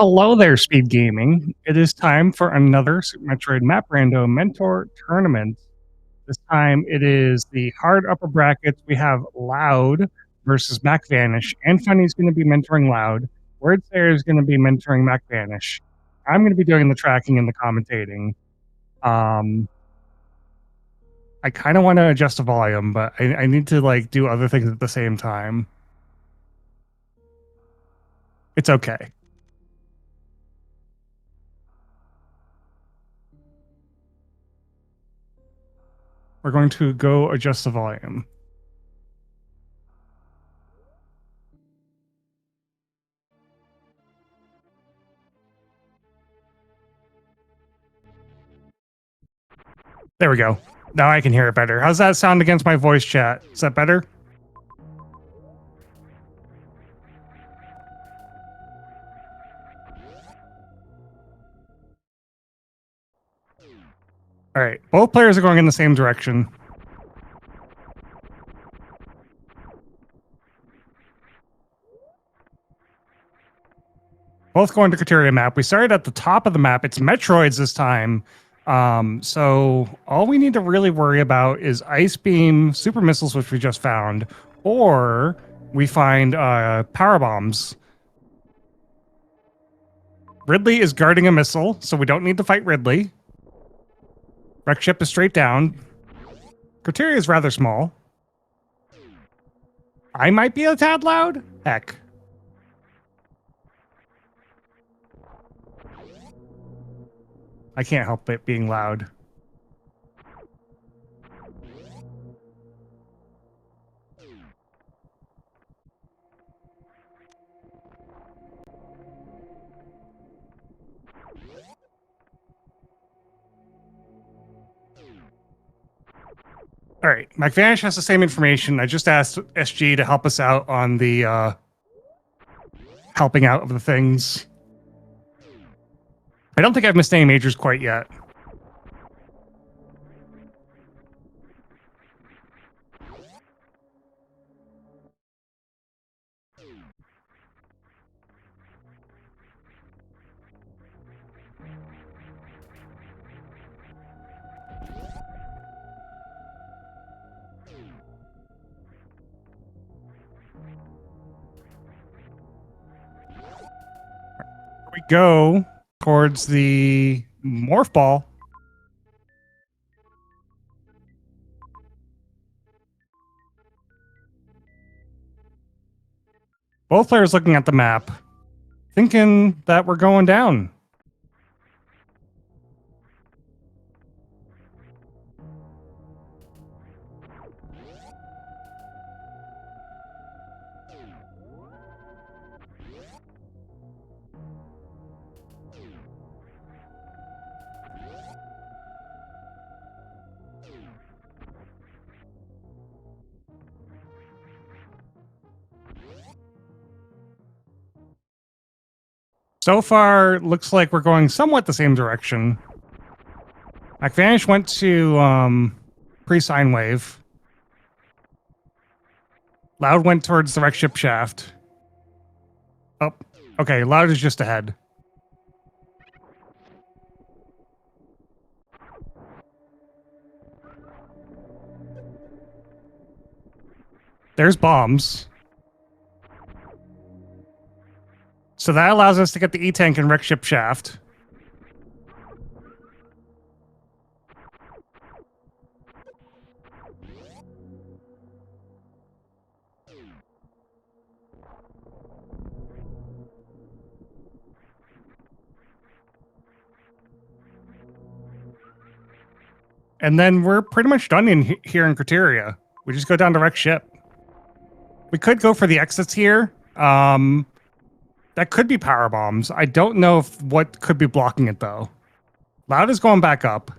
Hello there, Speed Gaming. It is time for another Super Metroid Map Rando Mentor Tournament. This time it is the hard upper brackets. We have Loud versus MacVanish, and Funny's going to be mentoring Loud. Wordsayer is going to be mentoring MacVanish. I'm going to be doing the tracking and the commentating. I kind of want to adjust the volume, but I need to do other things at the same time. It's okay. We're going to go adjust the volume. There we go. Now I can hear it better. How's that sound against my voice chat? Is that better? All right. Both players are going in the same direction. Both going to Criteria map. We started at the top of the map. It's Metroids this time. So all we need to really worry about is Ice Beam, Super Missiles, which we just found, or we find Power Bombs. Ridley is guarding a missile, so we don't need to fight Ridley. Wreck ship is straight down. Criteria is rather small. I might be a tad loud. Heck. I can't help it being loud. All right, MacVanish has the same information. I just asked SG to help us out on the helping out of the things. I don't think I've missed any majors quite yet. We go towards the morph ball. Both players looking at the map, thinking that we're going down. So far, looks like we're going somewhat the same direction. MacVanish went to pre-sine wave. Loud went towards the wreck ship shaft. Oh, okay. Loud is just ahead. There's bombs. So that allows us to get the E-Tank and wreck ship shaft. And then we're pretty much done in here in Criteria. We just go down to wreck ship. We could go for the exits here. That could be power bombs. I don't know what could be blocking it, though. Loud is going back up.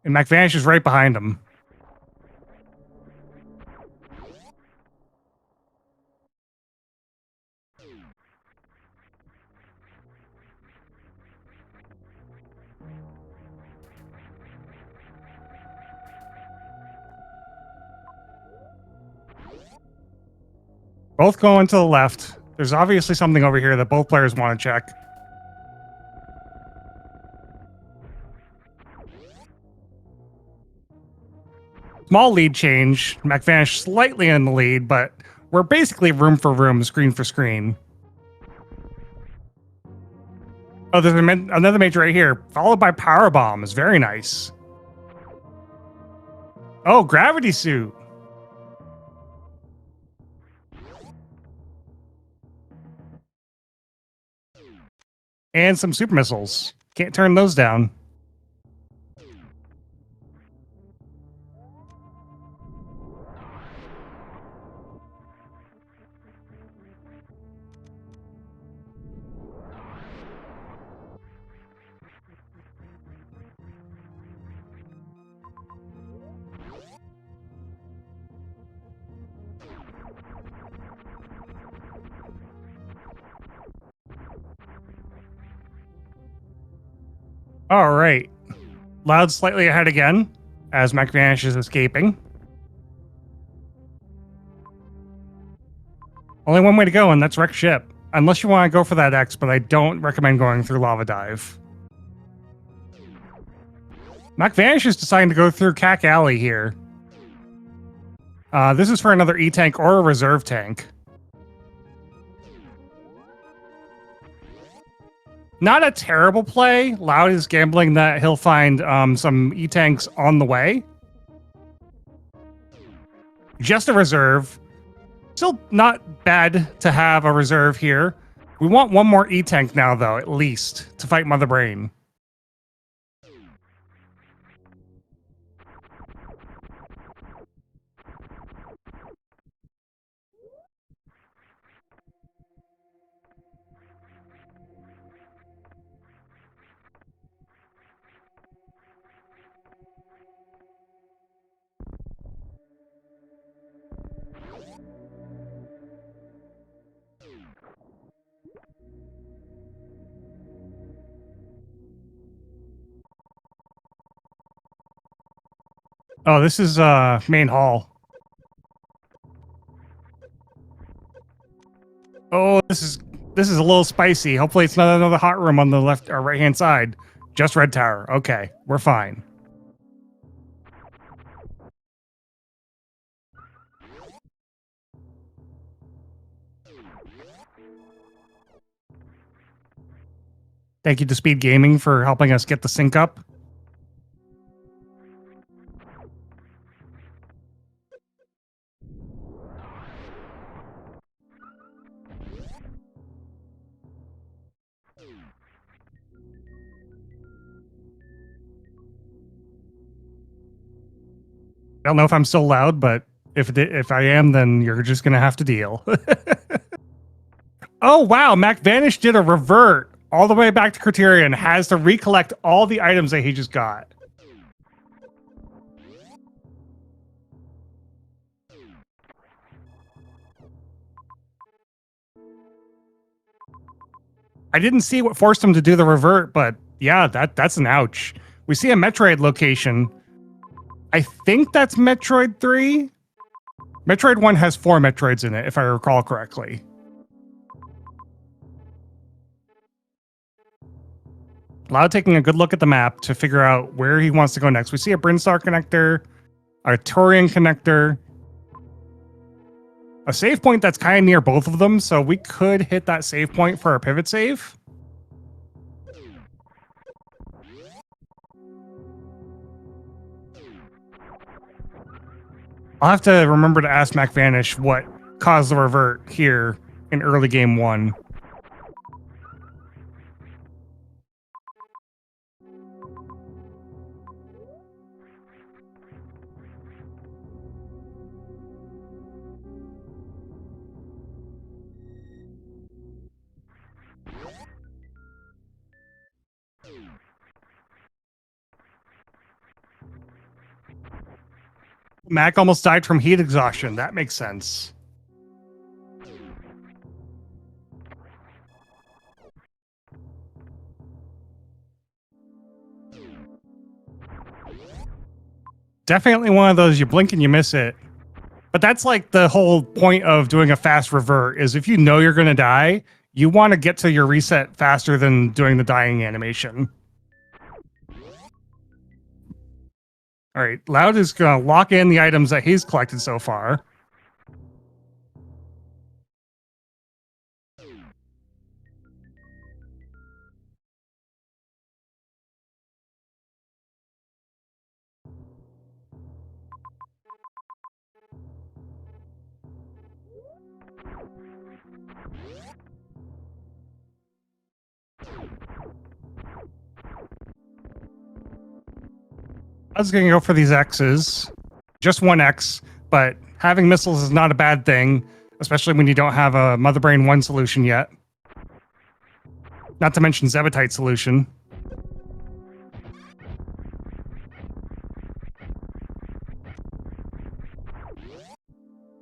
And MacVanish is right behind him. Both going to the left. There's obviously something over here that both players want to check. Small lead change. MacVanish slightly in the lead, but we're basically room for room, screen for screen. Oh, there's another major right here, followed by power bombs. Very nice. Oh, gravity suit. And some super missiles. Can't turn those down. All right. Loud slightly ahead again as MacVanish is escaping. Only one way to go, and that's wreck ship. Unless you want to go for that X, but I don't recommend going through Lava Dive. MacVanish is deciding to go through Cack Alley here. This is for another E-tank or a reserve tank. Not a terrible play. Loud is gambling that he'll find some E-tanks on the way. Just a reserve. Still not bad to have a reserve here. We want one more E-tank now, though, at least, to fight Mother Brain. Oh, this is main hall. Oh, this is a little spicy. Hopefully it's not another hot room on the left or right hand side. Just red tower. Okay, we're fine. Thank you to SpeedGaming for helping us get the sync up. I don't know if I'm still loud, but if I am, then you're just gonna have to deal. Oh wow, MacVanish did a revert all the way back to Criterion, has to recollect all the items that he just got. I didn't see what forced him to do the revert, but yeah, that's an ouch. We see a Metroid location. I think that's Metroid 3. Metroid 1 has 4 Metroids in it, if I recall correctly. Loud taking a good look at the map to figure out where he wants to go next. We see a Brinstar connector, a Torian connector, a save point that's kind of near both of them, so we could hit that save point for a pivot save. I'll have to remember to ask MacVanish what caused the revert here in early game 1. Mac almost died from heat exhaustion. That makes sense. Definitely one of those you blink and you miss it. But that's like the whole point of doing a fast revert is if you know you're going to die, you want to get to your reset faster than doing the dying animation. All right, Loud is going to lock in the items that he's collected so far. I was going to go for these X's, just one X, but having missiles is not a bad thing, especially when you don't have a Mother Brain 1 solution yet. Not to mention Zebetite solution.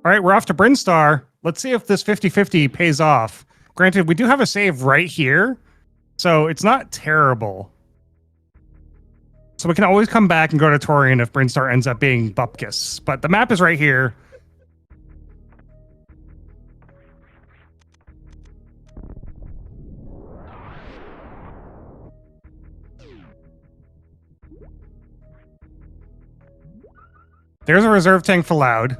All right, we're off to Brinstar. Let's see if this 50-50 pays off. Granted, we do have a save right here, so it's not terrible. So we can always come back and go to Torian if Brinstar ends up being Bupkis. But the map is right here. There's a reserve tank for Loud.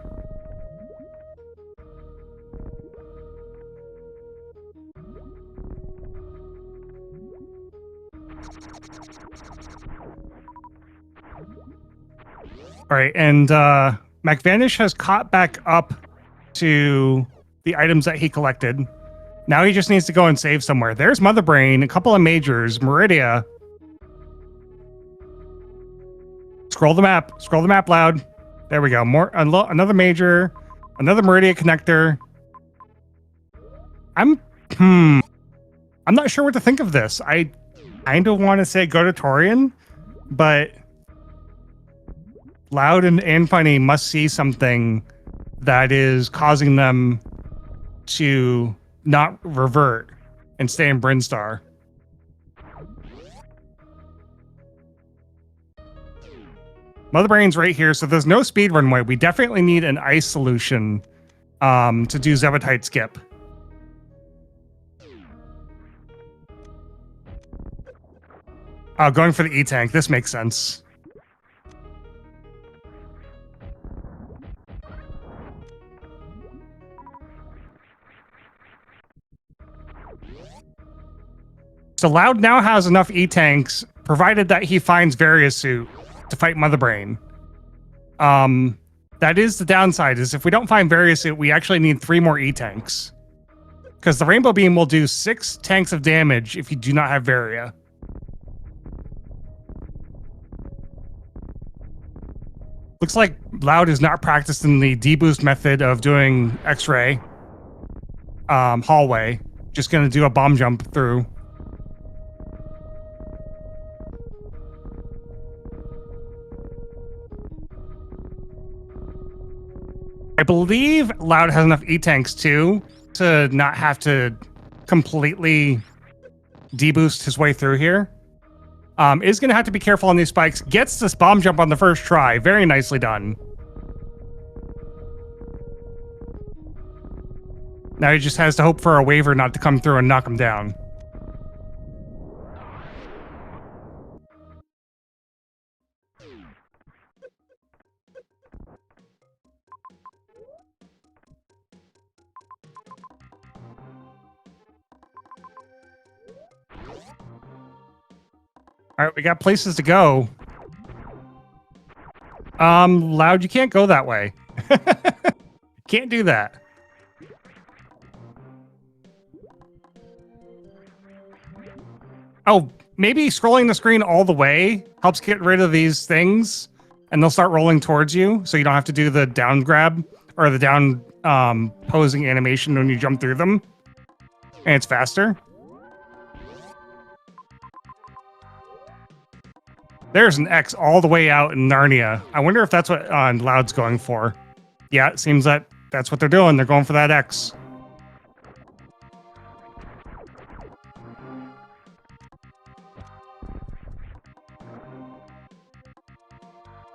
All right, and MacVanish has caught back up to the items that he collected. Now he just needs to go and save somewhere. There's Mother Brain, a couple of majors, Meridia. Scroll the map, Loud. There we go. Another major, another Meridia connector. I'm not sure what to think of this. I kind of want to say go to Torian, but Loud and Funny must see something that is causing them to not revert and stay in Brinstar. Mother Brain's right here, so there's no speedrun way. We definitely need an ice solution to do Zebetite skip. Going for the E-Tank. This makes sense. So Loud now has enough E-Tanks, provided that he finds Various Suit to fight Mother Brain. That is the downside, is if we don't find Various Suit, we actually need 3 more E-Tanks. Because the Rainbow Beam will do 6 tanks of damage if you do not have Varia. Looks like Loud is not practicing the deboost method of doing X-ray hallway. Just gonna do a bomb jump through. I believe Loud has enough E-Tanks too to not have to completely deboost his way through here. Is going to have to be careful on these spikes. Gets this bomb jump on the first try. Very nicely done. Now he just has to hope for a waiver not to come through and knock him down. All right, we got places to go. Loud, you can't go that way. Can't do that. Oh, maybe scrolling the screen all the way helps get rid of these things, and they'll start rolling towards you, so you don't have to do the down grab or the down posing animation when you jump through them, and it's faster. There's an X all the way out in Narnia. I wonder if that's what Loud's going for. Yeah, it seems that that's what they're doing. They're going for that X.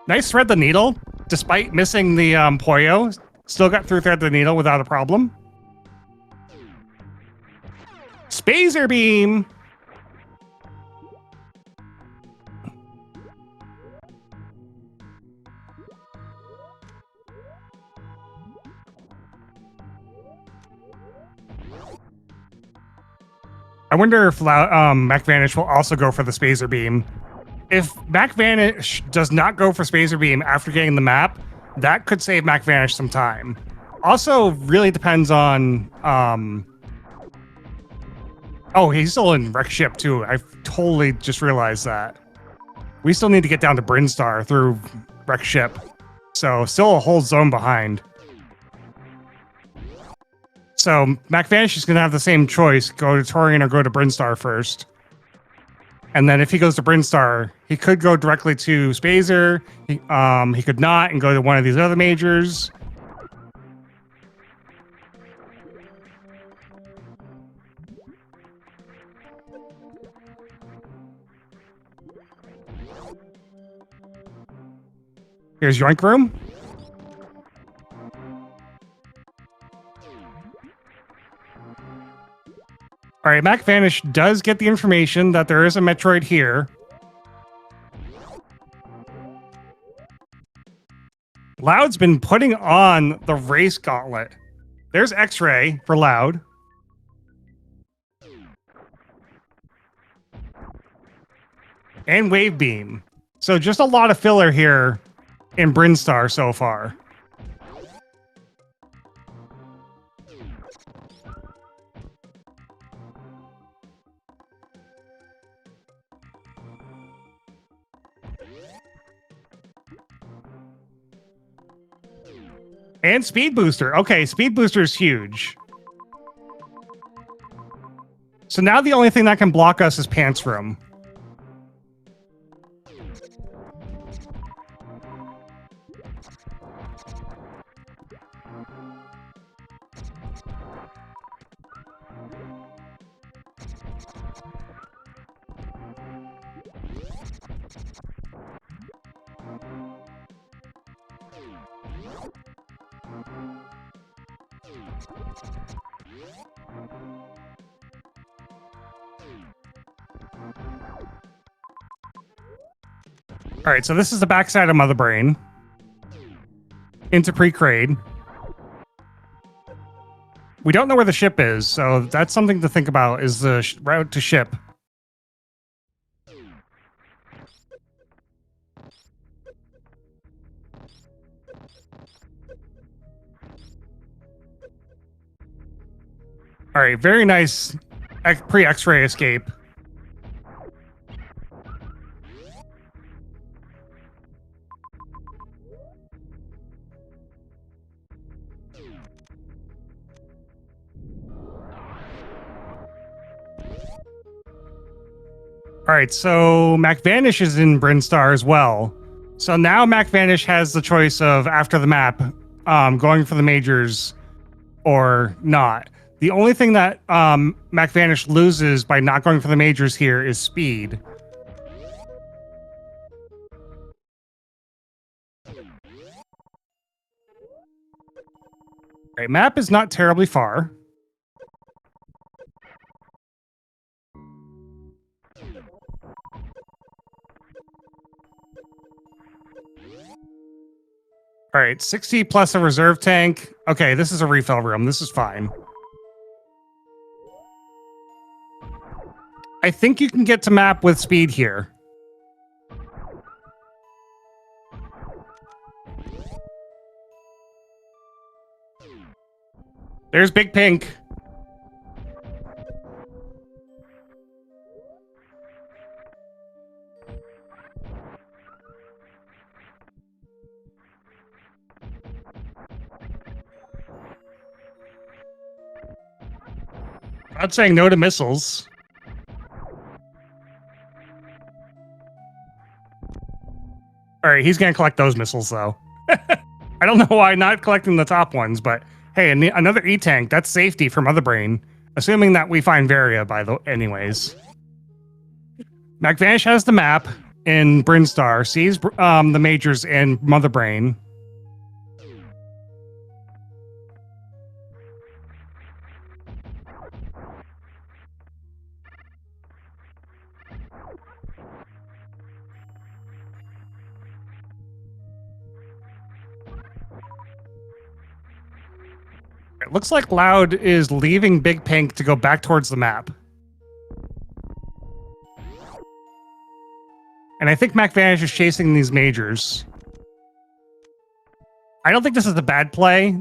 Nice thread the needle, despite missing the Poyo. Still got through Thread the Needle without a problem. Spazer Beam! I wonder if MacVanish will also go for the Spazer Beam. If MacVanish does not go for Spazer Beam after getting the map, that could save MacVanish some time. Also, really depends on... Oh, he's still in Wreck Ship, too. I totally just realized that. We still need to get down to Brinstar through Wreck Ship. So, still a whole zone behind. So, MacVanish is going to have the same choice. Go to Torian or go to Brinstar first. And then if he goes to Brinstar, he could go directly to Spazer. He could not and go to one of these other majors. Here's Yoink Room. All right, MacVanish does get the information that there is a Metroid here. Loud's been putting on the race gauntlet. There's X-Ray for Loud. And Wave Beam. So just a lot of filler here in Brinstar so far. And Speed Booster. Okay, Speed Booster is huge. So now the only thing that can block us is Pants Room. All right, so this is the backside of Mother Brain into Pre-Crade. We don't know where the ship is, so that's something to think about, is the route to ship. All right, very nice pre-X-ray escape. All right, so MacVanish is in Brinstar as well. So now MacVanish has the choice of, after the map, going for the majors or not. The only thing that MacVanish loses by not going for the majors here is speed. All right, map is not terribly far. All right, 60 plus a reserve tank. Okay, this is a refill room. This is fine. I think you can get to map with speed here. There's Big Pink. Not saying no to missiles. All right, he's going to collect those missiles, though. I don't know why not collecting the top ones, but hey, another E-Tank. That's safety for Mother Brain. Assuming that we find Varia, anyways. MacVanish has the map in Brinstar, sees the majors in Mother Brain. It looks like Loud is leaving Big Pink to go back towards the map. And I think MacVanish is chasing these majors. I don't think this is a bad play.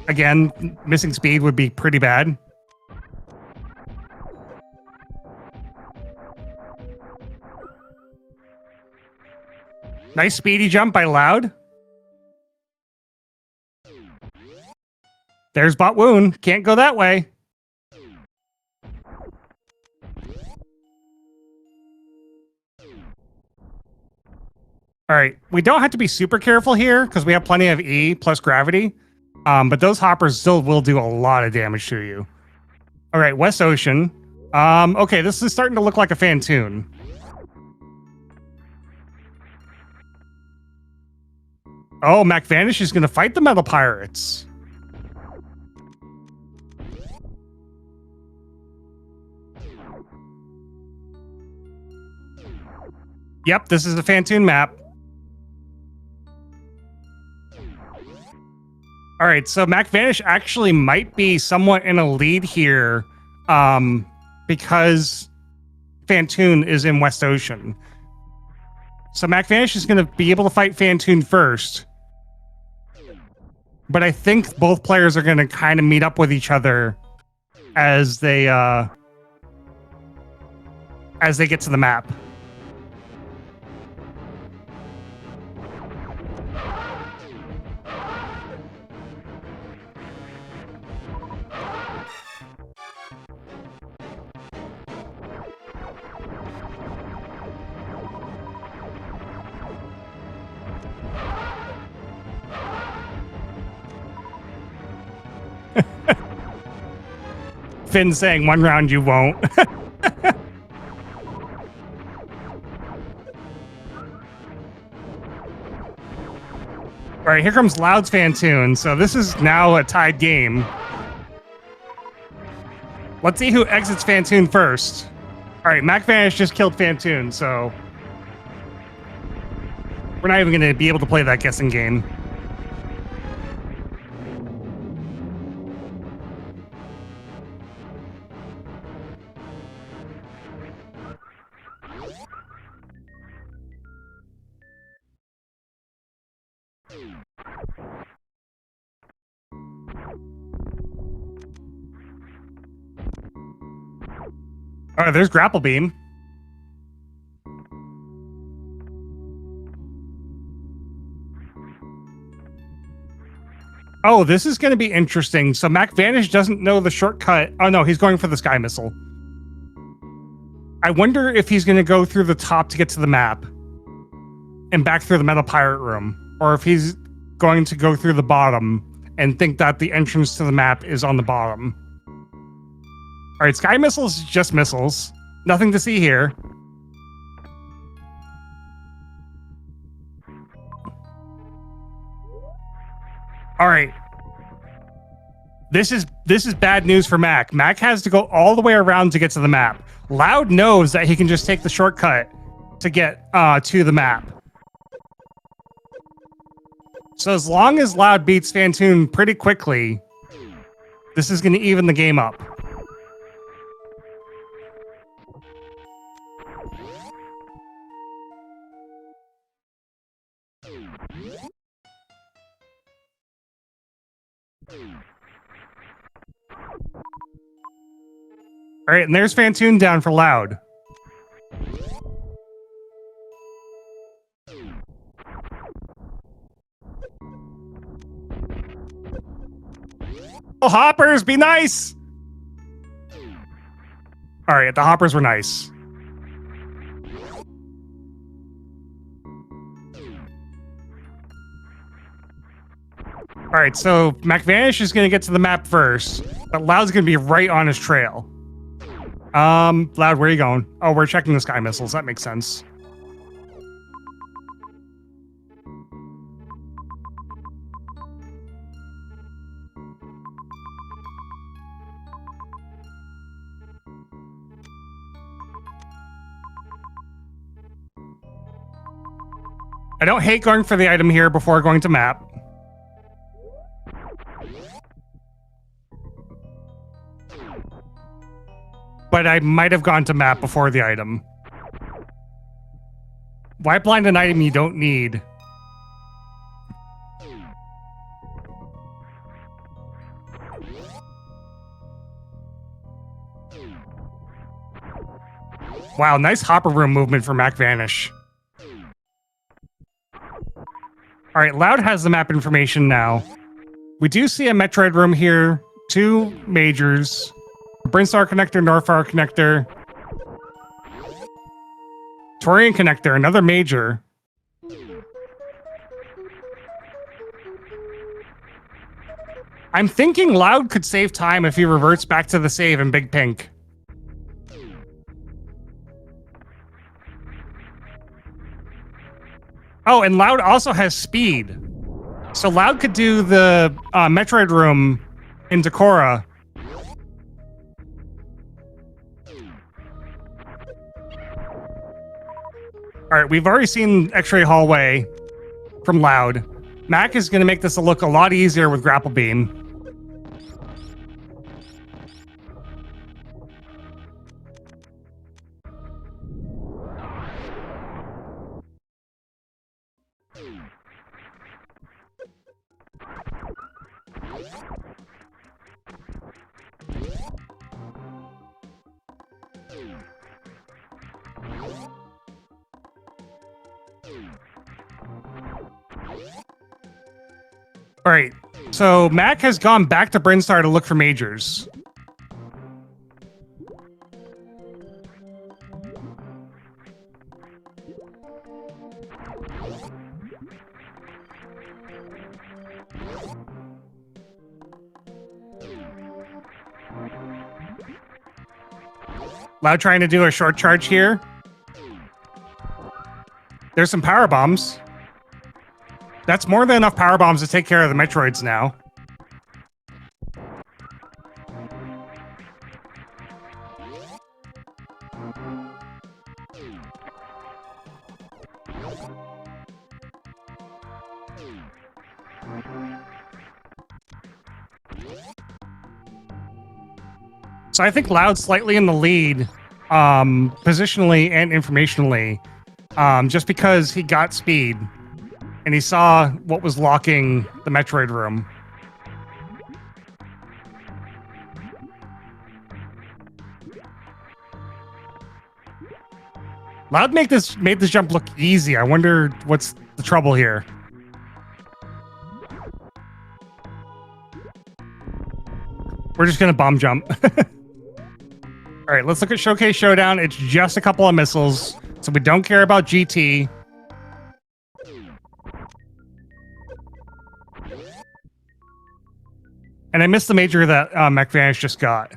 Again, missing speed would be pretty bad. Nice speedy jump by Loud. There's Bot Wound. Can't go that way. All right, we don't have to be super careful here because we have plenty of E plus gravity, but those hoppers still will do a lot of damage to you. All right, West Ocean. Okay, this is starting to look like a Fantoon. Oh, MacVanish is going to fight the Metal Pirates. Yep, this is the Fantoon map. All right, so MacVanish actually might be somewhat in a lead here because Fantoon is in West Ocean. So MacVanish is going to be able to fight Fantoon first. But I think both players are going to kind of meet up with each other as they get to the map. Finn saying 1 round you won't. All right, here comes Loud's Fantoon. So this is now a tied game. Let's see who exits Fantoon first. All right, MacVanish just killed Fantoon, so we're not even going to be able to play that guessing game. All right, there's Grapple Beam. Oh, this is going to be interesting. So MacVanish doesn't know the shortcut. Oh, no, he's going for the Sky Missile. I wonder if he's going to go through the top to get to the map and back through the Metal Pirate Room, or if he's going to go through the bottom and think that the entrance to the map is on the bottom. All right, Sky Missiles is just missiles. Nothing to see here. All right. This is bad news for Mac. Mac has to go all the way around to get to the map. Loud knows that he can just take the shortcut to get to the map. So as long as Loud beats Fantoon pretty quickly, this is going to even the game up. All right, and there's Fantoon down for Loud. Oh, hoppers, be nice! All right, the hoppers were nice. All right, so MacVanish is going to get to the map first, but Loud's going to be right on his trail. Loud, where are you going? Oh, we're checking the Sky Missiles. That makes sense. I don't hate going for the item here before going to map. but I might have gone to map before the item. Why blind an item you don't need? Wow, nice hopper room movement for MacVanish. All right, Loud has the map information now. We do see a Metroid room here, 2 majors, Brinstar connector, Northfire connector, Torian connector, another major. I'm thinking Loud could save time if he reverts back to the save in Big Pink. Oh, and Loud also has speed. So Loud could do the Metroid room in Decora. All right, we've already seen X-Ray Hallway from Loud. Mac is going to make this look a lot easier with Grapple Beam. All right, so Mac has gone back to Brinstar to look for majors. Loud trying to do a short charge here. There's some power bombs. That's more than enough power bombs to take care of the Metroids now. So I think Loud's slightly in the lead, positionally and informationally, just because he got speed. And he saw what was locking the Metroid room. Loud made this jump look easy. I wonder what's the trouble here. We're just gonna bomb jump. All right, let's look at Showcase Showdown. It's just a couple of missiles, so we don't care about GT. And I missed the major that MacVanish just got.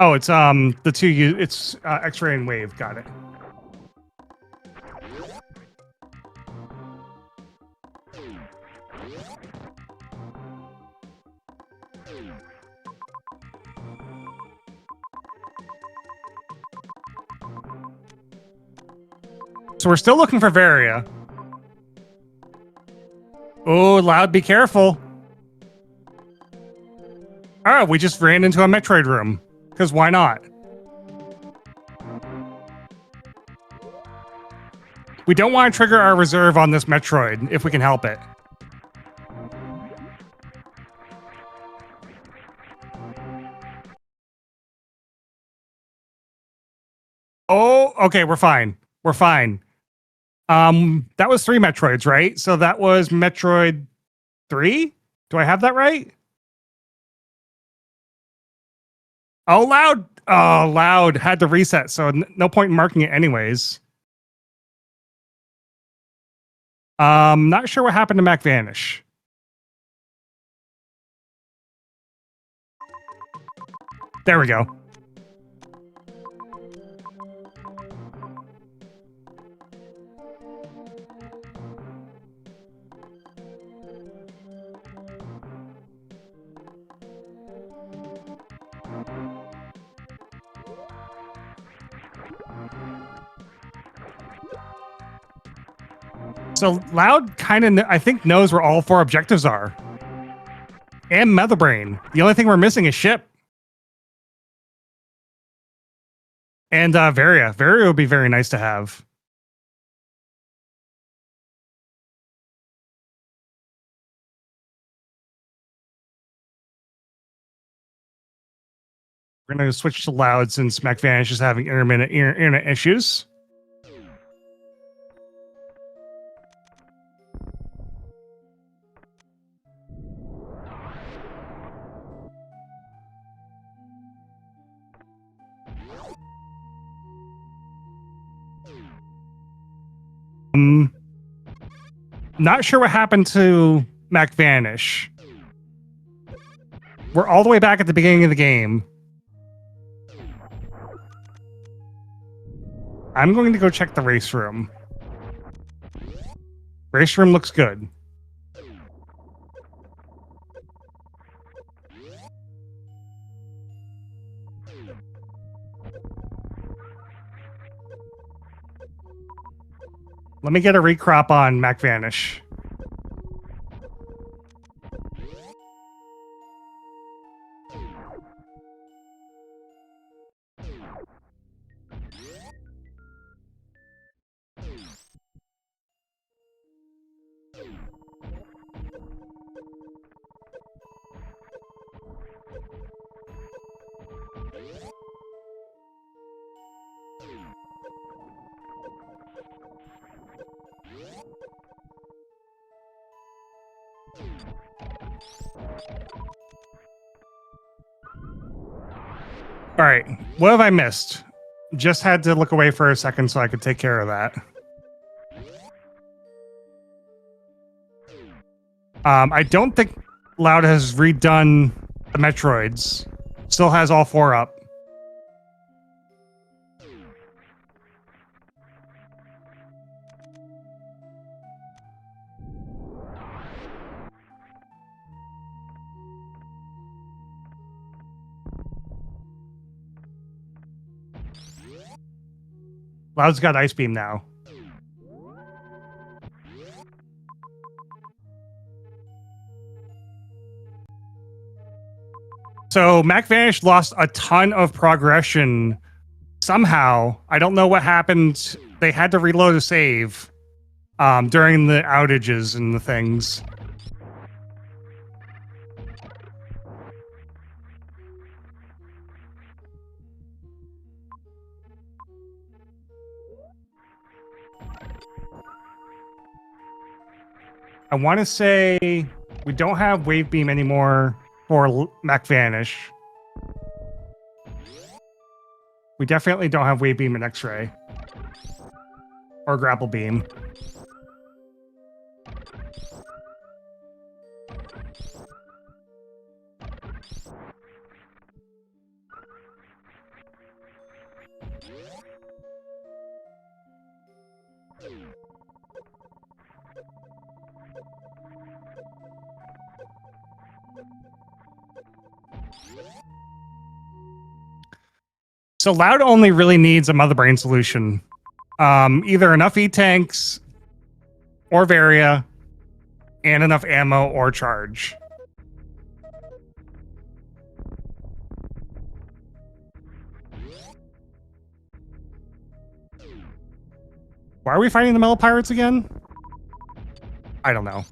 Oh, it's the 2U. It's X-ray and wave. Got it. So we're still looking for Varia. Oh, Loud, be careful. Oh, we just ran into a Metroid room. Because why not? We don't want to trigger our reserve on this Metroid, if we can help it. Oh, okay, we're fine. We're fine. That was 3 Metroids, right? So that was Metroid 3? Do I have that right? Oh, Loud! Oh, Loud had to reset, so no point in marking it anyways. Not sure what happened to MacVanish. There we go. So Loud kind of, I think, knows where all 4 objectives are. And Motherbrain. The only thing we're missing is Ship. And Varia. Varia would be very nice to have. We're going to switch to loud since MacVanish is having intermittent internet issues. Not sure what happened to MacVanish. We're all the way back at the beginning of the game. I'm going to go check the race room. Race room looks good. Let me get a recrop on MacVanish. All right, what have I missed? Just had to look away for a second so I could take care of that. I don't think Loud has redone the Metroids. Still has all 4 up. Loud's got Ice Beam now. So MacVanish lost a ton of progression somehow. I don't know what happened. They had to reload a save during the outages and the things. I want to say we don't have Wave Beam anymore for MacVanish. We definitely don't have Wave Beam and X-Ray. Or Grapple Beam. So Loud only really needs a Mother Brain solution. Either enough E-Tanks or Varia and enough ammo or charge. Why are we fighting the Metal Pirates again? I don't know.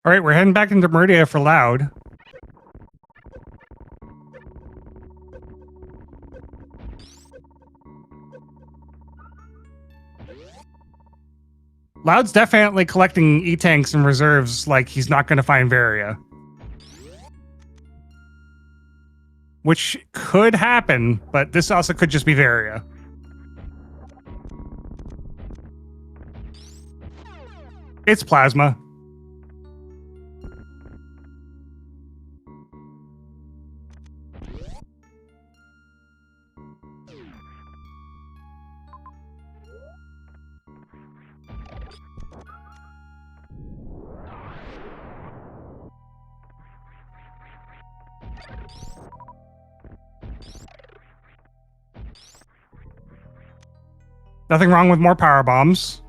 All right, we're heading back into Meridia for Loud. Loud's definitely collecting E-Tanks and reserves like he's not going to find Varia. which could happen, but this also could just be Varia. It's plasma. Nothing wrong with more power bombs.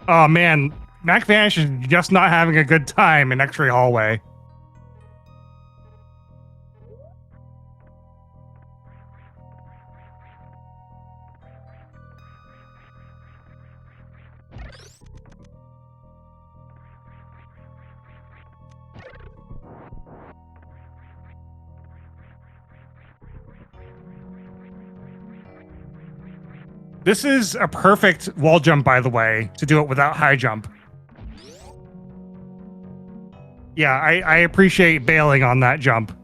Oh man, MacVanish is just not having a good time in X-ray hallway. This is a perfect wall jump, by the way, to do it without high jump. Yeah, I appreciate bailing on that jump.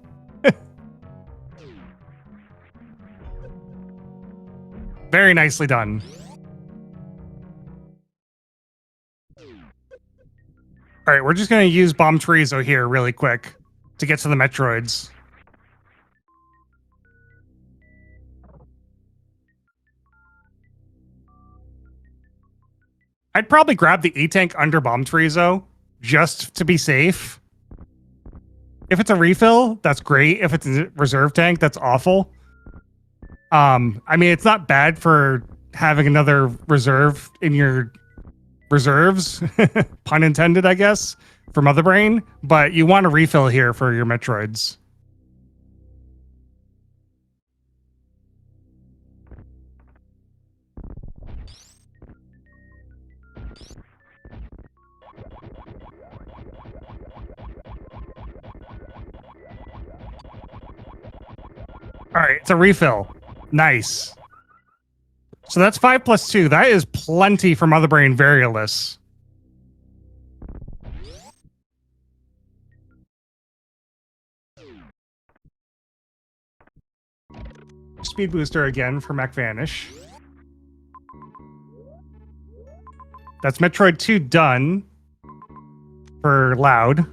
Very nicely done. All right, we're just going to use Bomb Chorizo here really quick to get to the Metroids. I'd probably grab the E-Tank under Bomb Chorizo just to be safe. If it's a refill, that's great. If it's a reserve tank, that's awful. I mean, it's not bad for having another reserve in your reserves, pun intended, I guess, for Mother Brain, but you want a refill here for your Metroids. All right, it's a refill. Nice. So that's 5 plus 2. That is plenty for Mother Brain Variolus. Speed booster again for MacVanish. That's Metroid 2 done for Loud.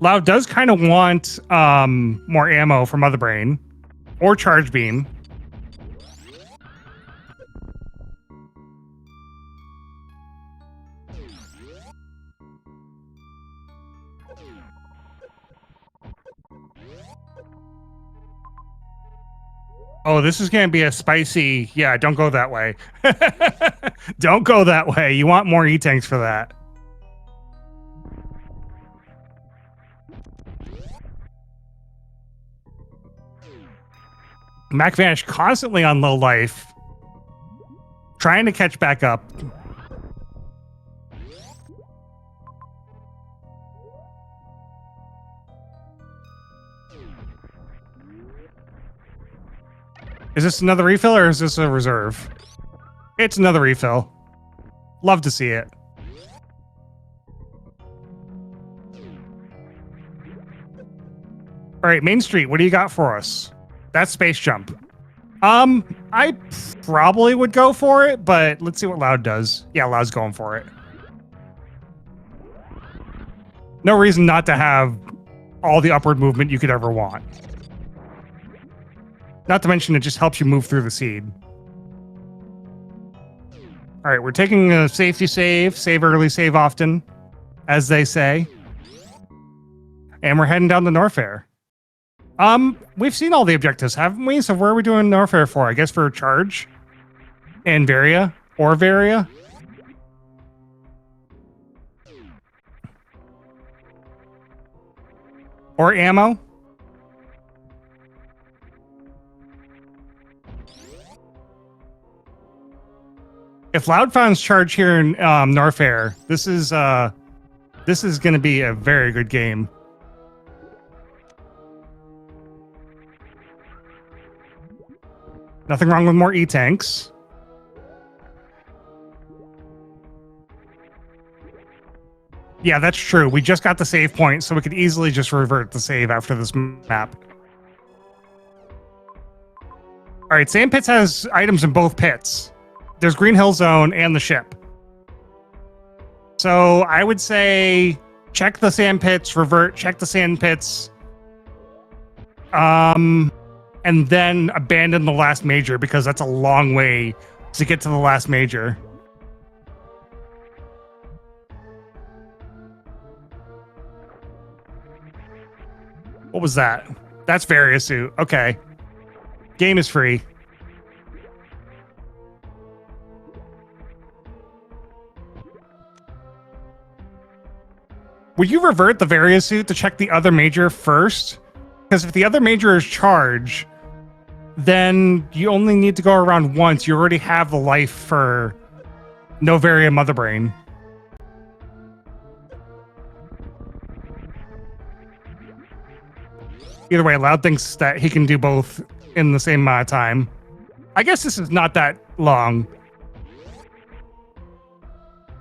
Loud does kind of want more ammo from Mother Brain or Charge Beam. Oh, this is going to be a spicy... Yeah, don't go that way. Don't go that way. You want more E-Tanks for that. MacVanish constantly on low life. Trying to catch back up. Is this another refill or is this a reserve? It's another refill. Love to see it. All right, Main Street, what do you got for us? That's Space Jump. I probably would go for it, but let's see what Loud does. Yeah, Loud's going for it. No reason not to have all the upward movement you could ever want. Not to mention, it just helps you move through the seed. All right, we're taking a safety save. Save early, save often, as they say. And we're heading down to Norfair. We've seen all the objectives, haven't we? So where are we doing Norfair for? I guess for Charge? And Varia? Or Varia? Or ammo? If Loud finds Charge here in Norfair, this is This is going to be a very good game. Nothing wrong with more E-tanks. Yeah, that's true. We just got the save point, so we could easily just revert the save after this map. All right, Sand Pits has items in both pits. There's Green Hill Zone and the ship. So I would say check the Sand Pits, revert, check the Sand Pits, and then abandon the last major because that's a long way to get to the last major. What was that? That's Variasuit. Okay. Game is free. Would you revert the Variasuit to check the other major first? Because if the other major is charged, then you only need to go around once. You already have the life for Novaria Mother Brain. Either way, Loud thinks that he can do both in the same amount of time. I guess this is not that long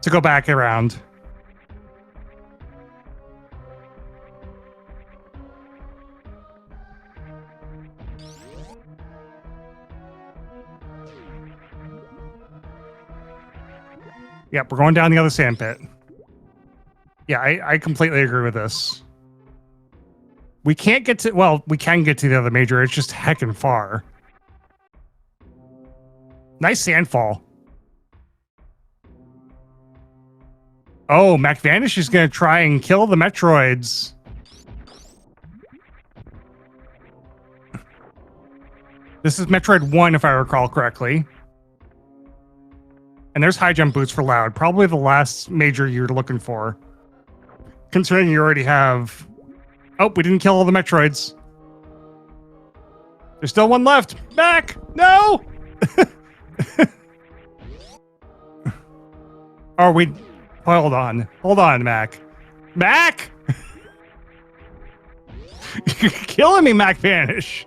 to go back around. Yep, we're going down the other sand pit. Yeah, I completely agree with this. We can't get to... Well, we can get to the other major. It's just heckin' far. Nice sandfall. Oh, MacVanish is going to try and kill the Metroids. This is Metroid 1, if I recall correctly. And there's high jump boots for Loud. Probably the last major you're looking for. Considering you already have... Oh, we didn't kill all the Metroids. There's still one left. Mac! No! Are we... Hold on. Hold on, Mac. Mac! You're killing me, MacVanish.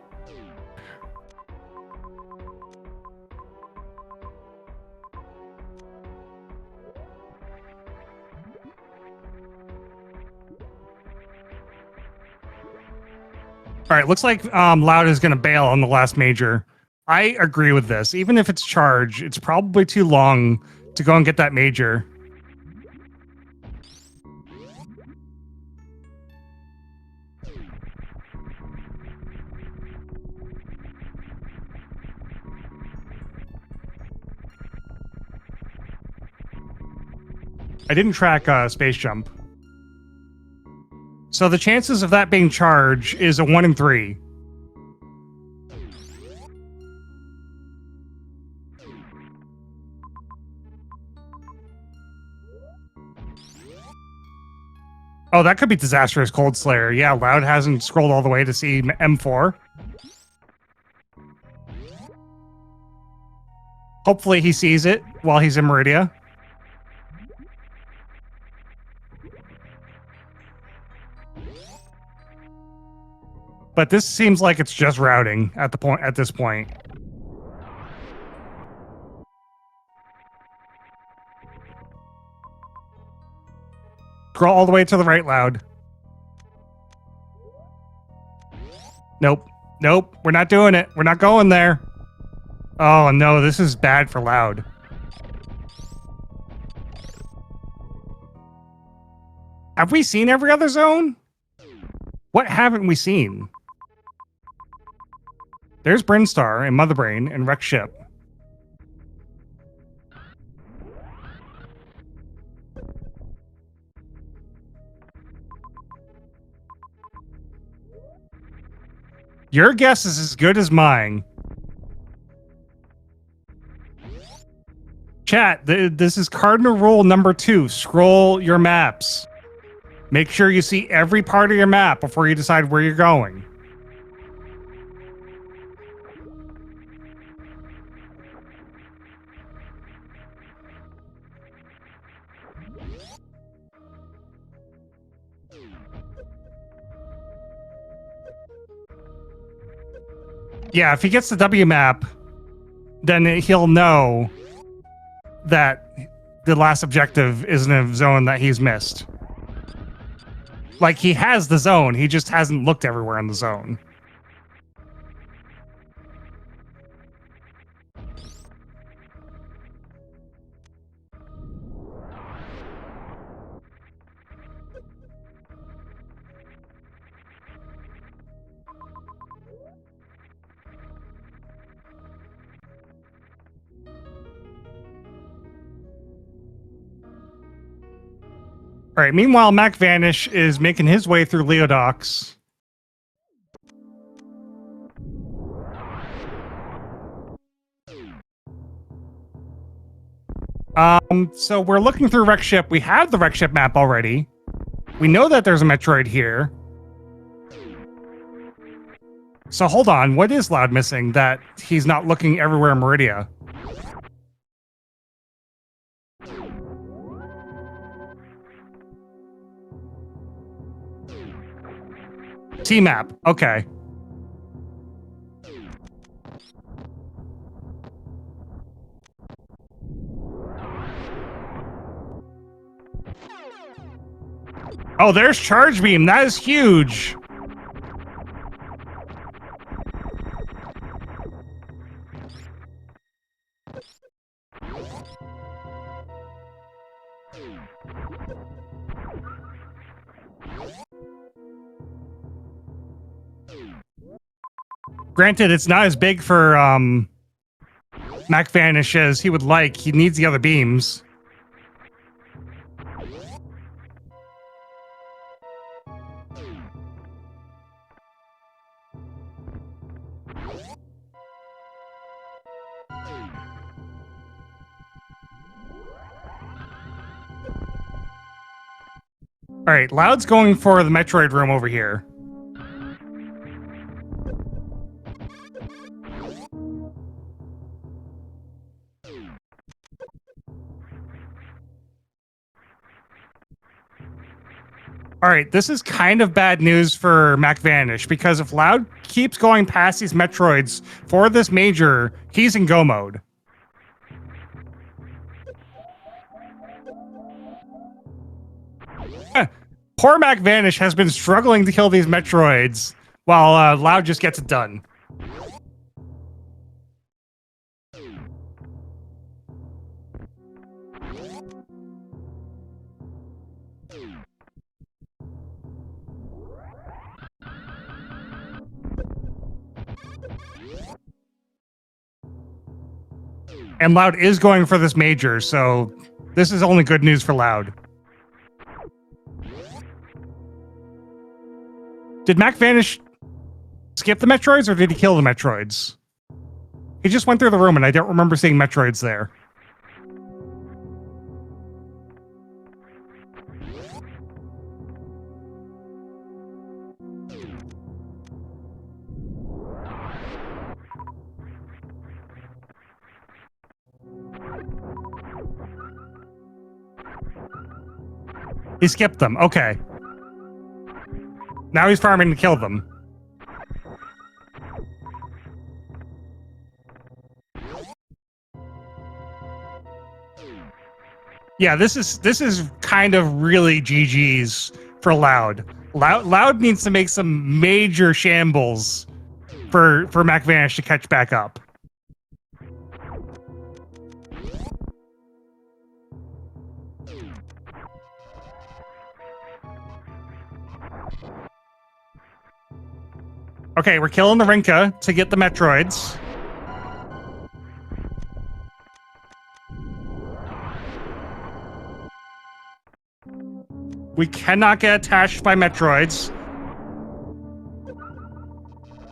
All right, looks like Loud is going to bail on the last major. I agree with this. Even if it's charged, it's probably too long to go and get that major. I didn't track space jump. So the chances of that being charged is a 1 in 3. Oh, that could be disastrous, Cold Slayer. Yeah, Loud hasn't scrolled all the way to see M4. Hopefully he sees it while he's in Meridia. But this seems like it's just routing at this point. Scroll all the way to the right, Loud. Nope. Nope. We're not doing it. We're not going there. Oh, no. This is bad for Loud. Have we seen every other zone? What haven't we seen? There's Brinstar and Mother Brain and Wreck Ship. Your guess is as good as mine. Chat, this is cardinal rule number 2. Scroll your maps. Make sure you see every part of your map before you decide where you're going. Yeah, if he gets the W map, then he'll know that the last objective is in a zone that he's missed. Like, he has the zone, he just hasn't looked everywhere in the zone. All right, meanwhile, MacVanish is making his way through Leodox. So we're looking through Wreck Ship. We have the Wreck Ship map already. We know that there's a Metroid here. So hold on, what is Loud missing that he's not looking everywhere in Meridia? T-map, okay. Oh, there's Charge Beam, that is huge. Granted, it's not as big for MacVanish as he would like. He needs the other beams. All right, Loud's going for the Metroid room over here. All right, this is kind of bad news for MacVanish, because if Loud keeps going past these Metroids for this major, he's in go mode. Poor MacVanish has been struggling to kill these Metroids, while Loud just gets it done. And Loud is going for this major, so this is only good news for Loud. Did MacVanish skip the Metroids, or did he kill the Metroids? He just went through the room, and I don't remember seeing Metroids there. He skipped them. Okay. Now he's farming to kill them. Yeah, this is kind of really GG's for Loud. Loud needs to make some major shambles for MacVanish to catch back up. Okay, we're killing the Rinka to get the Metroids. We cannot get attached by Metroids.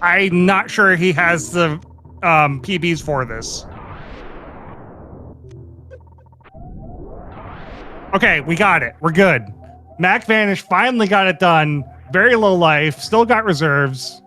I'm not sure he has the PBs for this. Okay, we got it. We're good. MacVanish finally got it done. Very low life. Still got reserves.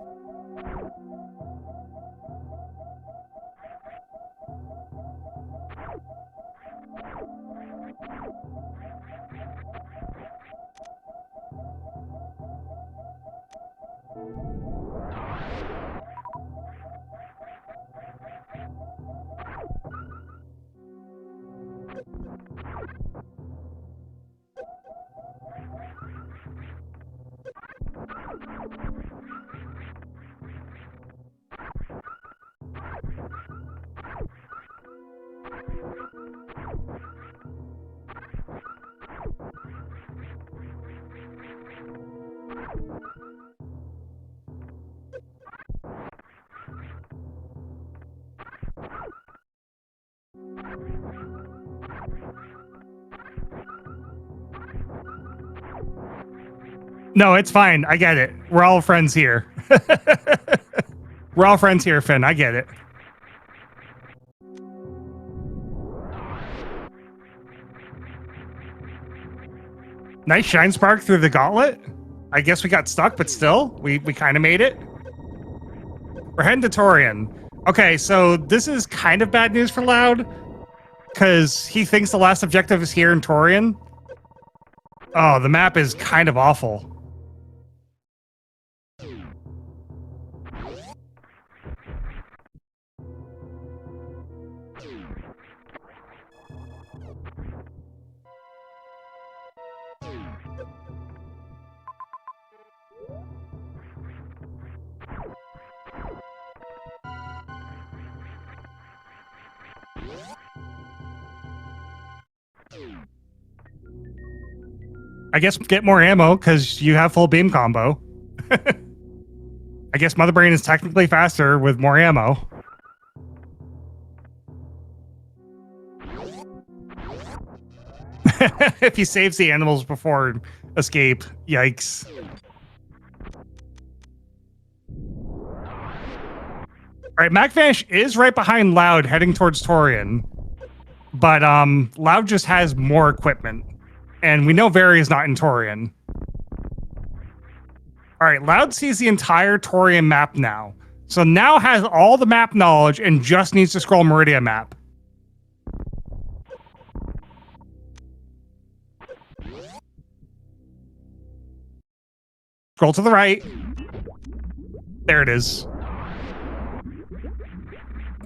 No, it's fine. I get it. We're all friends here. We're all friends here, Finn. I get it. Nice shine spark through the gauntlet. I guess we got stuck, but still, we kind of made it. We're heading to Torian. Okay, so this is kind of bad news for Loud, because he thinks the last objective is here in Torian. Oh, the map is kind of awful. I guess get more ammo because you have full beam combo. I guess Mother Brain is technically faster with more ammo. If he saves the animals before escape, yikes. All right, MacVanish is right behind Loud heading towards Torian. But Loud just has more equipment. And we know Very is not in Torian. Alright, Loud sees the entire Torian map now. So now has all the map knowledge and just needs to scroll Meridia map. Scroll to the right. There it is.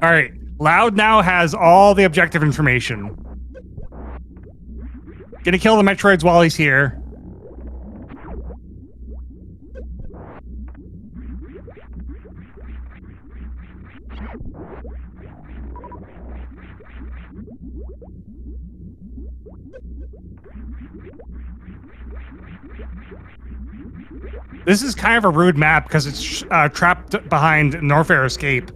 Alright, Loud now has all the objective information. Gonna kill the Metroids while he's here. This is kind of a rude map because it's trapped behind Norfair Escape.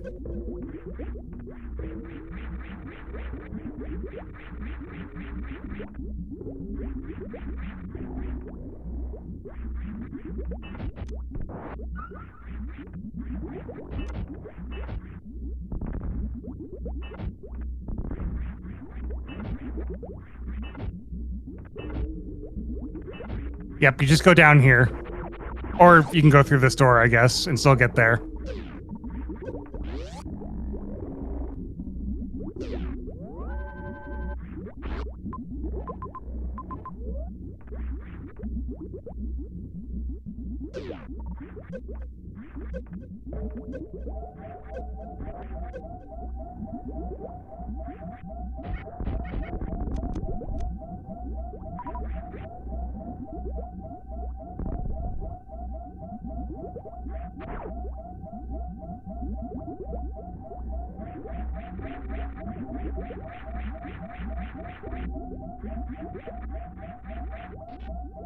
Yep, you just go down here. Or you can go through this door, I guess, and still get there.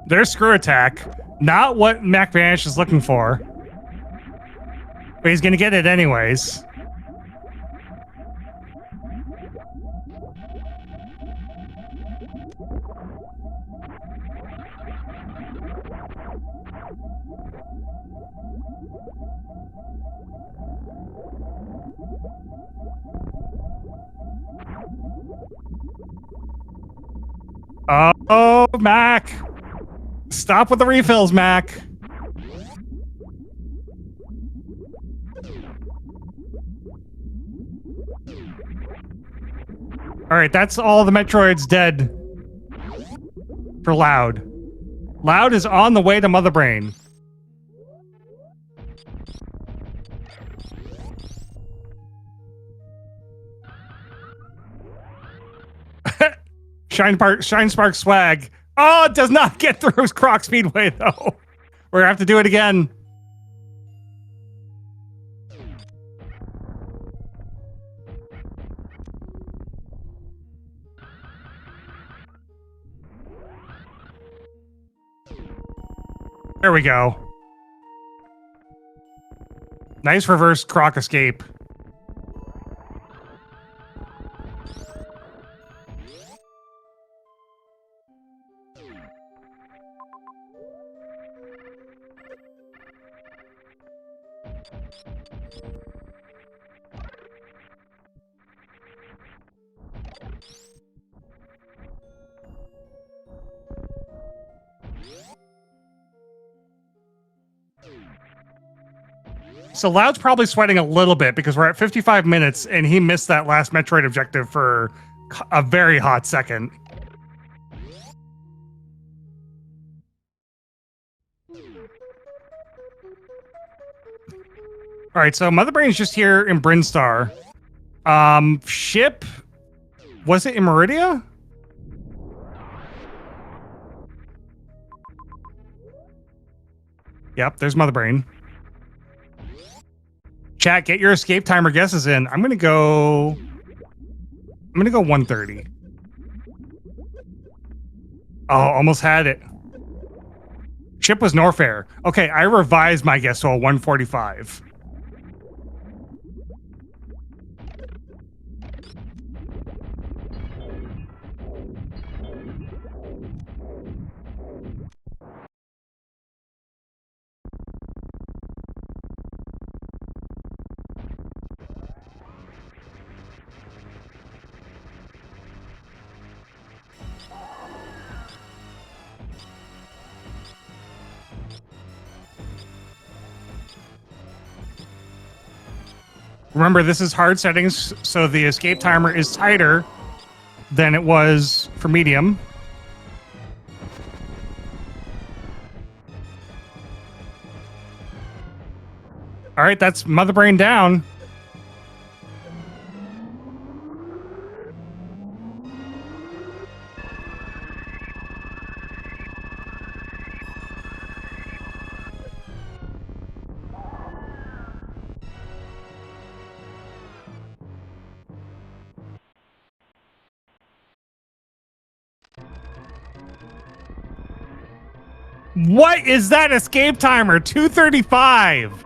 There's Screw Attack. Not what MacVanish is looking for. But he's gonna get it anyways. Oh, Mac! Stop with the refills, Mac! Alright, that's all the Metroids dead. For Loud. Loud is on the way to Mother Brain. Shine Spark swag. Oh, it does not get through Croc Speedway, though. We're gonna have to do it again. There we go. Nice reverse Croc escape. So Loud's probably sweating a little bit because we're at 55 minutes and he missed that last Metroid objective for a very hot second. All right, so Mother Brain's just here in Brinstar. Ship, was it in Meridia? Yep, there's Mother Brain. Chat, get your escape timer guesses in. I'm gonna go 130. Oh, almost had it. Ship was Norfair. Okay, I revised my guess to a 145. Remember, this is hard settings, so the escape timer is tighter than it was for medium. All right, that's Mother Brain down. What is that escape timer? 235.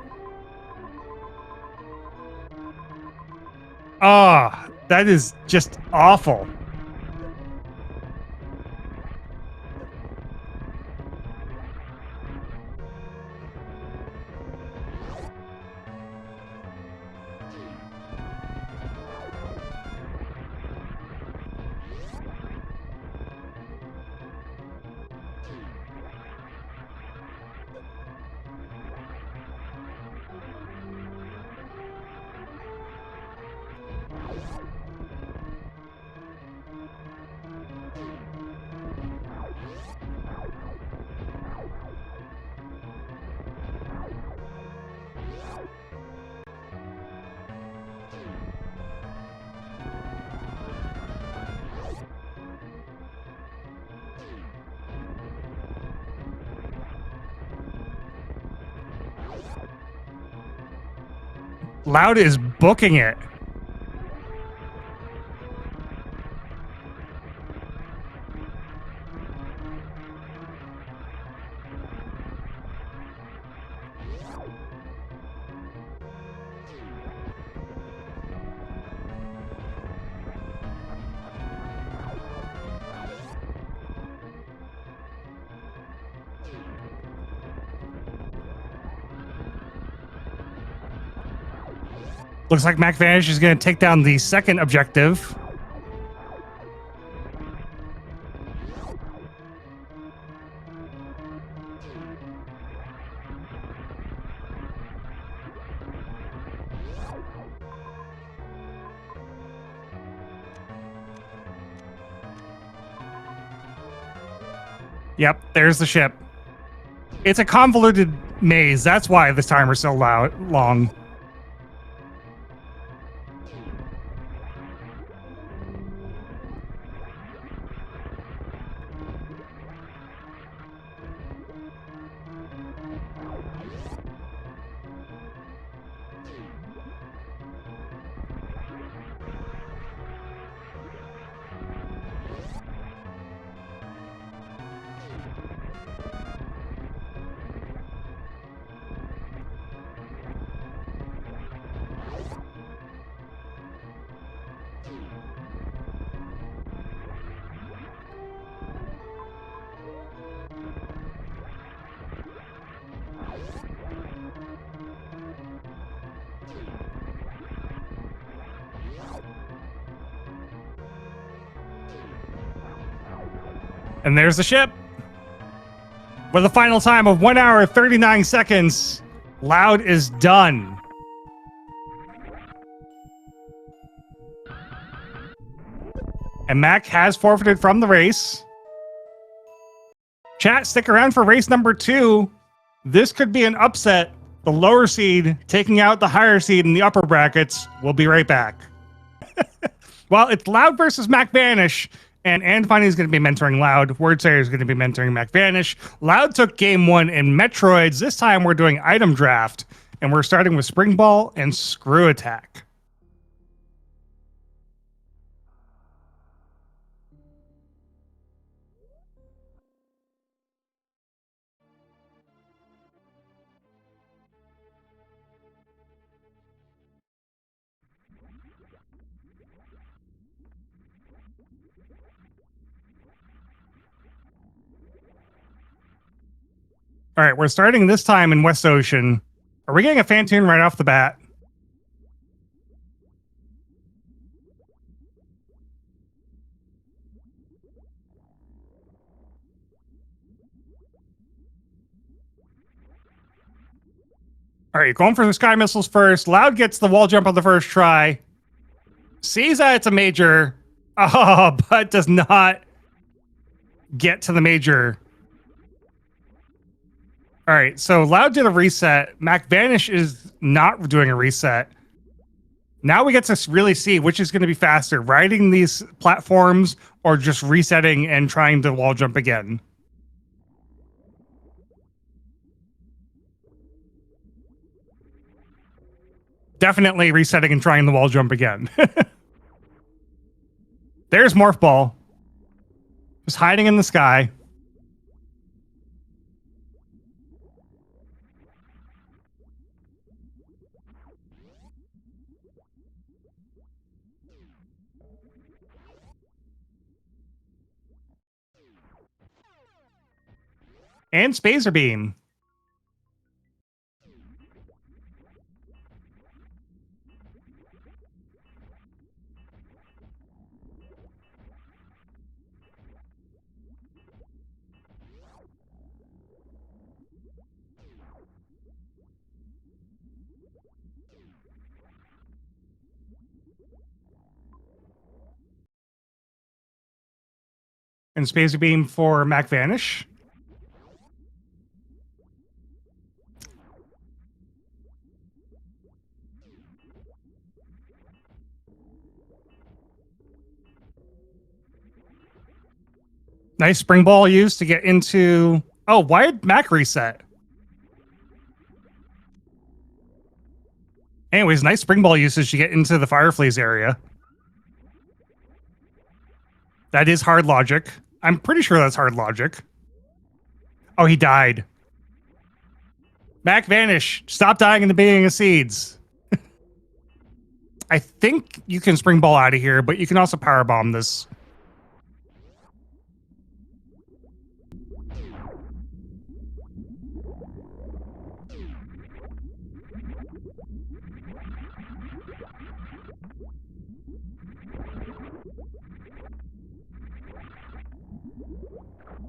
Oh, that is just awful. Loud is booking it. Looks like MacVanish is going to take down the second objective. Yep, there's the ship. It's a convoluted maze. That's why this timer's so long. And there's the ship. With a final time of 1 hour, 39 seconds, Loud is done. And Mac has forfeited from the race. Chat, stick around for race number 2. This could be an upset. The lower seed taking out the higher seed in the upper brackets. We'll be right back. Well, it's Loud versus MacVanish. And Funny is going to be mentoring Loud. Wordsayer is going to be mentoring MacVanish. Loud took game 1 in Metroids. This time we're doing item draft. And we're starting with Spring Ball and Screw Attack. All right, we're starting this time in West Ocean. Are we getting a fan tune right off the bat? All right, going for the Sky Missiles first. Loud gets the wall jump on the first try. Sees that it's a major. Oh, but does not get to the major. All right, so Loud did a reset. MacVanish is not doing a reset. Now we get to really see which is going to be faster, riding these platforms or just resetting and trying to wall jump again. Definitely resetting and trying the wall jump again. There's Morph Ball. Just hiding in the sky. And Spacer Beam. And Spacer Beam for MacVanish. Nice Spring Ball used to get into... Oh, why did Mac reset? Anyways, nice Spring Ball usage to get into the Fireflies area. That is hard logic. I'm pretty sure that's hard logic. Oh, he died. MacVanish, stop dying in the beginning of seeds. I think you can Spring Ball out of here, but you can also Power Bomb this.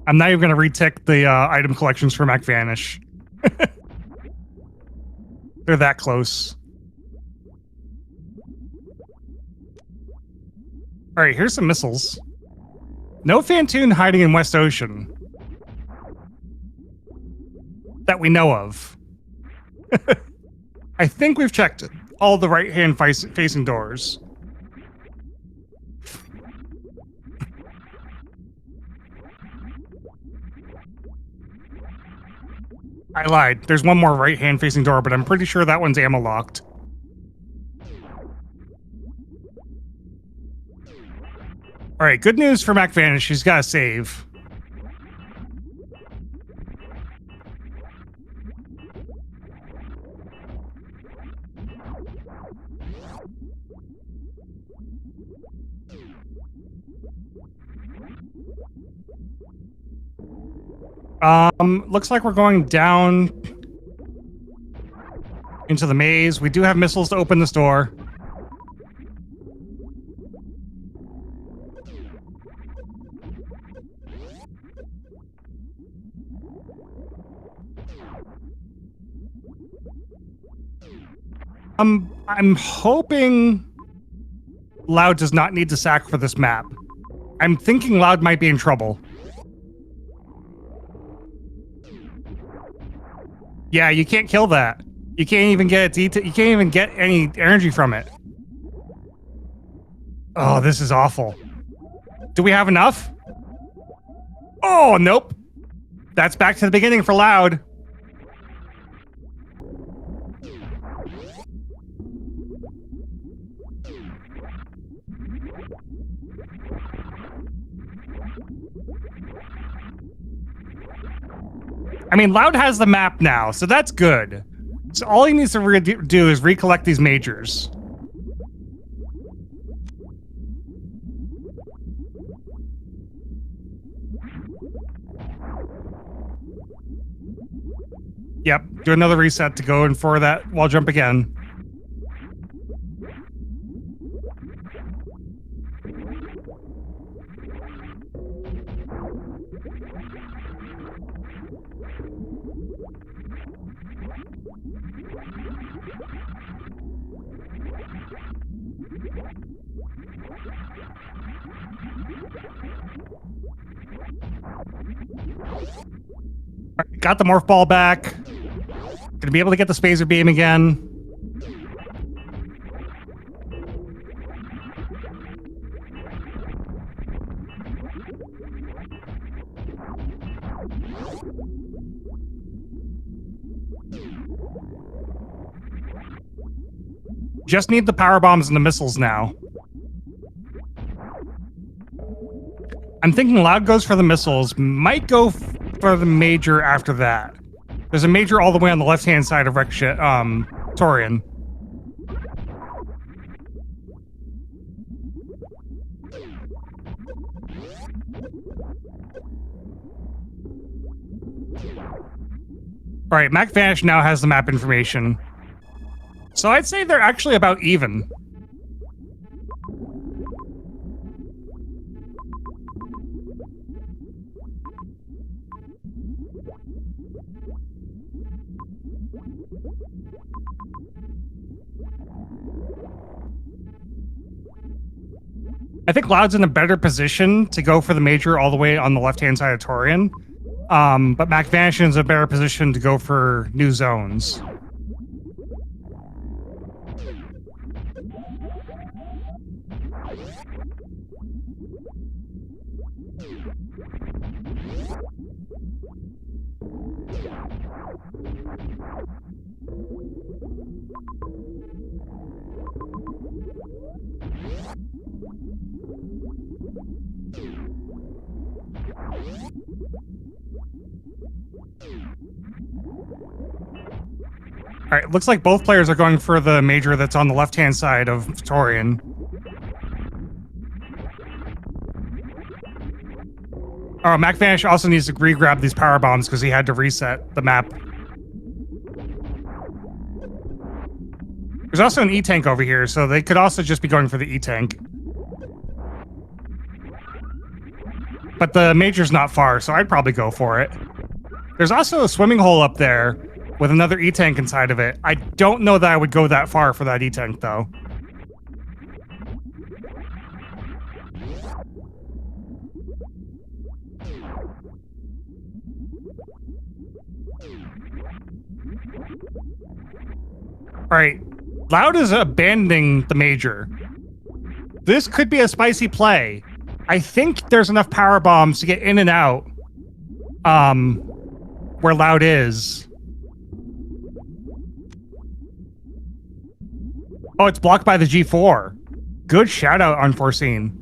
I'm not even going to retick the item collections for MacVanish. They're that close. All right, here's some missiles. No Fantoon hiding in West Ocean. That we know of. I think we've checked all the right-hand facing doors. I lied. There's one more right-hand facing door, but I'm pretty sure that one's ammo locked. All right, good news for MacVanish. She's got a save. Looks like we're going down into the maze. We do have missiles to open this door. I'm hoping Loud does not need to sack for this map. I'm thinking Loud might be in trouble. Yeah, you can't kill that. You can't even get you can't even get any energy from it. Oh, this is awful. Do we have enough? Oh, nope. That's back to the beginning for Loud. I mean, Loud has the map now, so that's good. So all he needs to do is recollect these majors. Yep, do another reset to go in for that wall jump again. Got the morph ball back. Gonna be able to get the spacer beam again. Just need the power bombs and the missiles now. I'm thinking Loud goes for the missiles, might go for the major after that. There's a major all the way on the left-hand side of Torian. All right, MacVanish now has the map information. So I'd say they're actually about even. I think Loud's in a better position to go for the major all the way on the left-hand side of Torian. But MacVanish is in a better position to go for new zones. All right, looks like both players are going for the major that's on the left-hand side of Torian. Oh, MacVanish also needs to re-grab these power bombs because he had to reset the map. There's also an E-tank over here, so they could also just be going for the E-tank. But the major's not far, so I'd probably go for it. There's also a swimming hole up there with another E-tank inside of it. I don't know that I would go that far for that E-tank, though. All right, Loud is abandoning the major. This could be a spicy play. I think there's enough power bombs to get in and out where Loud is. Oh, it's blocked by the G4. Good shout out, Unforeseen.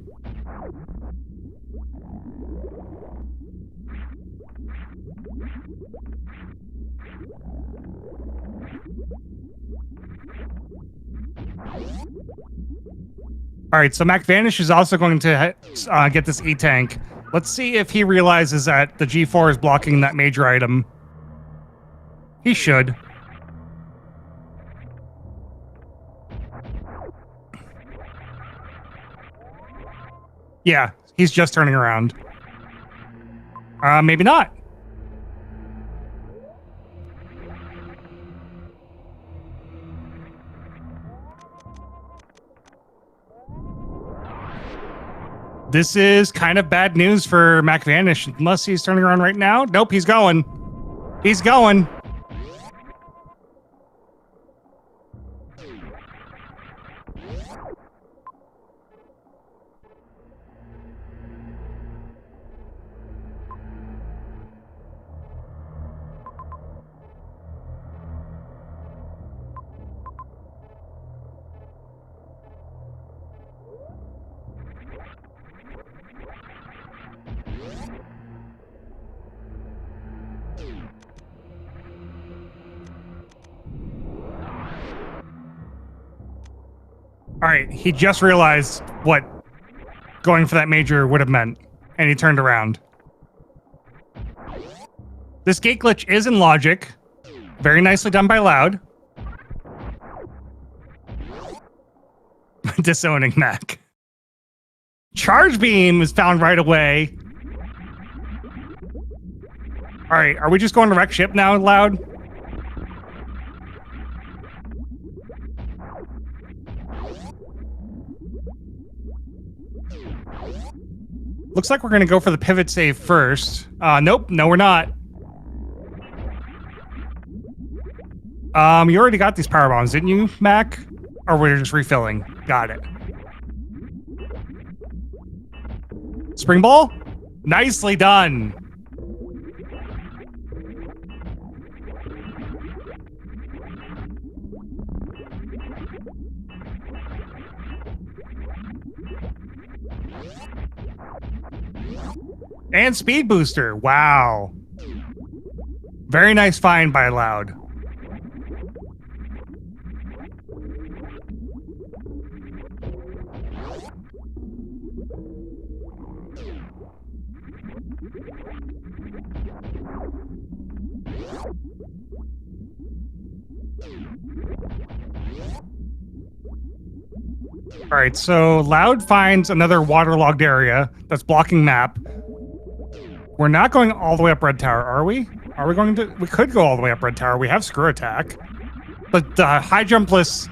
All right, so MacVanish is also going to get this E-tank. Let's see if he realizes that the G4 is blocking that major item. He should. Yeah, he's just turning around. Maybe not. This is kind of bad news for MacVanish, unless he's turning around right now. Nope, he's going. He's going. All right, he just realized what going for that major would have meant, and he turned around. This gate glitch is in logic. Very nicely done by Loud. Disowning Mac. Charge Beam is found right away. All right, are we just going to wreck ship now, Loud? Looks like we're going to go for the pivot save first. Nope, no, we're not. You already got these power bombs, didn't you, Mac? Or we're just refilling? Got it. Spring ball? Nicely done. And speed booster. Wow. Very nice find by Loud. All right, so Loud finds another waterlogged area that's blocking map. We're not going all the way up Red Tower, are we? Are we going to? We could go all the way up Red Tower. We have Screw Attack. But the high jump list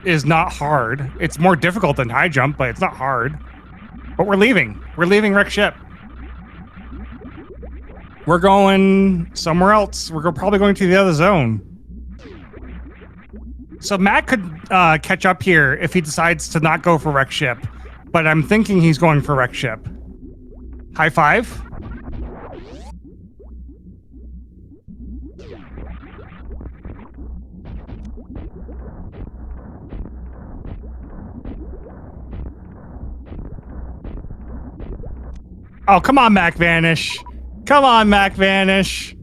is not hard. It's more difficult than high jump, but it's not hard. But we're leaving. We're leaving Wreck Ship. We're going somewhere else. We're probably going to the other zone. So Matt could catch up here if he decides to not go for Wreck Ship. But I'm thinking he's going for Wreck Ship. High five. Oh, come on, MacVanish. Come on, MacVanish.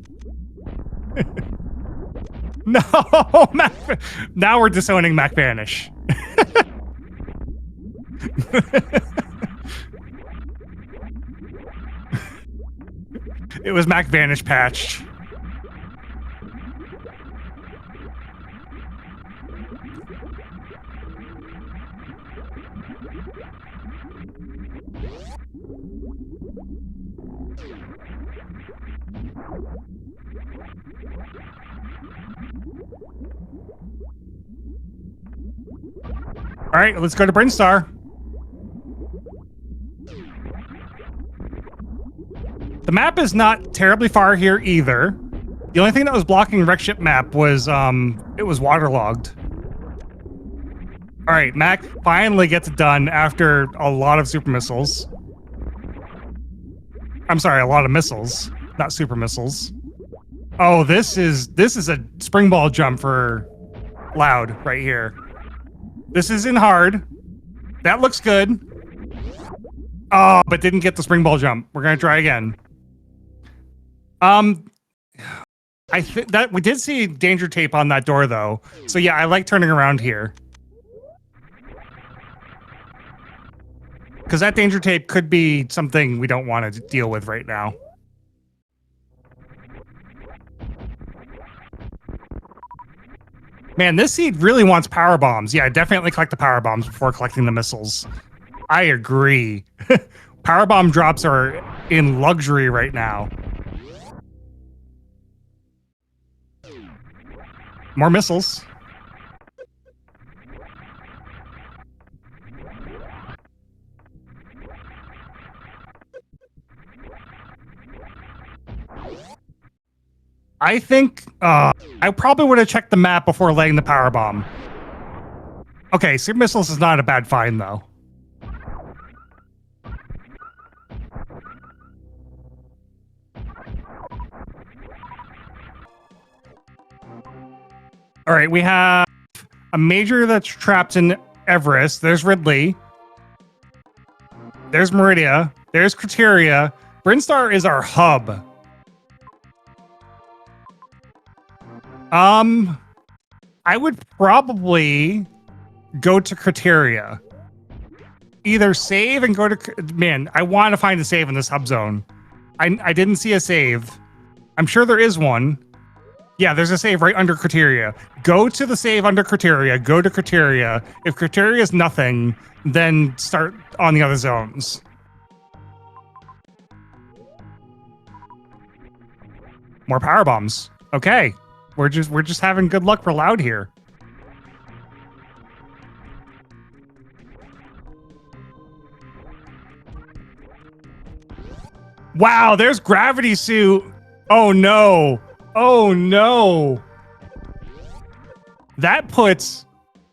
No, now we're disowning MacVanish. It was MacVanish patched. All right, let's go to Brinstar. The map is not terribly far here either. The only thing that was blocking Wreck Ship map was it was waterlogged. All right, Mac finally gets it done after a lot of super missiles. I'm sorry, a lot of missiles, not super missiles. Oh, this is a spring ball jump for Loud right here. This is in hard. That looks good. Oh, but didn't get the spring ball jump. We're gonna try again. I think that we did see danger tape on that door though. So yeah, I like turning around here. Because that danger tape could be something we don't want to deal with right now. Man, this seed really wants power bombs. Yeah, definitely collect the power bombs before collecting the missiles. I agree. Power bomb drops are in luxury right now. More missiles. I think I probably would have checked the map before laying the power bomb. Okay, super missiles is not a bad find though. All right, we have a major that's trapped in Everest. There's Ridley. There's Meridia. There's Criteria. Brinstar is our hub. I would probably go to Criteria. Either save and go to... Man, I want to find a save in this hub zone. I didn't see a save. I'm sure there is one. Yeah, there's a save right under Criteria. Go to the save under Criteria. Go to Criteria. If Criteria is nothing, then start on the other zones. More power bombs. Okay. We're just having good luck for Loud here. Wow, there's Gravity Suit. Oh no. Oh no. That puts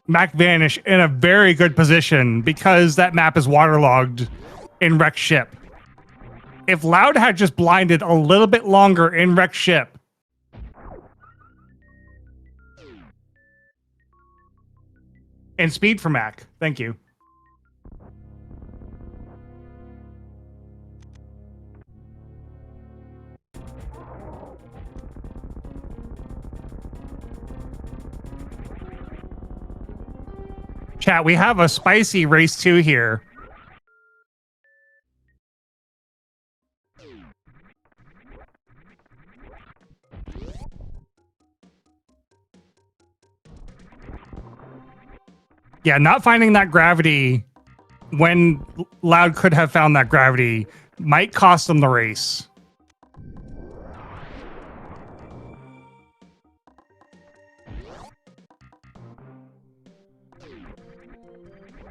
MacVanish in a very good position because that map is waterlogged in Wreck Ship. If Loud had just blinded a little bit longer in Wreck Ship, and speed for Mac. Thank you. Chat, we have a spicy race 2 here. Yeah, not finding that gravity when Loud could have found that gravity might cost them the race.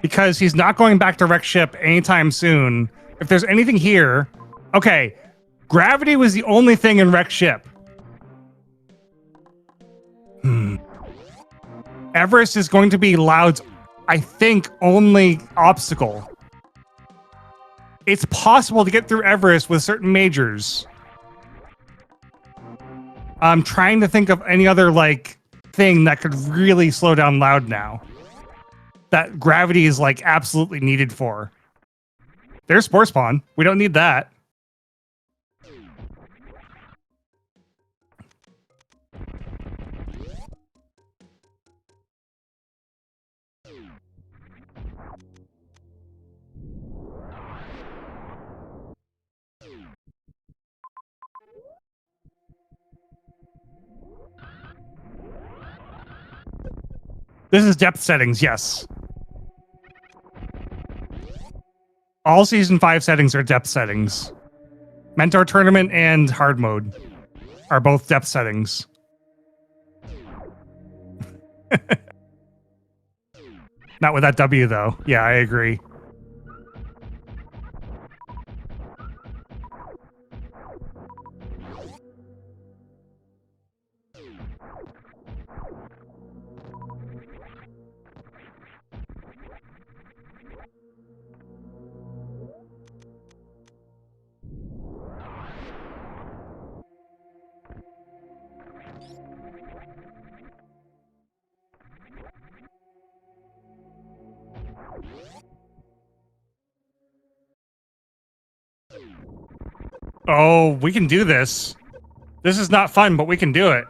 Because he's not going back to Wreck Ship anytime soon. If there's anything here... Okay, gravity was the only thing in Wreck Ship. Everest is going to be Loud's, I think, only obstacle. It's possible to get through Everest with certain majors. I'm trying to think of any other, like, thing that could really slow down Loud now. That gravity is, like, absolutely needed for. There's Spore Spawn. We don't need that. This is depth settings, yes. All Season 5 settings are depth settings. Mentor Tournament and Hard Mode are both depth settings. Not with that W, though. Yeah, I agree. Oh, we can do this. This is not fun, but we can do it.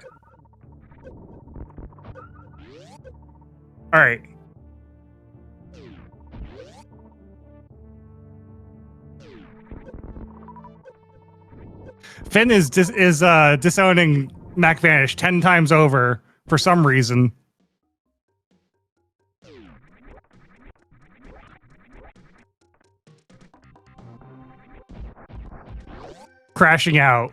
All right. Finn is disowning MacVanish 10 times over for some reason. Crashing out.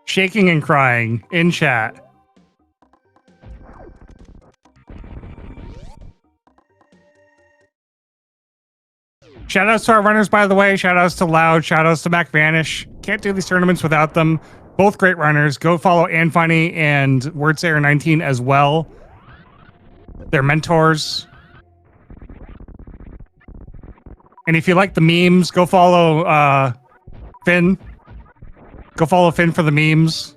Shaking and crying in chat. Shoutouts to our runners, by the way. Shoutouts to Loud. Shoutouts to MacVanish. Can't do these tournaments without them. Both great runners. Go follow Anfunny and Wordsayer19 as well. They're mentors. And if you like the memes, go follow Finn. Go follow Finn for the memes.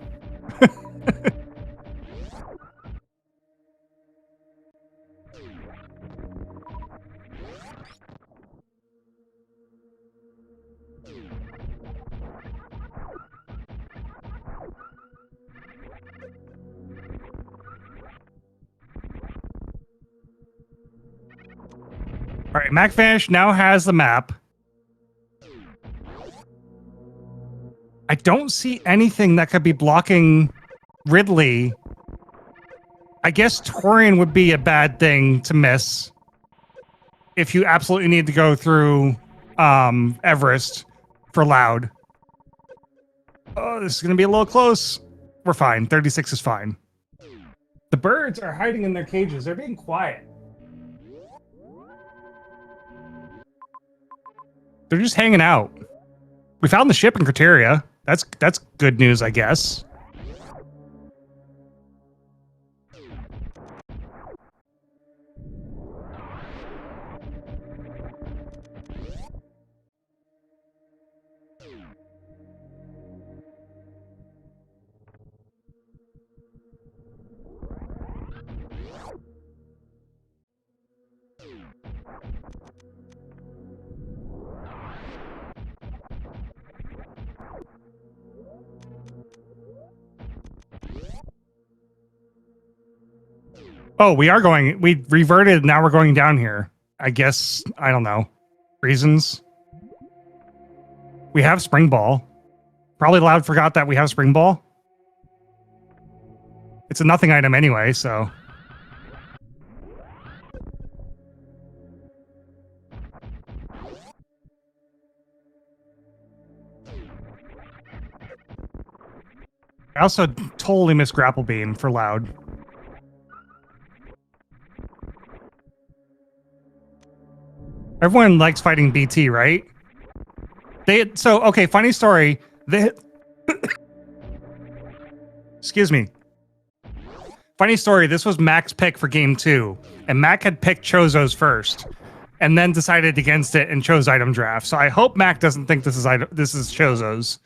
All right, MacVanish now has the map. I don't see anything that could be blocking Ridley. I guess Torian would be a bad thing to miss if you absolutely need to go through Everest for Loud. Oh, this is going to be a little close. We're fine. 36 is fine. The birds are hiding in their cages. They're being quiet. They're just hanging out. We found the ship in Criteria. That's good news, I guess. Oh, we reverted, now we're going down here. I guess, I don't know. Reasons. We have Spring Ball. Probably Loud forgot that we have Spring Ball. It's a nothing item anyway, so. I also totally missed Grapple Beam for Loud. Everyone likes fighting BT, right? Okay, funny story. Excuse me. Funny story, this was Mac's pick for game 2, and Mac had picked Chozo's first, and then decided against it and chose item draft. So I hope Mac doesn't think this is Chozo's.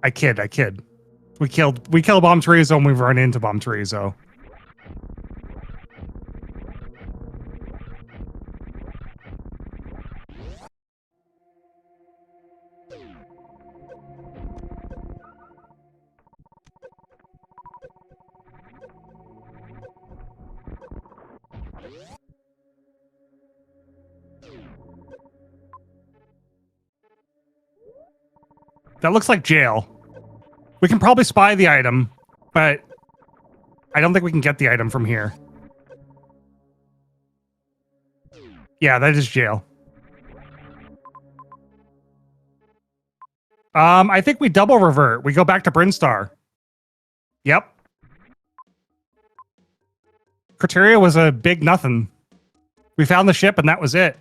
I kid. We kill Bomb Chorizo and we run into Bomb Chorizo. That looks like jail. We can probably spy the item, but I don't think we can get the item from here. Yeah, that is jail. I think we double revert. We go back to Brinstar. Yep. Criteria was a big nothing. We found the ship and that was it.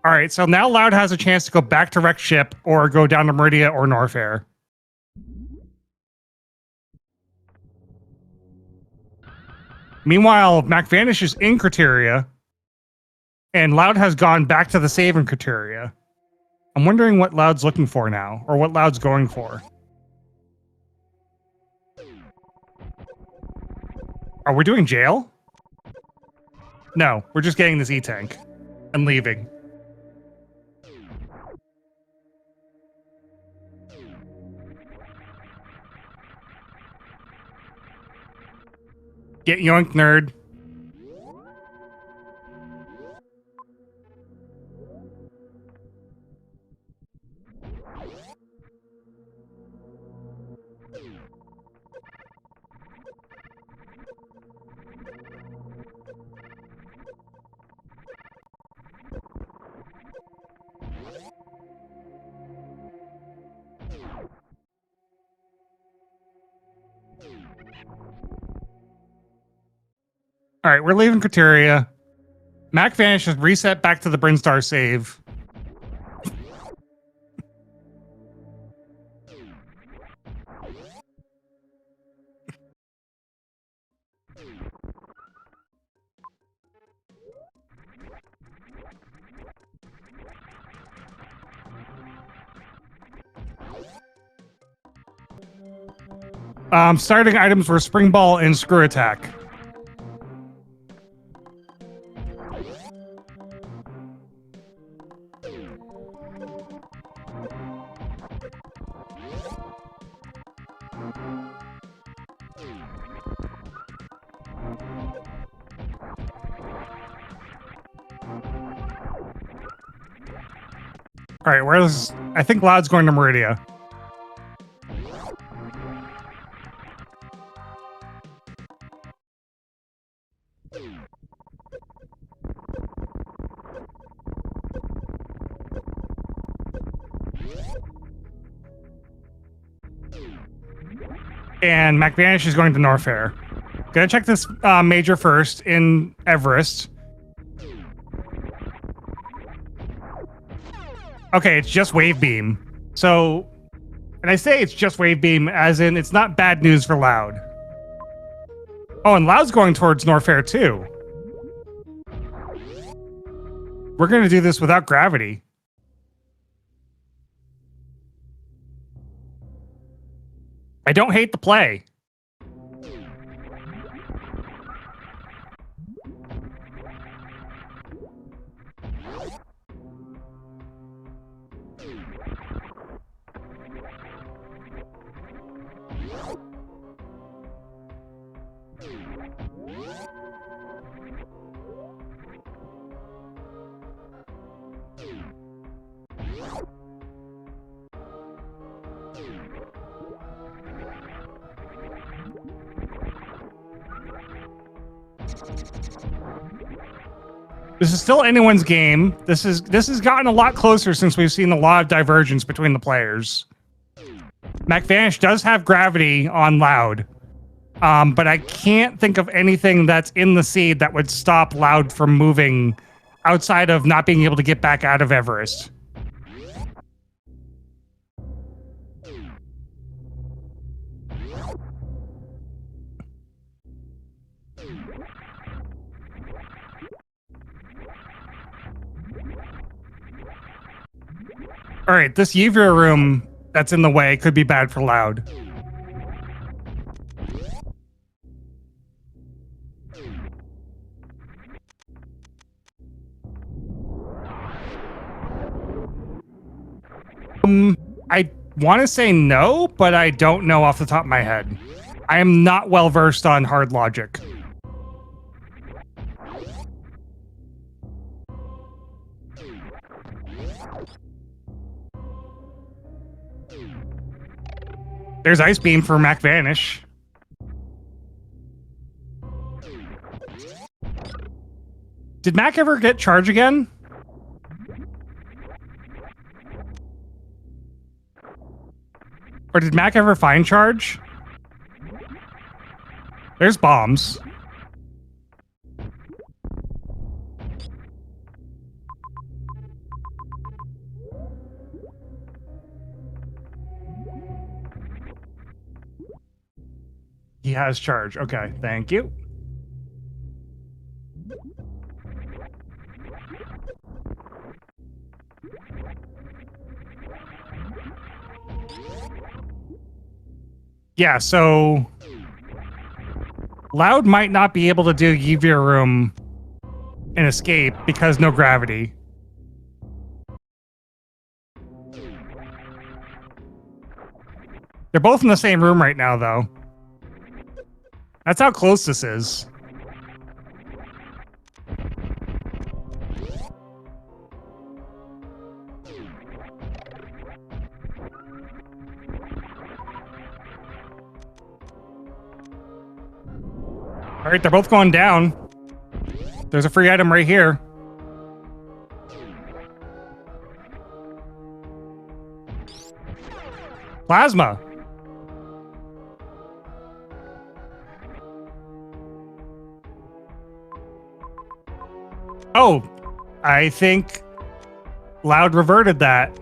All right, so now Loud has a chance to go back to Wrecked Ship or go down to Meridia or Norfair. Meanwhile, MacVanish is in Criteria, and Loud has gone back to the save in Criteria. I'm wondering what Loud's looking for now, or what Loud's going for. Are we doing jail? No, we're just getting this E-Tank and leaving. Get yoinked, nerd. All right, we're leaving Criteria. MacVanish has reset back to the Brinstar save. Starting items were Spring Ball and Screw Attack. All right, where's... I think Loud's going to Meridia. And MacVanish is going to Norfair. Gonna check this major first in Everest. Okay, it's just Wave Beam. So, and I say it's just Wave Beam as in it's not bad news for Loud. Oh, and Loud's going towards Norfair too. We're gonna do this without gravity. I don't hate the play. This is still anyone's game. This has gotten a lot closer since we've seen a lot of divergence between the players. MacVanish does have gravity on Loud, but I can't think of anything that's in the seed that would stop Loud from moving outside of not being able to get back out of Everest. All right, this Yevir room that's in the way could be bad for Loud. I want to say no, but I don't know off the top of my head. I am not well versed on hard logic. There's Ice Beam for MacVanish. Did Mac ever get charge again? Or did Mac ever find charge? There's bombs. He has charge. Okay, thank you. Yeah, so Loud might not be able to do Yevir room and escape because no gravity. They're both in the same room right now, though. That's how close this is. All right, they're both going down. There's a free item right here. Plasma. Oh, I think Loud reverted that.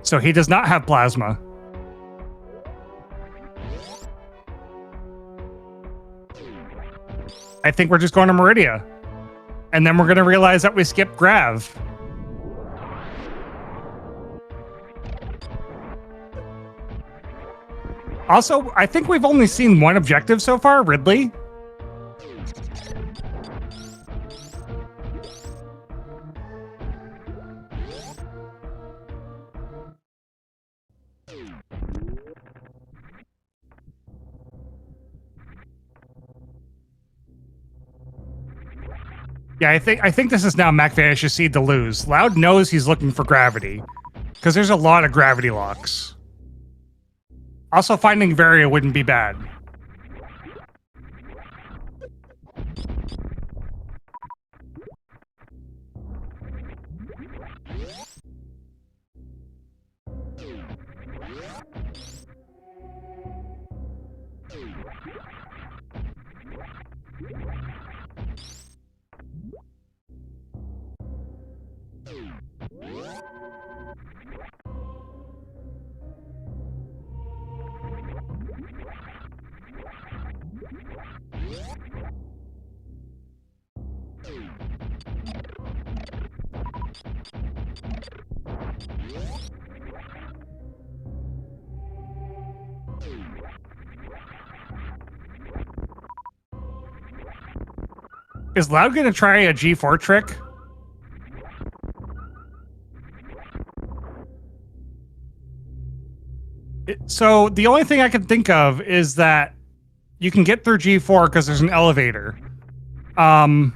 So he does not have plasma. I think we're just going to Meridia. And then we're going to realize that we skipped Grav. Also, I think we've only seen one objective so far, Ridley. Yeah, I think this is now MacVanish's seed to lose. Loud knows he's looking for gravity, because there's a lot of gravity locks. Also, finding Varia wouldn't be bad. Is Loud going to try a G4 trick? So the only thing I can think of is that you can get through G4 because there's an elevator. But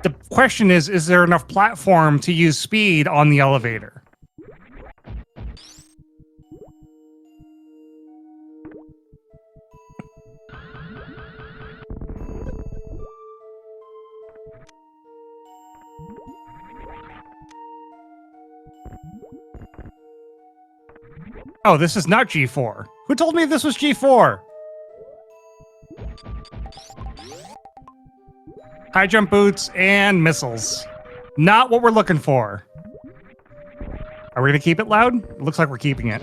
the question is there enough platform to use speed on the elevator? Oh, this is not G4. Who told me this was G4? High jump boots and missiles. Not what we're looking for. Are we going to keep it, Loud? It looks like we're keeping it.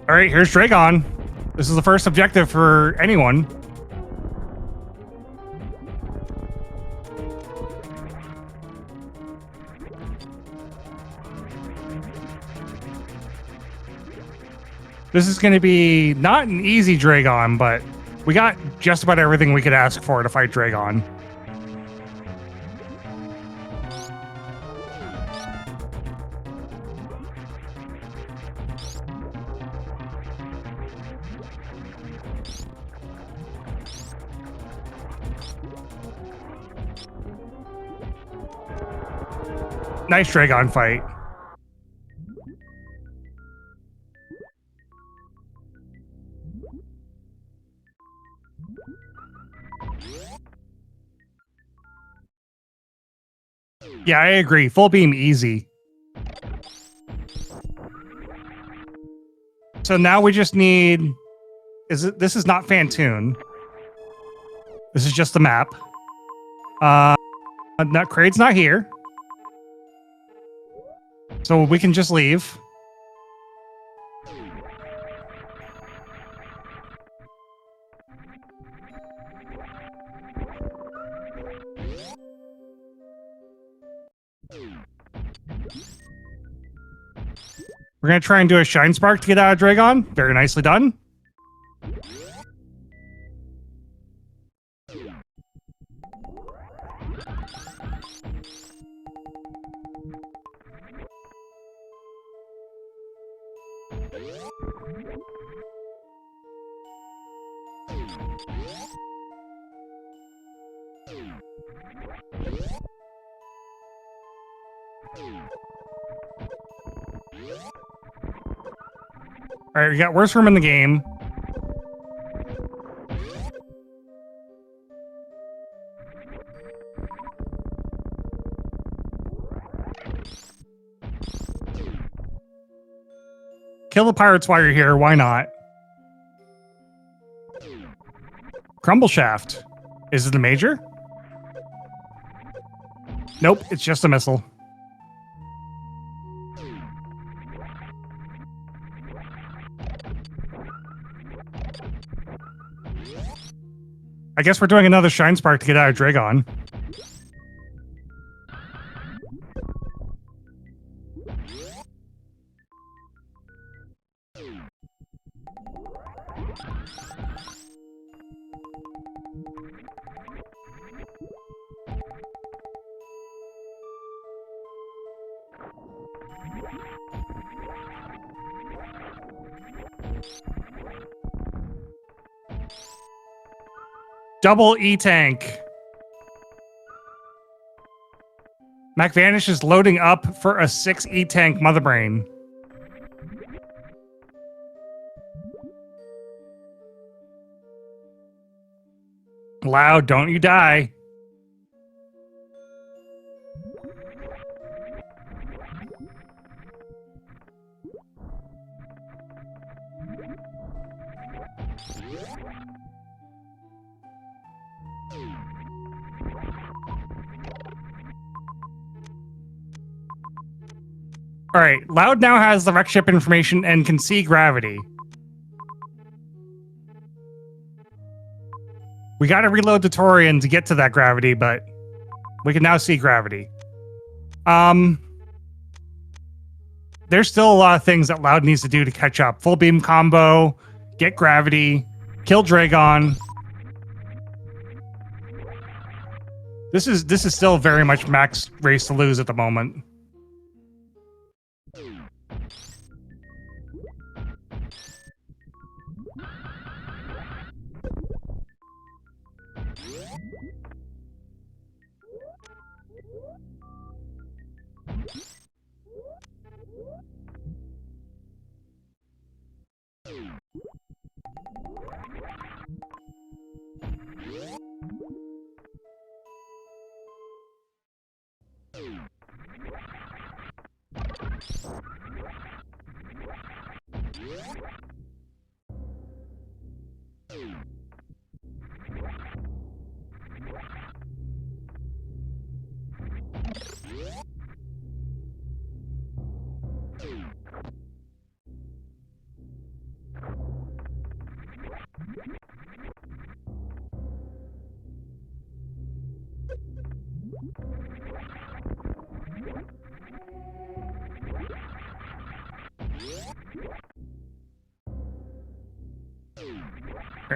All right, here's Dragon. This is the first objective for anyone. This is going to be not an easy Dragon, but we got just about everything we could ask for to fight Dragon. Nice Dragon fight. Yeah, I agree. Full beam easy. So now we just need... This is not Fantoon. This is just the map. Kraid's not here. So we can just leave. We're going to try and do a Shine Spark to get out of Dragon. Very nicely done. All right, we got worst room in the game. Kill the pirates while you're here. Why not? Crumble shaft. Is it a major? Nope, it's just a missile. I guess we're doing another Shine Spark to get out of Dragon. Double E-Tank. MacVanish is loading up for a 6 E-Tank Mother Brain. Loud, don't you die. All right, Loud now has the wreck ship information and can see gravity. We got to reload the Torian to get to that gravity, but we can now see gravity. There's still a lot of things that Loud needs to do to catch up. Full beam combo, get gravity, kill Dragon. This is still very much Mac's race to lose at the moment.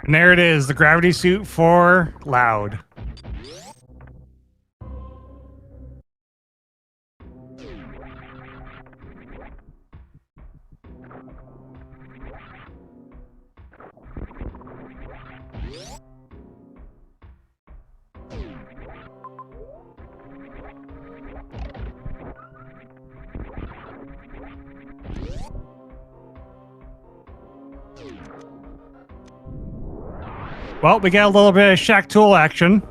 And there it is, the gravity suit for Loud. Well, we got a little bit of Shack Tool action.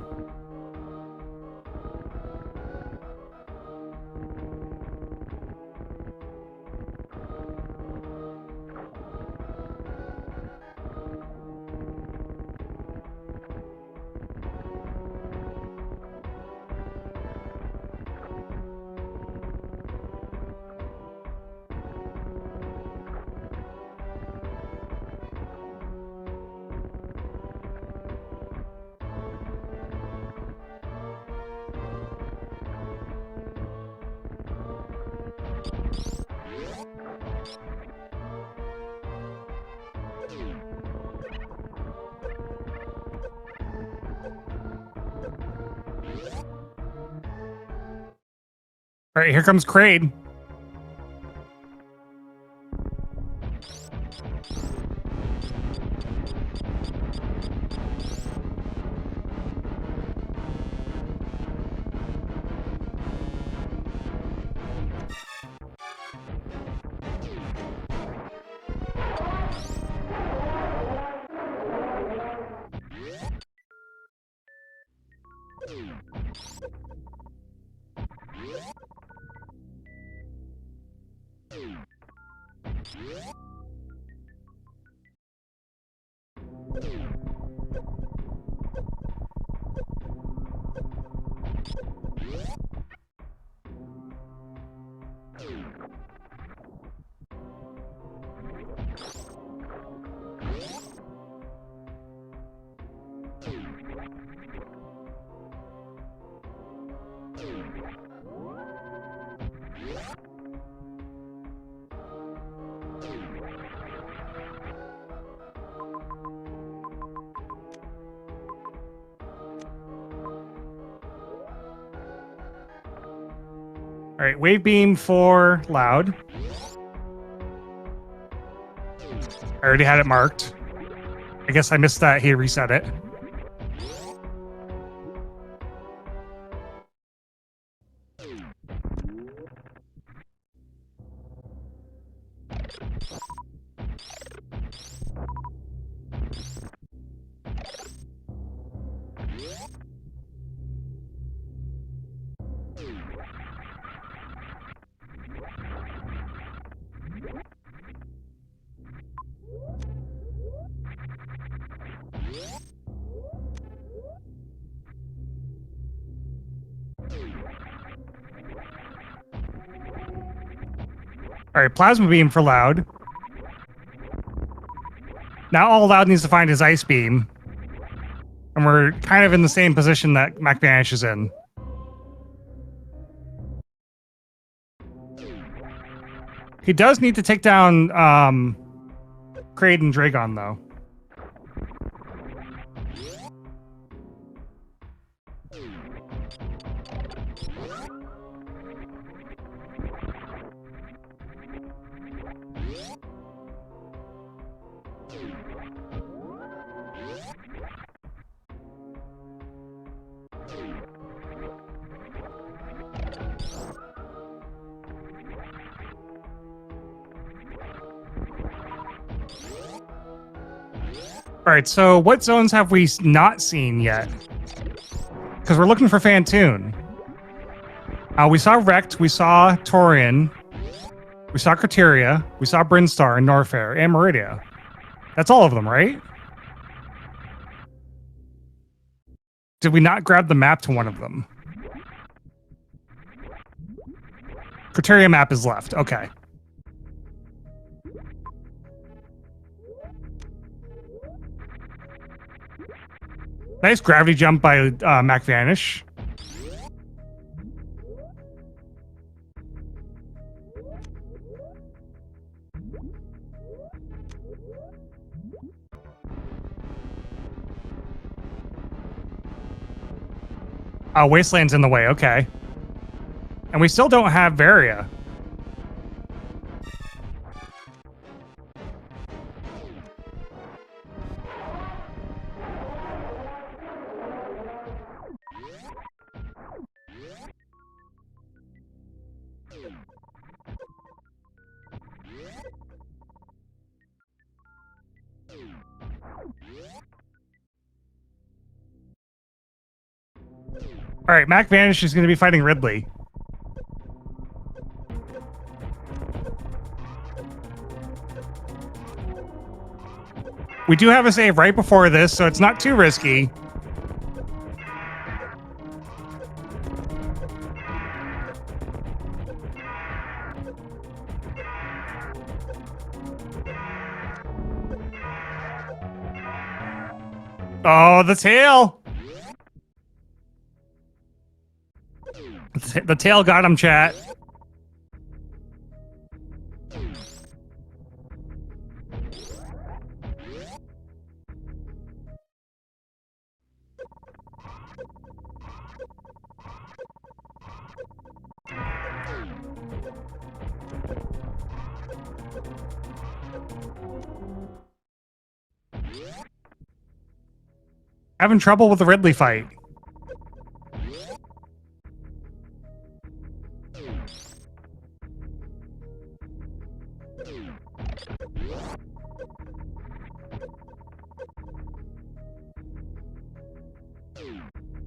All right, here comes Kraid. All right, wave beam for loud. I already had it marked. I guess I missed that. He reset it. All right, plasma beam for loud. Now all loud needs to find is ice beam. And we're kind of in the same position that MacVanish is in. He does need to take down Kraid and Dragon, though. All right, so what zones have we not seen yet? Because we're looking for Fantoon. We saw Rect, we saw Torian, we saw Criteria, we saw Brinstar and Norfair and Meridia. That's all of them, right? Did we not grab the map to one of them? Criteria map is left. Okay. Nice gravity jump by MacVanish. Wasteland's in the way, okay. And we still don't have Varia. All right, MacVanish is going to be fighting Ridley. We do have a save right before this, so it's not too risky. Oh, the tail! The tail got him, chat. Having trouble with the Ridley fight.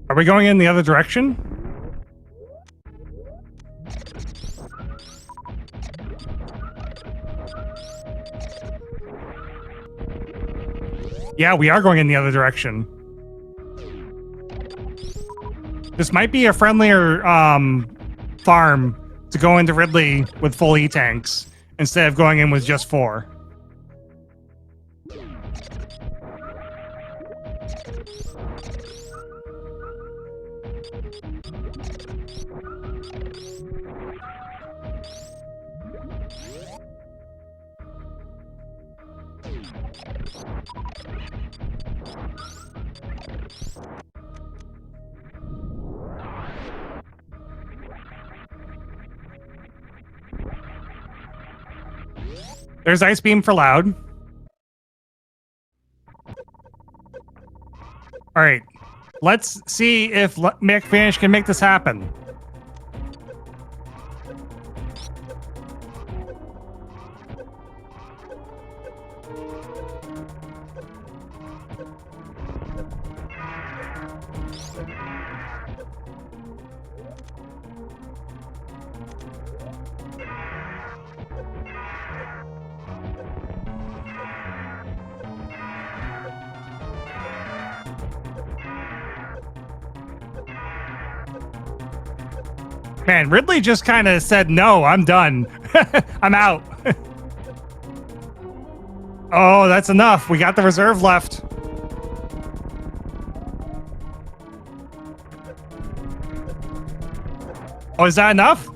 Are we going in the other direction? Yeah, we are going in the other direction. This might be a friendlier farm to go into Ridley with full E-tanks instead of going in with just 4. There's Ice Beam for Loud. All right. Let's see if MacVanish can make this happen. Man, Ridley just kind of said, no, I'm done. I'm out. Oh, that's enough. We got the reserve left. Oh, is that enough?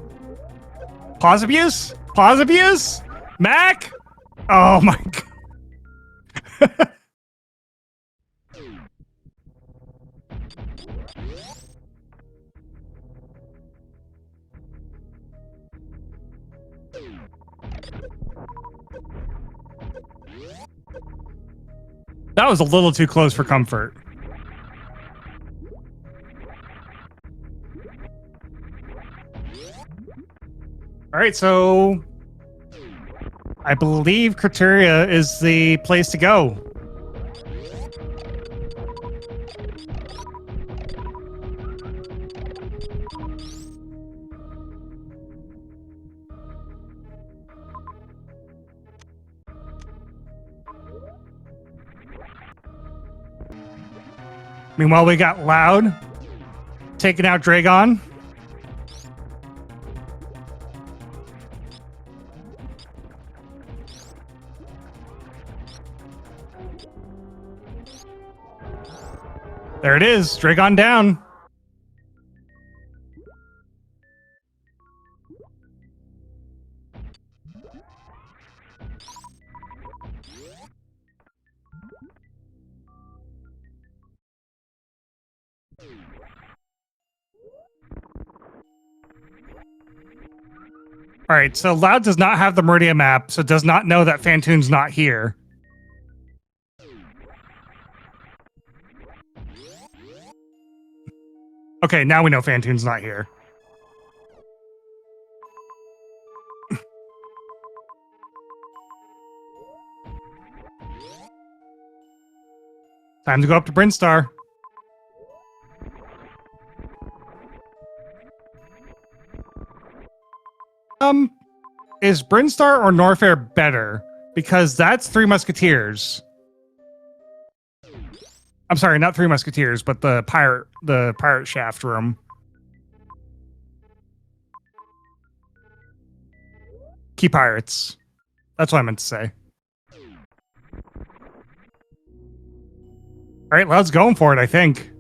Pause abuse? Pause abuse? Mac? Oh my god. That was a little too close for comfort. All right, so I believe Criteria is the place to go. Meanwhile, we got Loud taking out Dragon. There it is, Dragon down. All right, so Loud does not have the Meridian map, so does not know that Phantoon's not here. Okay, now we know Phantoon's not here. Time to go up to Brinstar. Is Brinstar or Norfair better? Because that's Three Musketeers. I'm sorry, not Three Musketeers, but the pirate shaft room. Key Pirates. That's what I meant to say. All right, Loud's going for it, I think.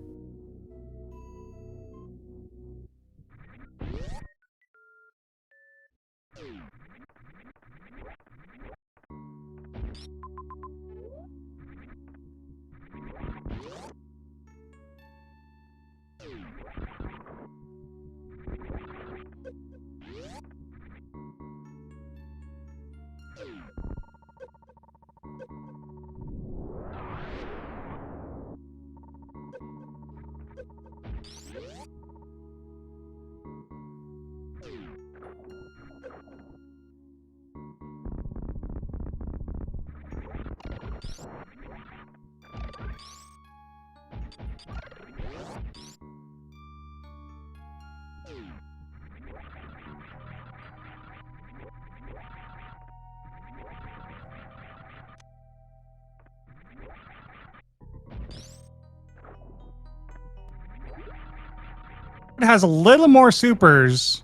It has a little more supers.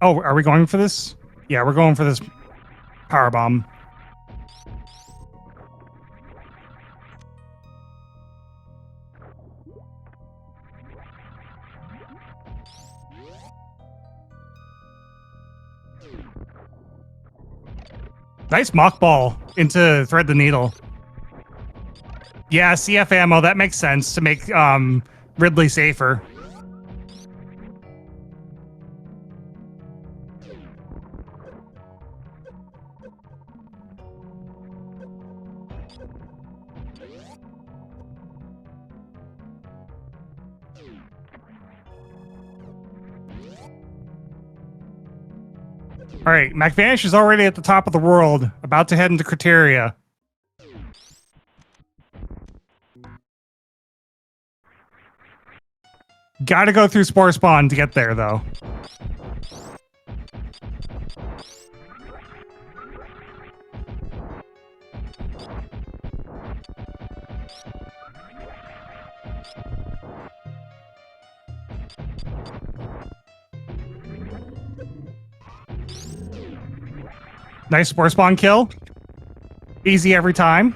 Oh, are we going for this? Yeah, we're going for this power bomb. Nice mock ball into Thread the Needle. Yeah, CF ammo, that makes sense to make Ridley safer. All right, MacVanish is already at the top of the world, about to head into Criteria. Gotta go through Spore Spawn to get there, though. Nice Spore Spawn kill. Easy every time.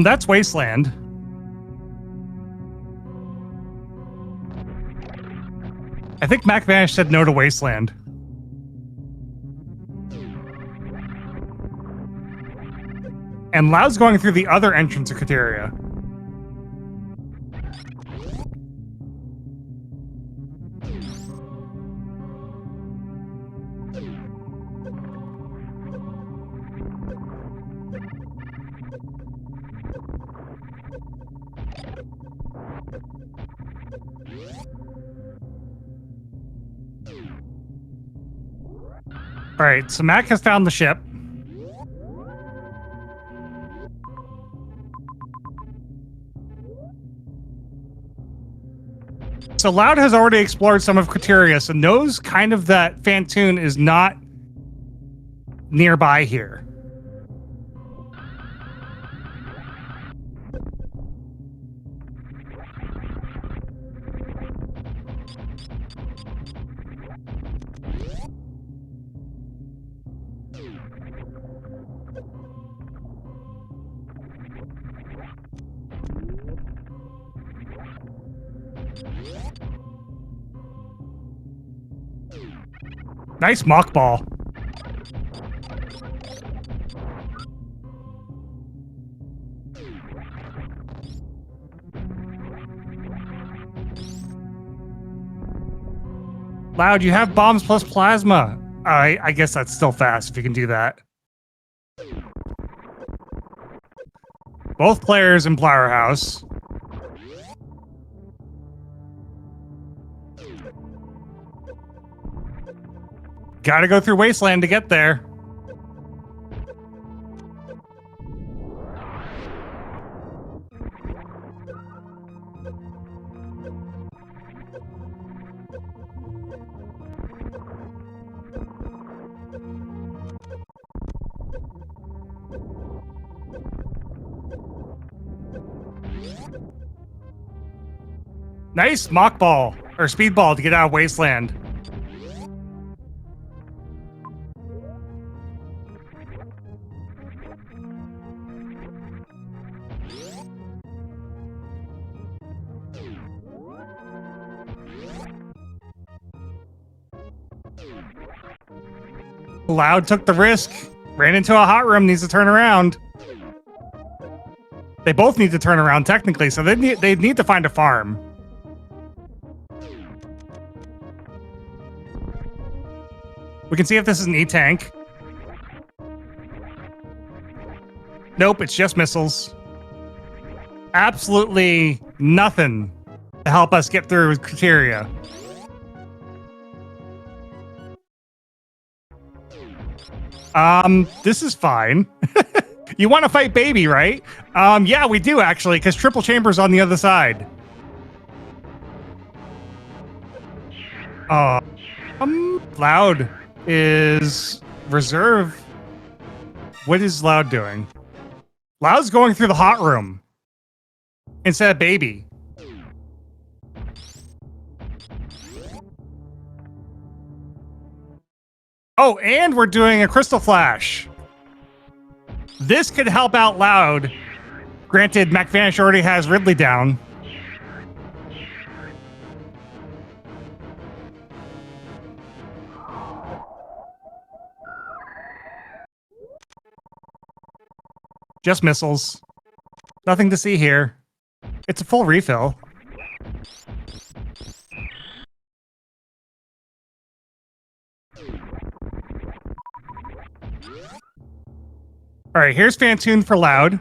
That's Wasteland. I think MacVanish said no to Wasteland. And Loud's going through the other entrance of Criteria. All right, so Mac has found the ship. So Loud has already explored some of Criteria, so knows kind of that Fantoon is not nearby here. Nice mock ball. Loud, you have bombs plus plasma. I guess that's still fast if you can do that. Both players in Flower House. Gotta go through Wasteland to get there. Nice mock ball or speed ball to get out of Wasteland. Loud took the risk, ran into a hot room, needs to turn around. They both need to turn around technically, so they need to find a farm. We can see if this is an E-tank. Nope, it's just missiles. Absolutely nothing to help us get through Criteria. This is fine. You want to fight Baby, right? Yeah, we do actually, because Triple Chamber's on the other side. Loud is reserve. What is Loud doing? Loud's going through the hot room instead of Baby. Oh, and we're doing a Crystal Flash. This could help out Loud. Granted, MacVanish already has Ridley down. Just missiles. Nothing to see here. It's a full refill. All right, here's Fantoon for Loud.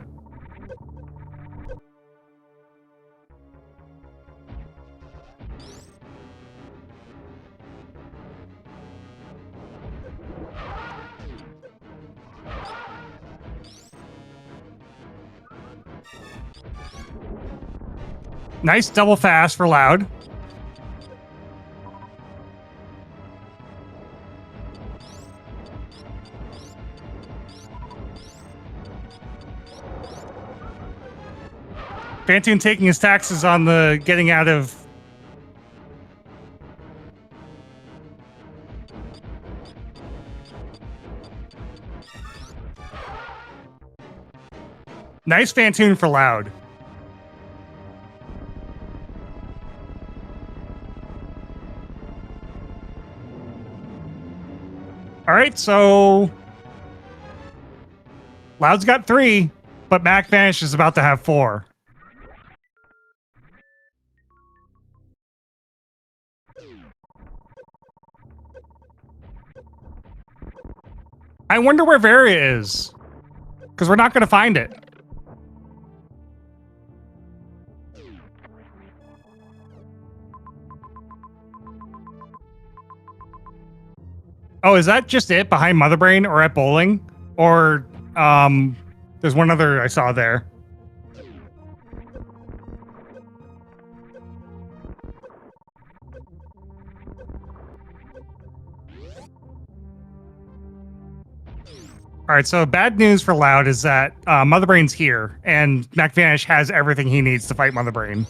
Nice double fast for Loud. Fantoon taking his taxes on the getting out of... Nice Fantoon for Loud. All right, so Loud's got 3, but MacVanish is about to have 4. I wonder where Varia is, because we're not going to find it. Oh, is that just it behind Mother Brain or at bowling? Or there's one other I saw there. All right, so bad news for Loud is that Mother Brain's here, and MacVanish has everything he needs to fight Mother Brain.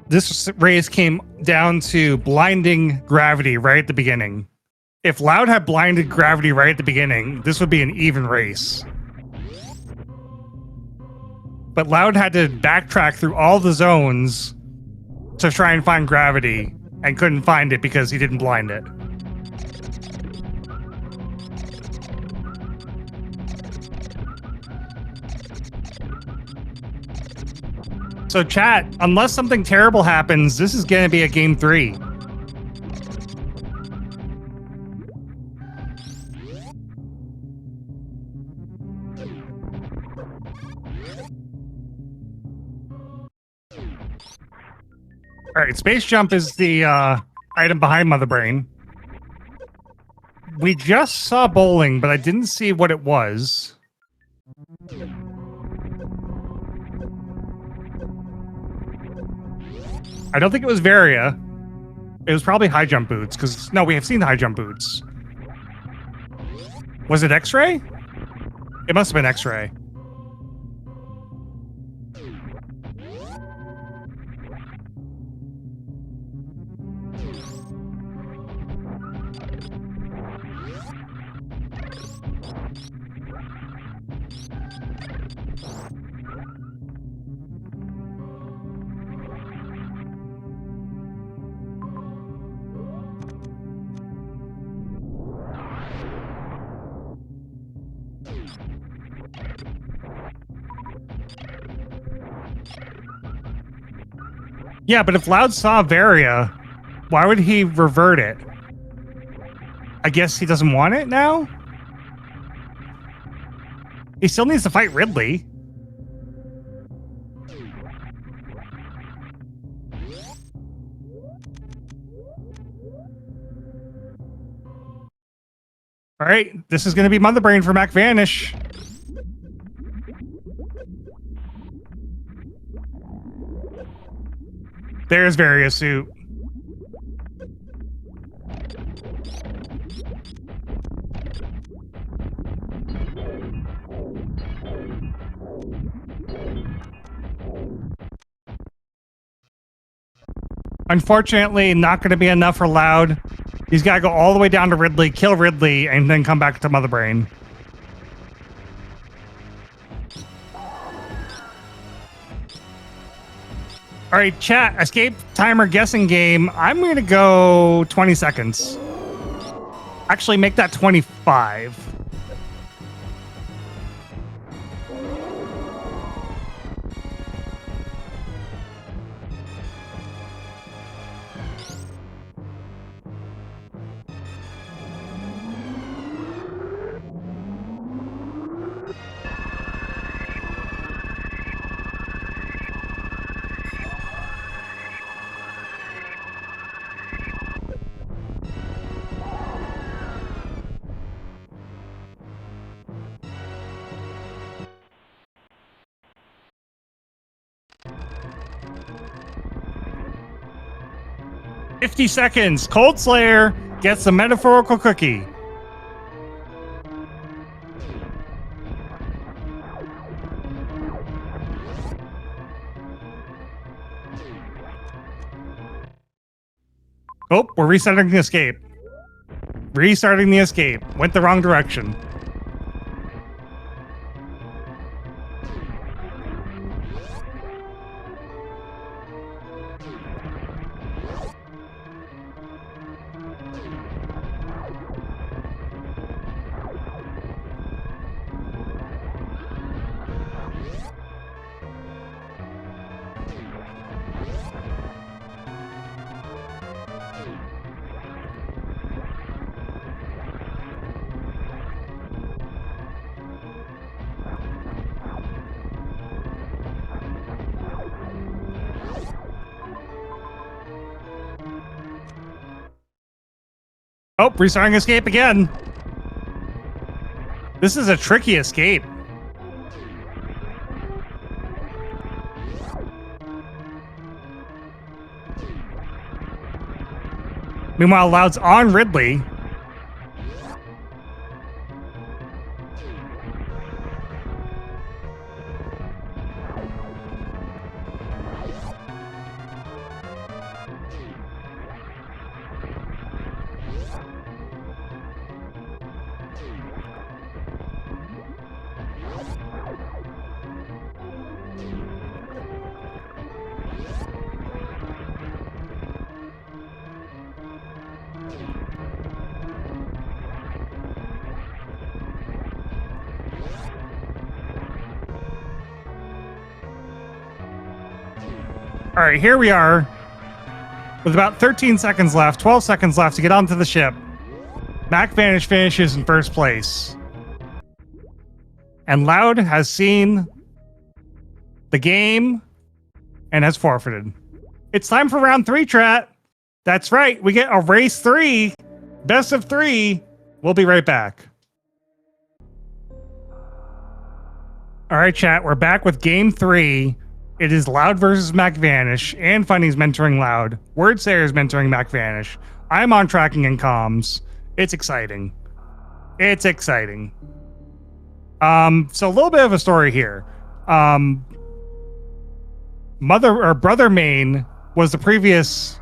This race came down to blinding gravity right at the beginning. If Loud had blinded gravity right at the beginning, this would be an even race. But Loud had to backtrack through all the zones to try and find gravity, and couldn't find it because he didn't blind it. So chat, unless something terrible happens, this is going to be a game 3. All right, Space Jump is the item behind Mother Brain. We just saw bowling, but I didn't see what it was. I don't think it was Varia. It was probably high jump boots, because no, we have seen high jump boots. Was it X-ray? It must have been X-ray. Yeah, but if Loud saw Varia, why would he revert it? I guess he doesn't want it now? He still needs to fight Ridley. All right, this is going to be Mother Brain for MacVanish. There's Various suit. Unfortunately, not going to be enough for Loud. He's got to go all the way down to Ridley, kill Ridley, and then come back to Mother Brain. All right, chat, escape timer guessing game. I'm going to go 20 seconds. Actually, make that 25. $50 seconds. Cold Slayer gets the metaphorical cookie. Oh, we're restarting the escape. Restarting the escape. Went the wrong direction. Oh, restarting escape again. This is a tricky escape. Meanwhile, Loud's on Ridley. All right, here we are with about 13 seconds left, 12 seconds left to get onto the ship. MacVanish finishes in first place. And Loud has seen the game and has forfeited. It's time for round 3, chat. That's right. We get a race 3, best of 3. We'll be right back. All right, chat. We're back with game 3. It is Loud versus MacVanish, and Funny's mentoring Loud. Wordsayer's mentoring MacVanish. I'm on tracking and comms. It's exciting. It's exciting. So a little bit of a story here. Brother Main was the previous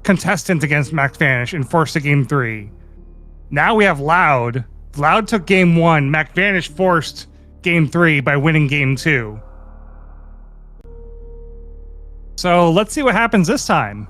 contestant against MacVanish and forced to game 3. Now we have Loud. Loud took game 1. MacVanish forced game 3 by winning game 2. So let's see what happens this time.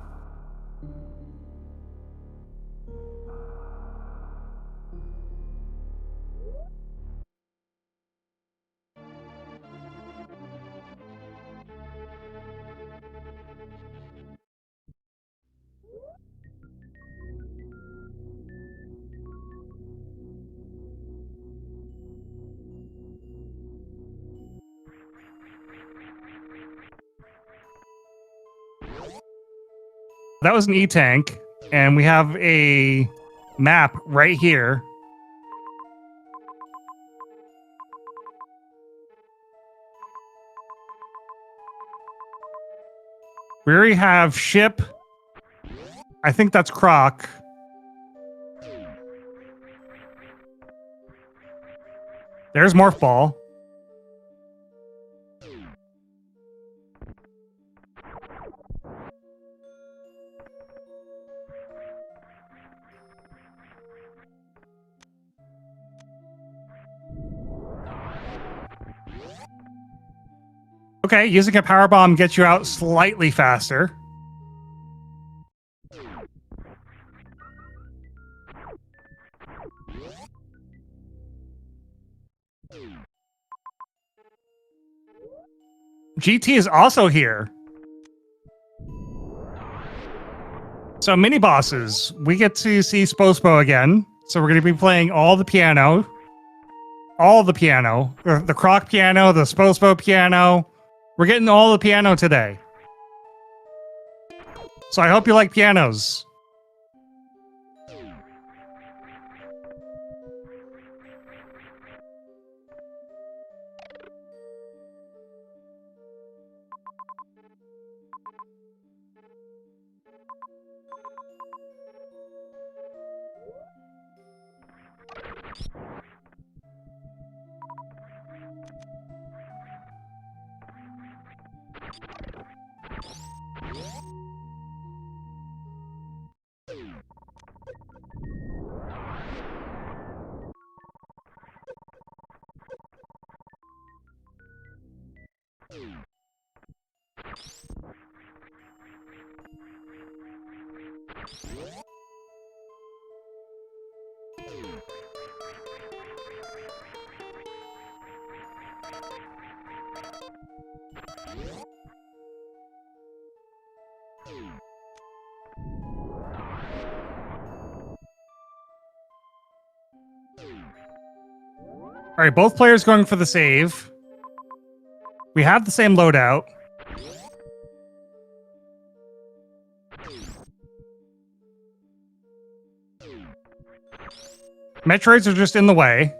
That was an E-Tank, and we have a map right here. We already have ship. I think that's Croc. There's Morph Ball. Okay, using a power bomb gets you out slightly faster. GT is also here. So mini bosses, we get to see Spospo again. So we're going to be playing all the piano, the croc piano, the Spospo piano. We're getting all the piano today. So I hope you like pianos. All right, both players going for the save. We have the same loadout. Metroids are just in the way.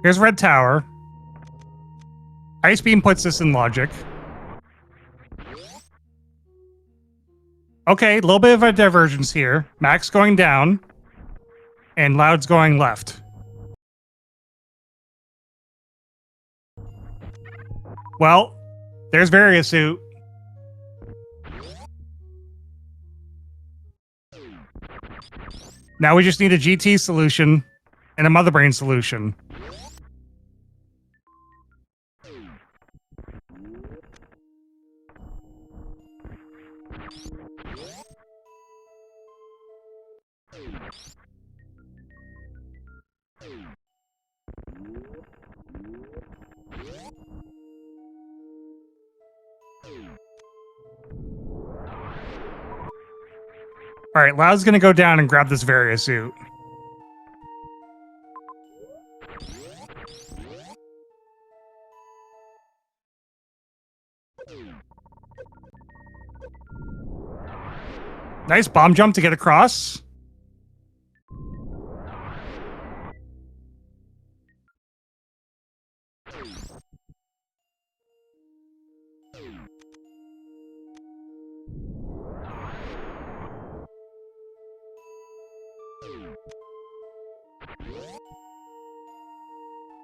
Here's Red Tower. Ice Beam puts this in logic. Okay, a little bit of a divergence here. Max going down, and Loud's going left. Well, there's Variasuit. Now we just need a GT solution and a Mother Brain solution. All right, Loud's going to go down and grab this Variasuit. Nice bomb jump to get across.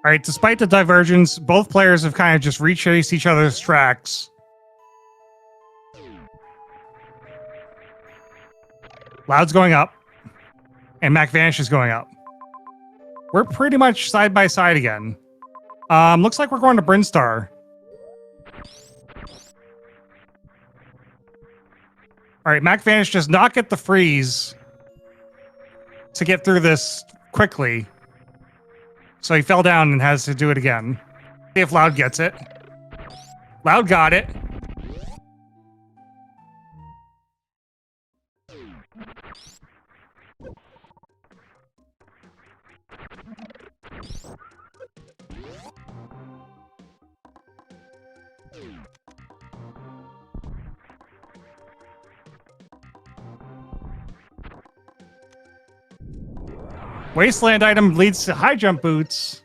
All right, despite the divergence, both players have kind of just retraced each other's tracks. Loud's going up, and MacVanish is going up. We're pretty much side by side again. Looks like we're going to Brinstar. All right, MacVanish does not get the freeze to get through this quickly. So he fell down and has to do it again. See if Loud gets it. Loud got it. Wasteland item leads to high jump boots.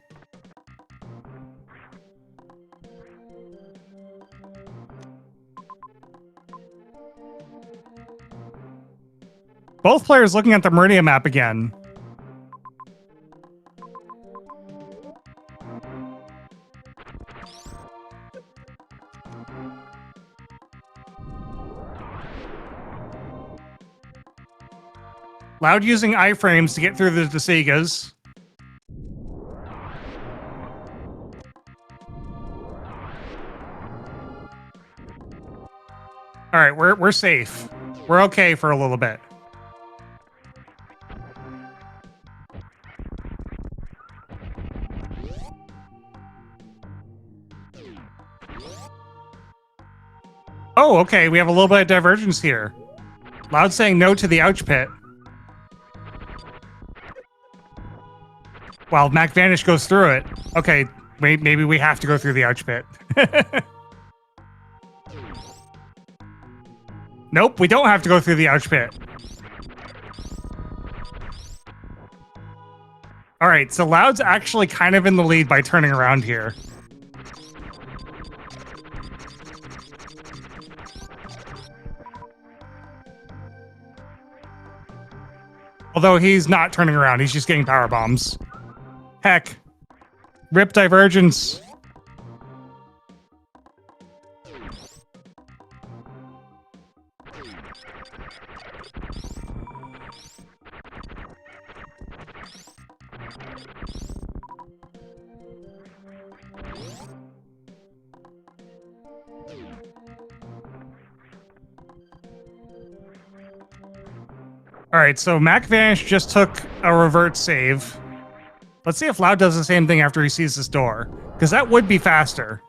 Both players looking at the Meridian map again. Loud using iframes to get through the Segas. All right, we're safe. We're okay for a little bit. Oh, okay. We have a little bit of divergence here. Loud saying no to the ouch pit. While MacVanish goes through it. Okay, maybe we have to go through the ouch pit. Nope, we don't have to go through the ouch pit. All right, so Loud's actually kind of in the lead by turning around here. Although he's not turning around, he's just getting power bombs. Heck. Rip divergence. All right, so MacVanish just took a revert save. Let's see if Loud does the same thing after he sees this door, because that would be faster.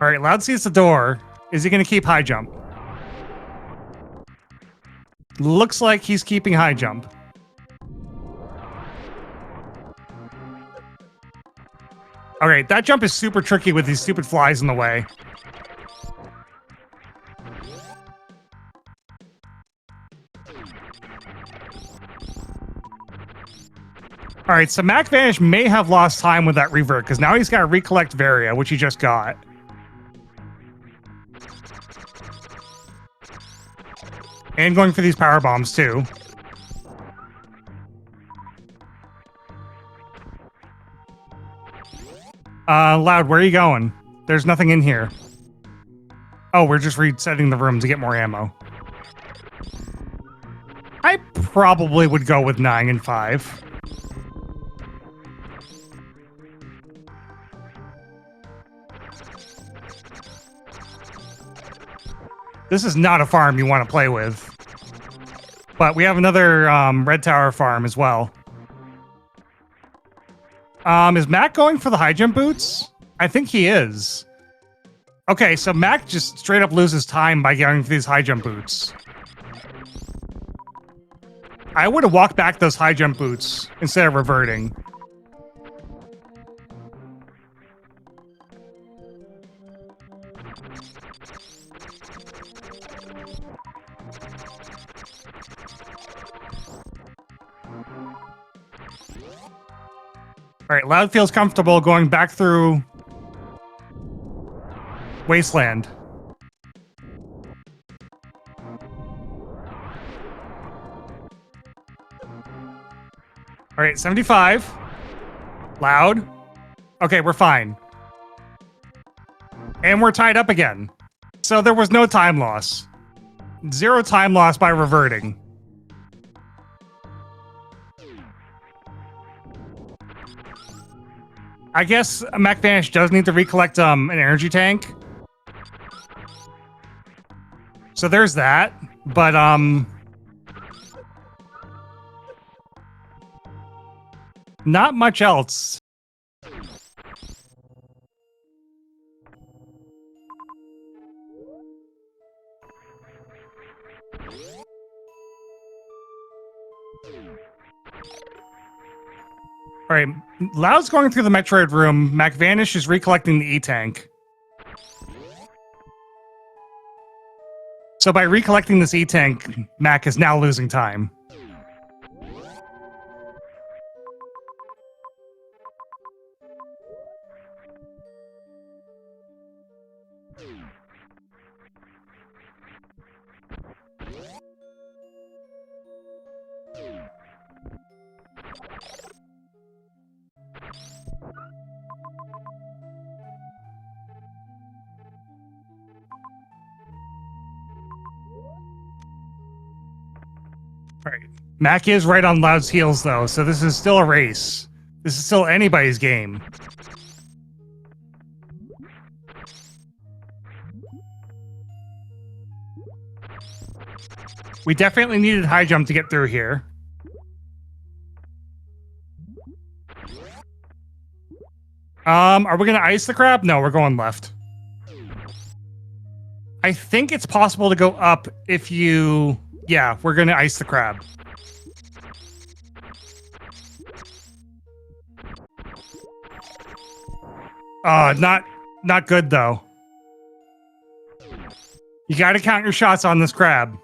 All right, Loud sees the door. Is he going to keep high jump? Looks like he's keeping high jump. All right, that jump is super tricky with these stupid flies in the way. All right, so MacVanish may have lost time with that revert, because now he's got to recollect Varia, which he just got. And going for these power bombs, too. Loud, where are you going? There's nothing in here. Oh, we're just resetting the room to get more ammo. I probably would go with 9 and 5. This is not a farm you want to play with. But we have another Red Tower farm as well. Is Mac going for the high jump boots? I think he is. Okay, so Mac just straight up loses time by going for these high jump boots. I would have walked back those high jump boots instead of reverting. All right, Loud feels comfortable going back through Wasteland. All right, 75. Loud. Okay, we're fine. And we're tied up again. So there was no time loss. 0 time loss by reverting. I guess MacVanish does need to recollect an energy tank. So there's that. But not much else. All right, Loud's going through the Metroid room. MacVanish is recollecting the E-Tank. So by recollecting this E-Tank, Mac is now losing time. All right. Mac is right on Loud's heels, though, so this is still a race. This is still anybody's game. We definitely needed high jump to get through here. Are we going to ice the crab? No, we're going left. I think it's possible to go up if you... Yeah, we're going to ice the crab. Not good, though. You got to count your shots on this crab.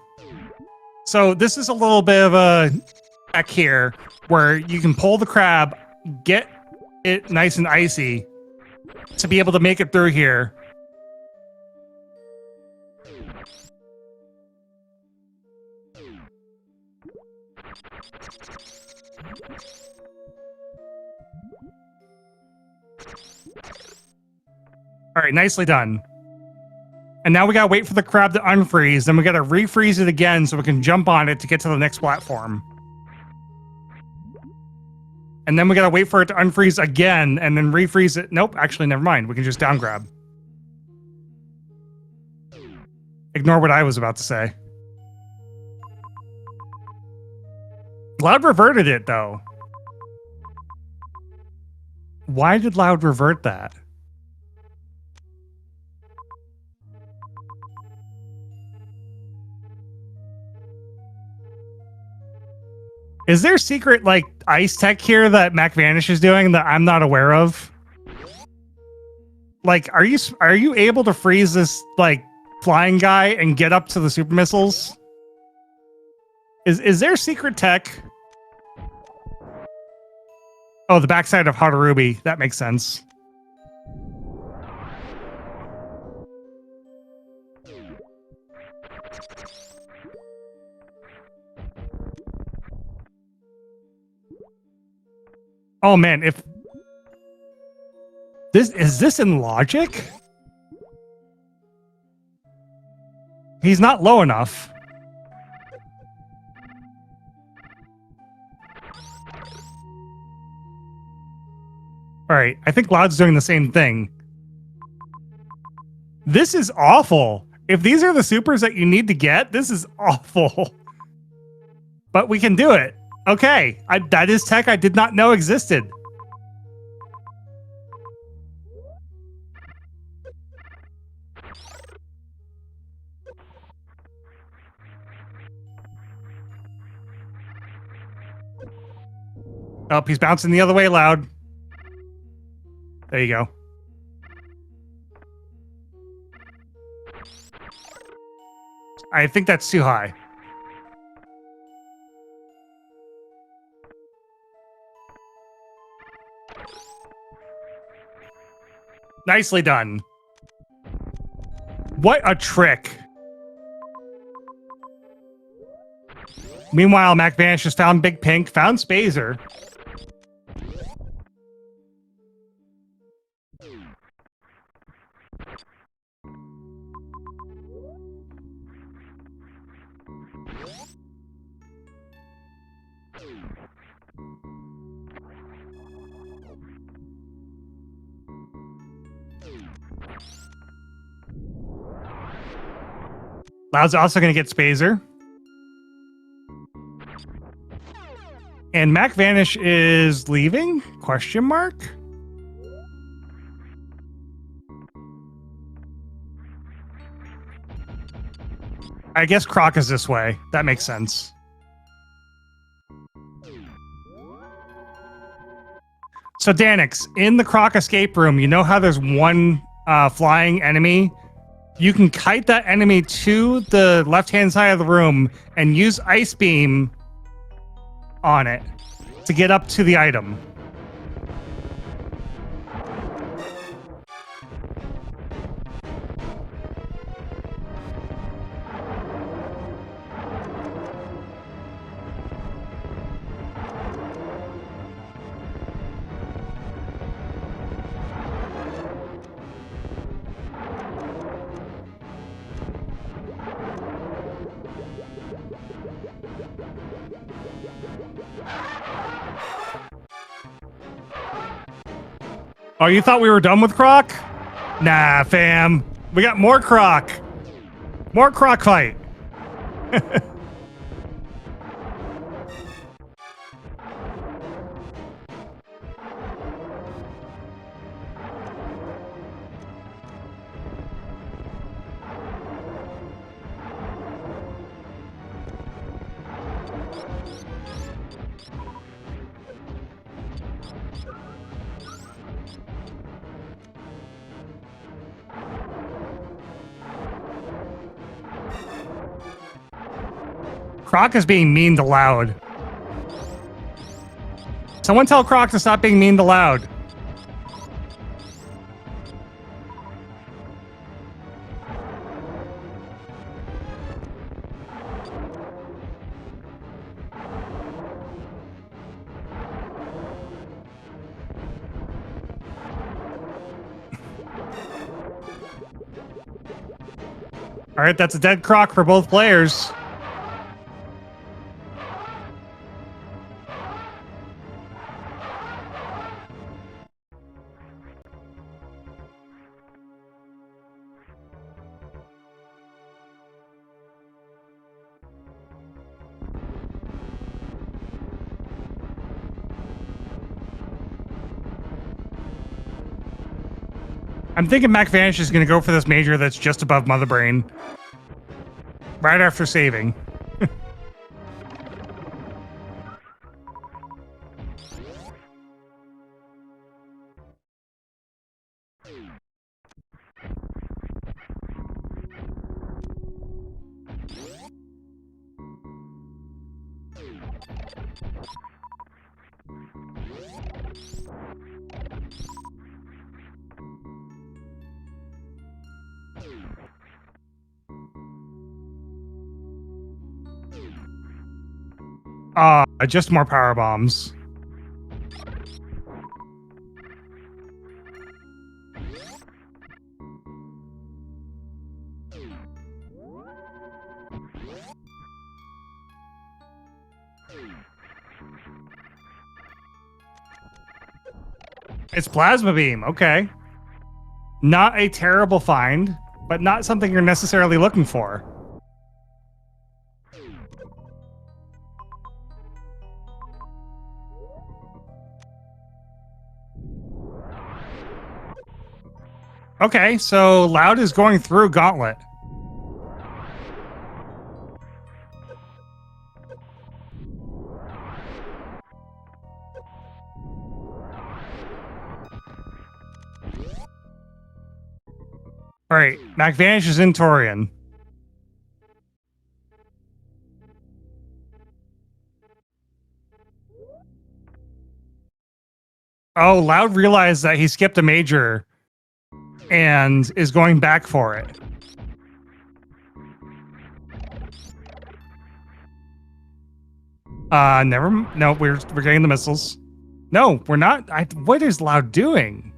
So this is a little bit of a deck here where you can pull the crab, get it nice and icy to be able to make it through here. All right, nicely done. And now we gotta wait for the crab to unfreeze, then we gotta refreeze it again so we can jump on it to get to the next platform. And then we gotta wait for it to unfreeze again and then refreeze it. Nope, actually, never mind. We can just down grab. Ignore what I was about to say. Loud reverted it, though. Why did Loud revert that? Is there secret, like, ice tech here that MacVanish is doing that I'm not aware of? Like, are you able to freeze this, like, flying guy and get up to the super missiles? Is there secret tech? Oh, the backside of Harubi. That makes sense. Oh man, if is this in logic? He's not low enough. All right, I think Loud's doing the same thing. This is awful. If these are the supers that you need to get, this is awful. But we can do it. Okay, that is tech I did not know existed. Oh, he's bouncing the other way, Loud. There you go. I think that's too high. Nicely done. What a trick. Meanwhile, MacVanish has found Big Pink, found Spazer. Loud's also going to get Spazer. And MacVanish is leaving? Question mark? I guess Croc is this way. That makes sense. So Danix, in the Croc escape room, you know how there's one flying enemy? You can kite that enemy to the left-hand side of the room and use Ice Beam on it to get up to the item. Oh, you thought we were done with Croc? Nah, fam. We got more Croc. More Croc fight. Croc is being mean to Loud. Someone tell Croc to stop being mean to Loud. All right, that's a dead Croc for both players. I'm thinking MacVanish is going to go for this major that's just above Mother Brain. Right after saving. Just more power bombs. It's plasma beam. Okay. Not a terrible find, but not something you're necessarily looking for. Okay, so Loud is going through Gauntlet. All right, MacVanish is in Torian. Oh, Loud realized that he skipped a major and is going back for it. No, we're getting the missiles. No, we're not. What is Loud doing?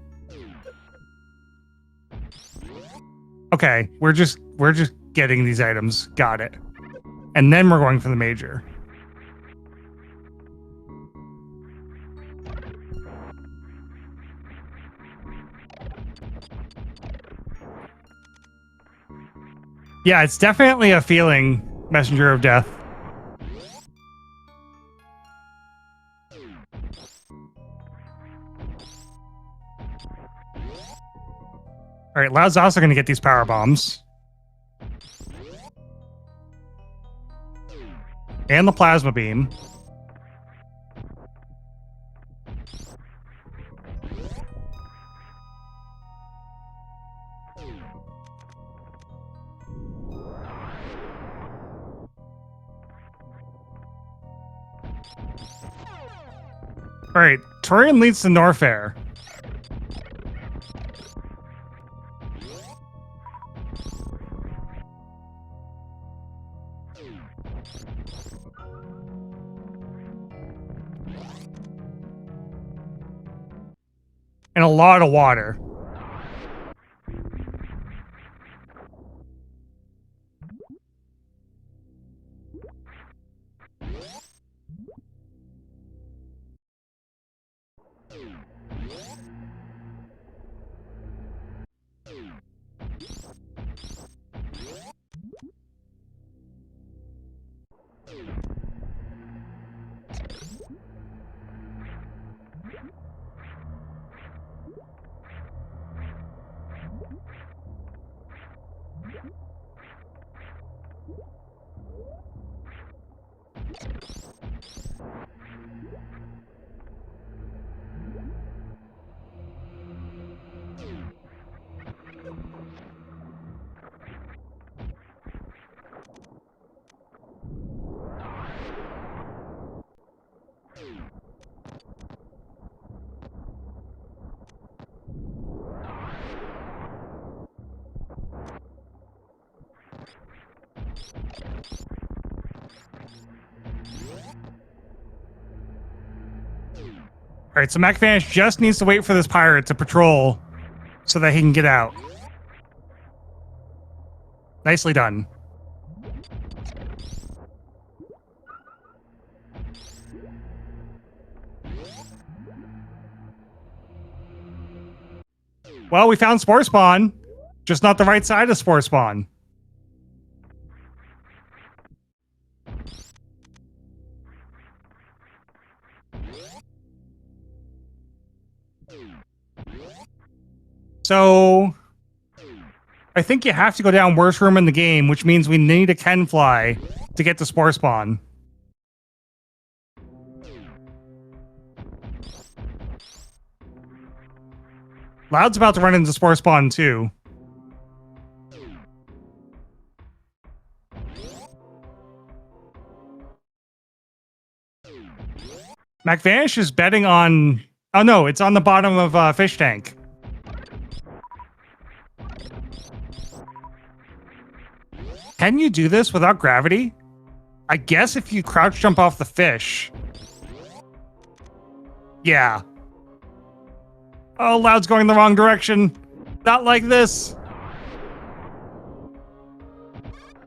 Okay, we're just getting these items. Got it. And then we're going for the major. Yeah, it's definitely a feeling, Messenger of Death. All right, Loud's also going to get these power bombs. And the plasma beam. All right, Torian leads to Norfair. And a lot of water. All right, so MacVanish just needs to wait for this pirate to patrol so that he can get out. Nicely done. Well, we found Spore Spawn, just not the right side of Spore Spawn. So I think you have to go down worst room in the game, which means we need a Ken fly to get to Spore Spawn. Loud's about to run into Spore Spawn too. MacVanish is betting on... Oh no, it's on the bottom of Fish Tank. Can you do this without gravity? I guess if you crouch jump off the fish. Yeah. Oh, Loud's going the wrong direction. Not like this.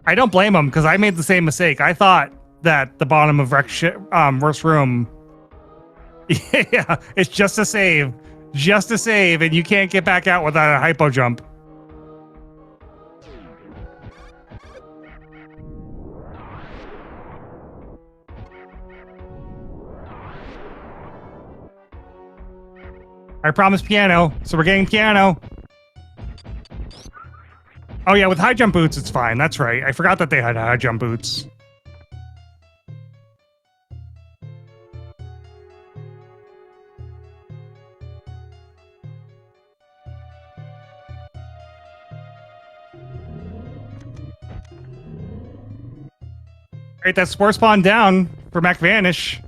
I don't blame him, because I made the same mistake. I thought that the bottom of worst room... Yeah, it's just a save. Just a save, and you can't get back out without a hypo jump. I promised piano, so we're getting piano. Oh yeah, with high jump boots, it's fine. That's right. I forgot that they had high jump boots. All right, that's Spore Spawn down for MacVanish.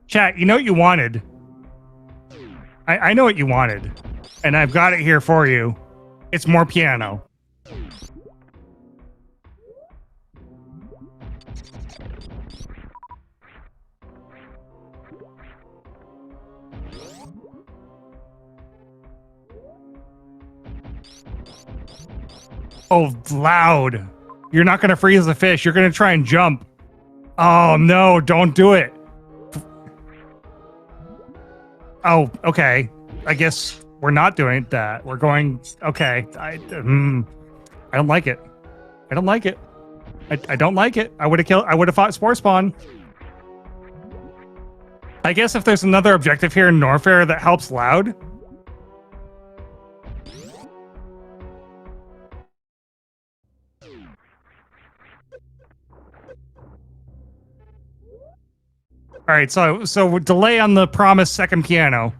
Chat, you know what you wanted. I know what you wanted. And I've got it here for you. It's more piano. Oh, Loud. You're not going to freeze the fish. You're going to try and jump. Oh, no, don't do it. Oh, okay. I guess we're not doing that. We're going... Okay. I don't like it. I don't like it. I don't like it. I would have fought Spore Spawn. I guess if there's another objective here in Norfair that helps Loud... All right, so delay on the promised second piano.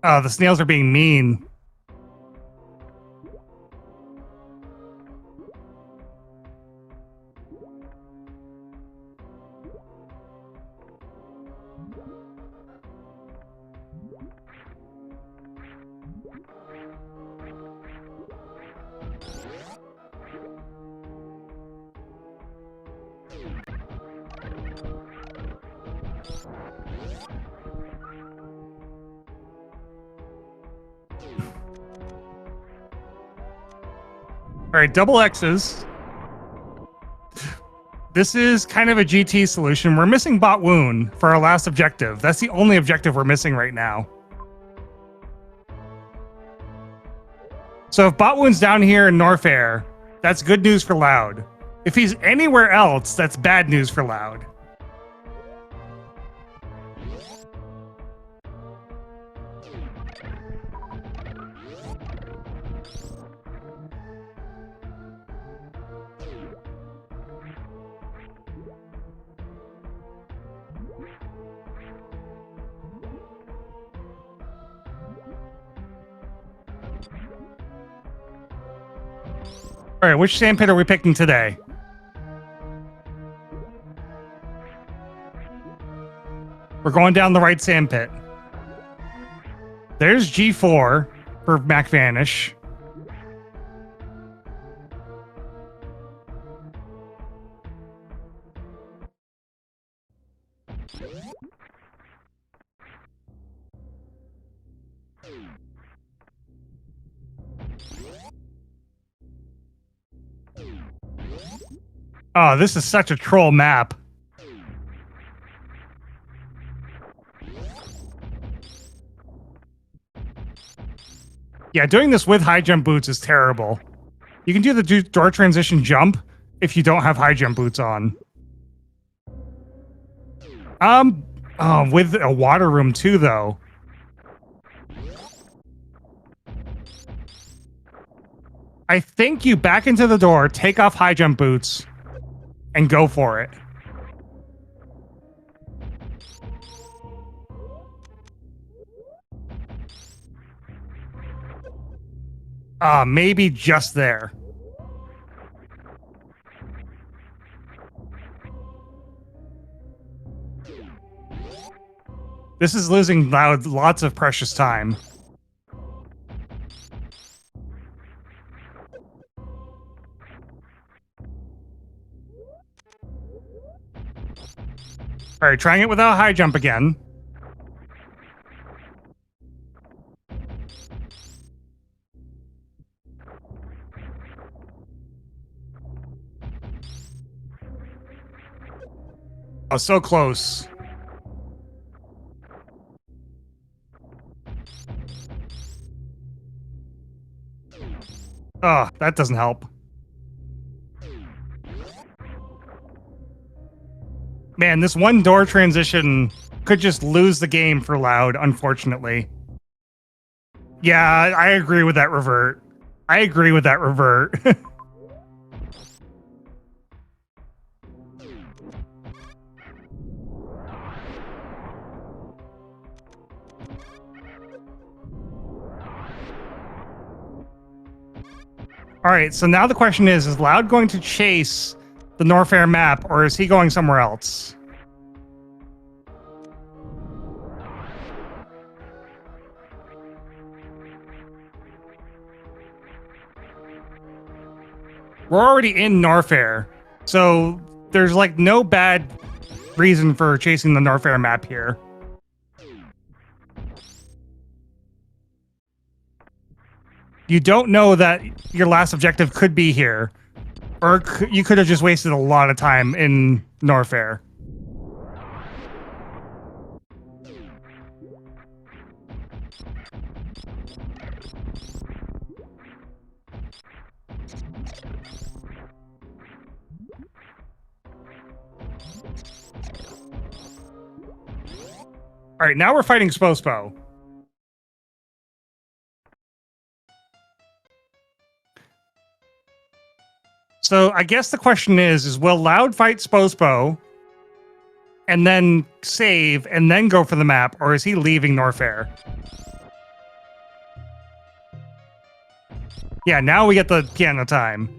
Oh, the snails are being mean. All right, double X's. This is kind of a GT solution. We're missing Bot Wound for our last objective. That's the only objective we're missing right now. So if Bot Wound's down here in Norfair, that's good news for Loud. If he's anywhere else, that's bad news for Loud. All right, which sandpit are we picking today? We're going down the right sandpit. There's G4 for MacVanish. Oh, this is such a troll map. Yeah, doing this with high jump boots is terrible. You can do the door transition jump if you don't have high jump boots on. With a water room too, though. I think you back into the door, take off high jump boots, and go for it. Maybe just there. This is losing lots of precious time. All right, trying it without high jump again. Oh, so close. Oh, that doesn't help. Man, this one door transition could just lose the game for Loud, unfortunately. Yeah, I agree with that revert. I agree with that revert. All right, so now the question is Loud going to chase the Norfair map, or is he going somewhere else? We're already in Norfair, so there's like no bad reason for chasing the Norfair map here. You don't know that your last objective could be here, or you could have just wasted a lot of time in Norfair. All right, now we're fighting Spospo. So I guess the question is will Loud fight Spospo and then save and then go for the map, or is he leaving Norfair? Yeah, now we get the piano time.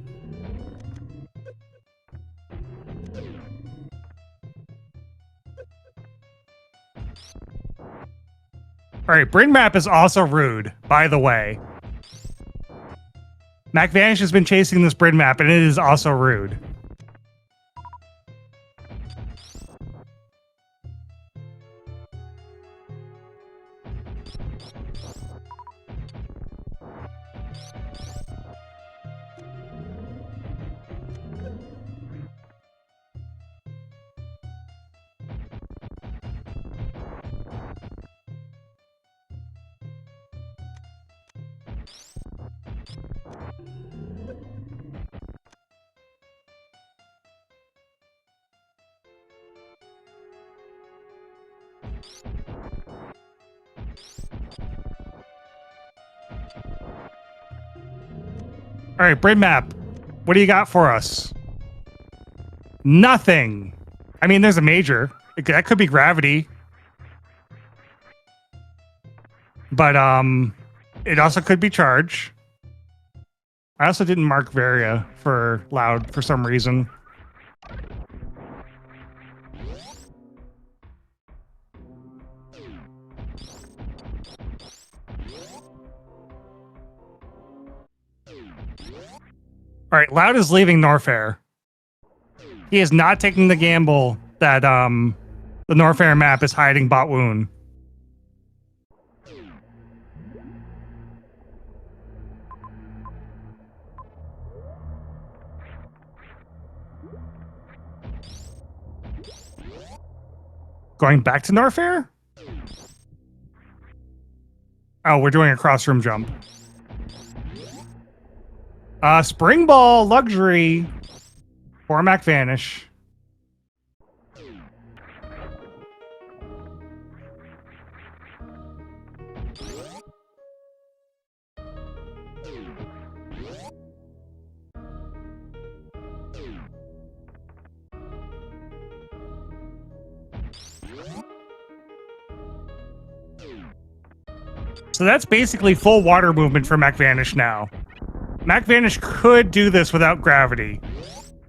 All right, Bryn map is also rude, by the way. MacVanish has been chasing this Bryn map, and it is also rude. All right, Bryn map, what do you got for us? Nothing. I mean, there's a major. That could be gravity. But it also could be charge. I also didn't mark Varia for loud for some reason. All right, Loud is leaving Norfair. He is not taking the gamble that the Norfair map is hiding Botwoon. Going back to Norfair? Oh, we're doing a cross-room jump. Spring Ball Luxury for MacVanish. So that's basically full water movement for MacVanish now. MacVanish could do this without gravity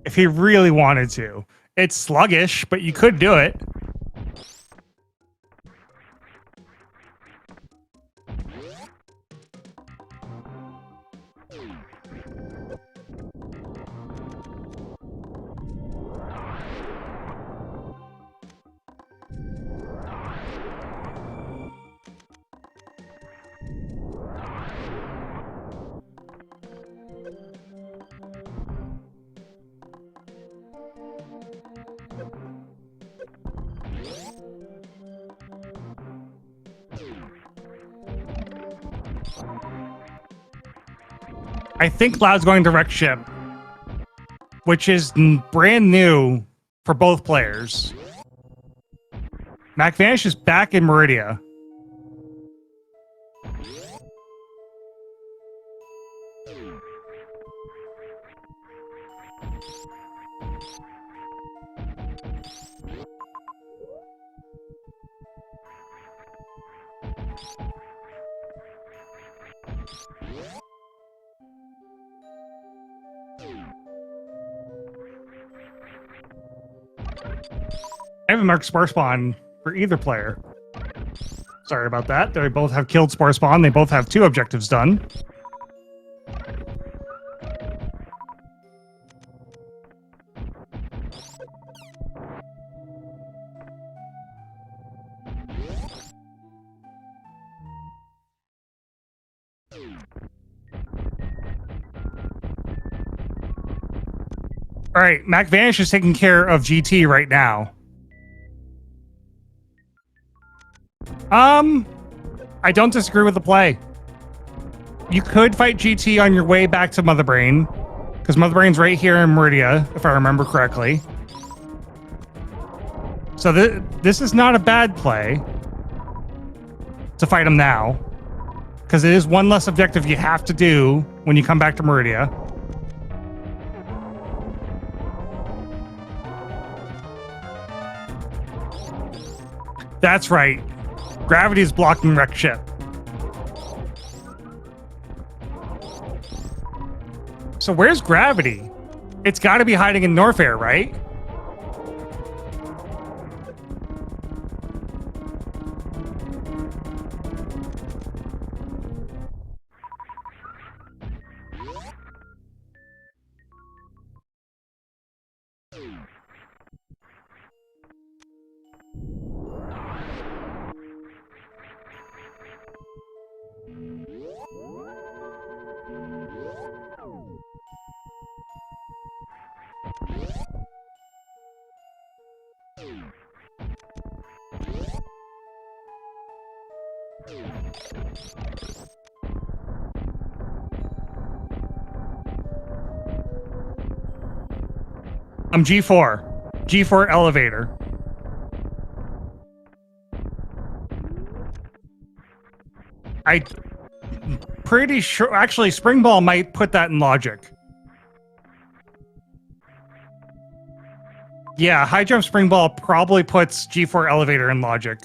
if he really wanted to. It's sluggish, but you could do it. I think Loud's going to wreck ship, which is brand new for both players. MacVanish is back in Meridia. I haven't marked Spore Spawn for either player. Sorry about that. They both have killed Spore Spawn. They both have 2 objectives done. All right, MacVanish is taking care of GT right now. I don't disagree with the play. You could fight GT on your way back to Mother Brain, because Mother Brain's right here in Meridia, if I remember correctly. So this is not a bad play to fight him now, because it is one less objective you have to do when you come back to Meridia. That's right. Gravity is blocking wreck ship. So where's Gravity? It's got to be hiding in Norfair, right? I'm G4. G4 elevator. I'm pretty sure... Actually, Spring Ball might put that in logic. Yeah, High Jump Spring Ball probably puts G4 elevator in logic.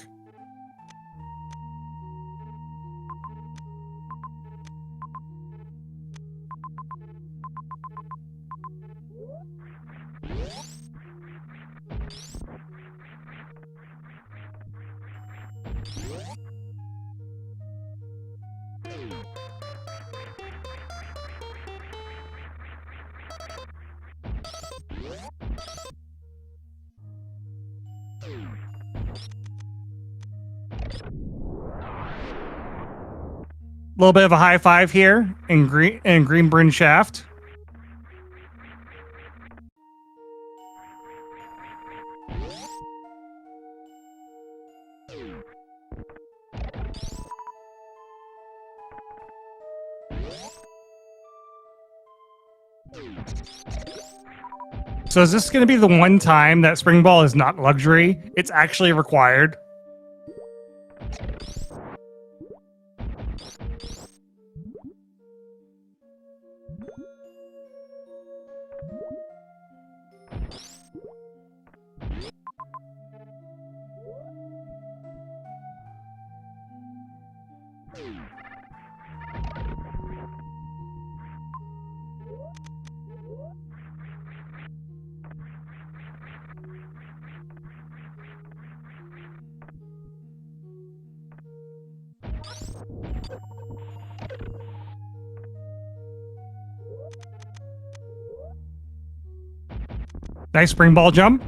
A little bit of a high five here in Green Bryn Shaft. So is this going to be the one time that Spring Ball is not luxury? It's actually required. Nice spring ball jump.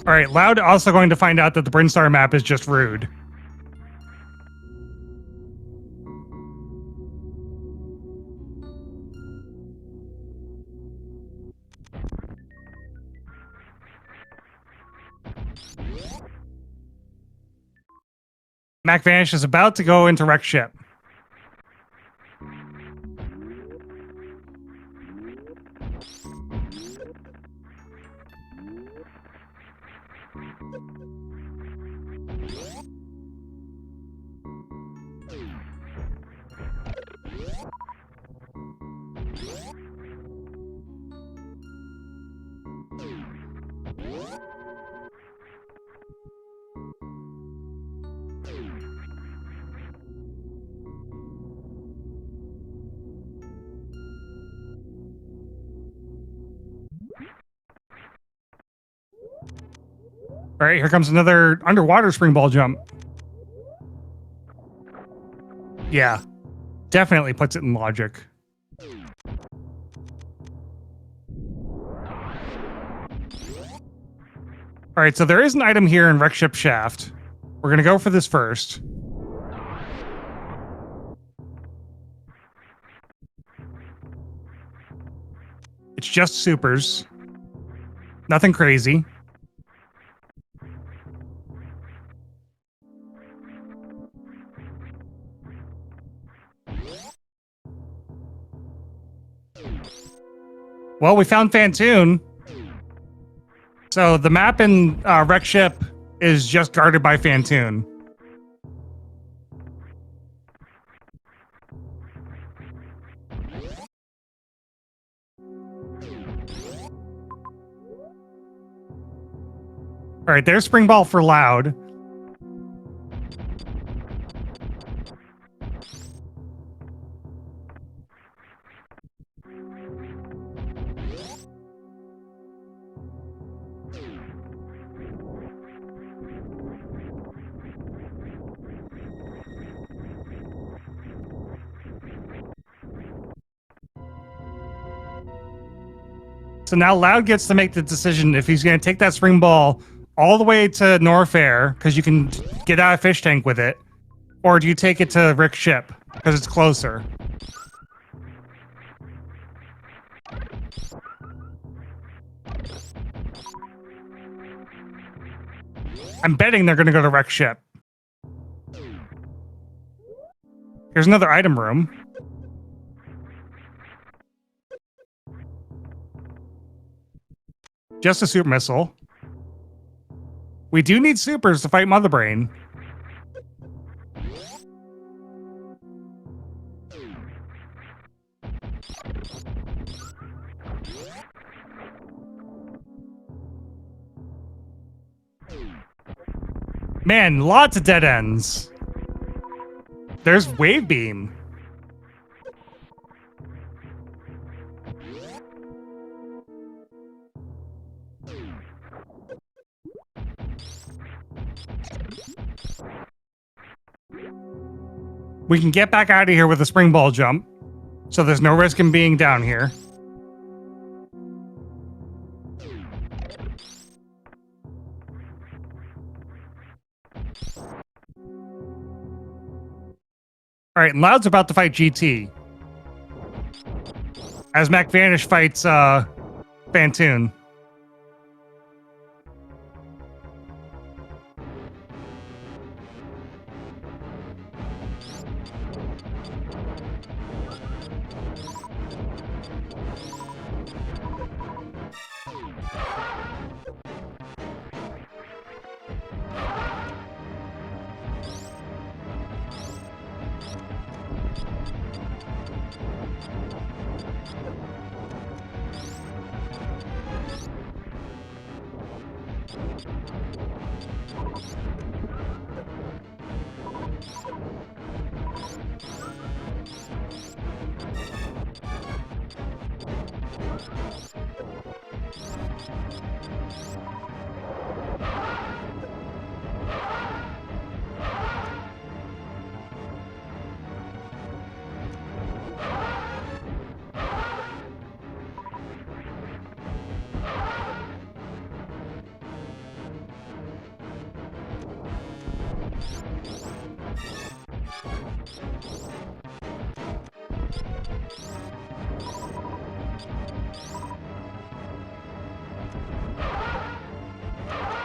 All right, Loud also going to find out that the Brinstar map is just rude. MacVanish is about to go into wreck ship. All right, here comes another underwater spring ball jump. Yeah, definitely puts it in logic. All right, so there is an item here in Wreck Ship Shaft. We're going to go for this first. It's just supers. Nothing crazy. Well, we found Fantoon. So the map in Wreck Ship is just guarded by Fantoon. All right, there's Spring Ball for Loud. So now Loud gets to make the decision if he's going to take that spring ball all the way to Norfair, because you can get out of fish tank with it, or do you take it to Rick's ship, because it's closer? I'm betting they're going to go to Rick's ship. Here's another item room. Just a super missile. We do need supers to fight Mother Brain. Man, lots of dead ends. There's Wave Beam. We can get back out of here with a spring ball jump, so there's no risk in being down here. All right, and Loud's about to fight GT. As MacVanish fights Fantoon.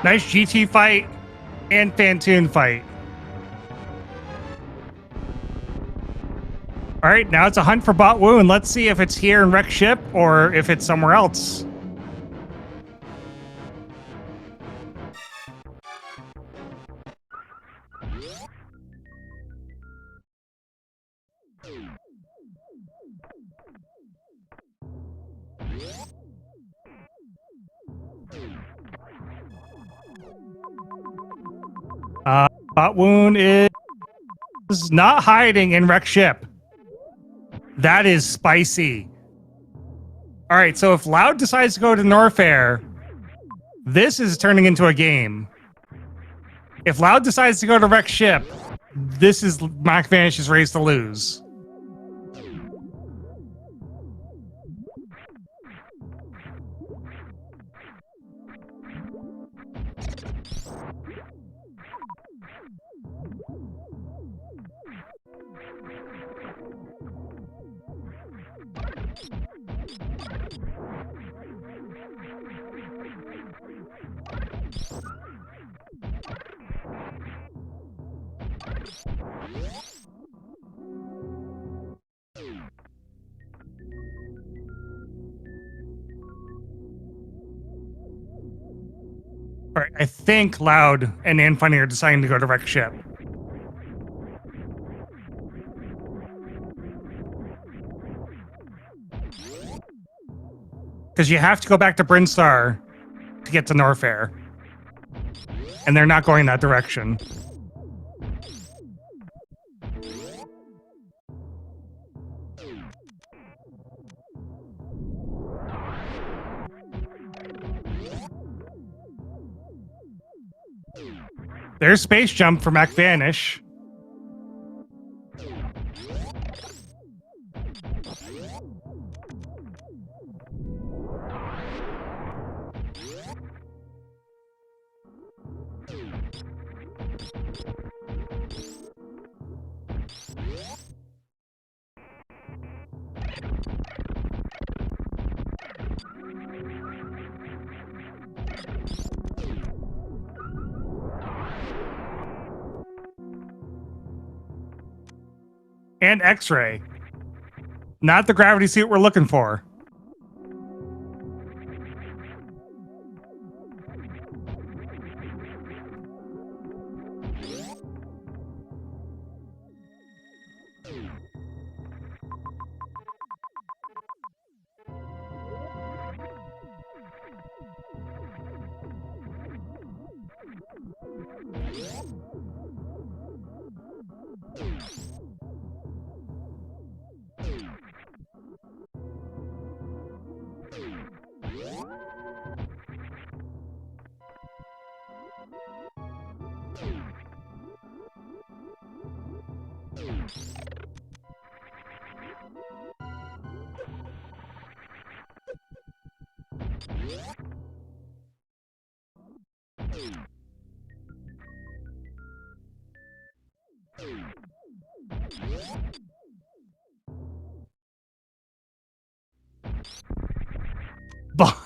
Nice GT fight and Fantoon fight. All right, now it's a hunt for Bot Wound. Let's see if it's here in Wreck Ship or if it's somewhere else. Bot Wound is not hiding in Wreck Ship. That is spicy. All right, so if Loud decides to go to Norfair, this is turning into a game. If Loud decides to go to Wreck Ship, this is MacVanish's race to lose. All right, I think Loud and Anfunny are deciding to go to Wreck Ship. Because you have to go back to Brinstar to get to Norfair. And they're not going that direction. There's Space Jump for MacVanish. And X-Ray. Not the gravity suit we're looking for.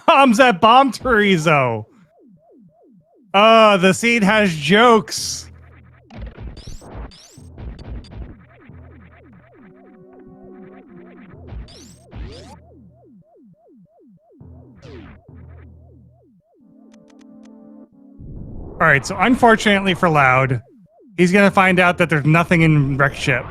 Bombs at Bomb Chorizo. Oh, the seed has jokes. All right, so unfortunately for Loud, he's going to find out that there's nothing in Wreck Ship.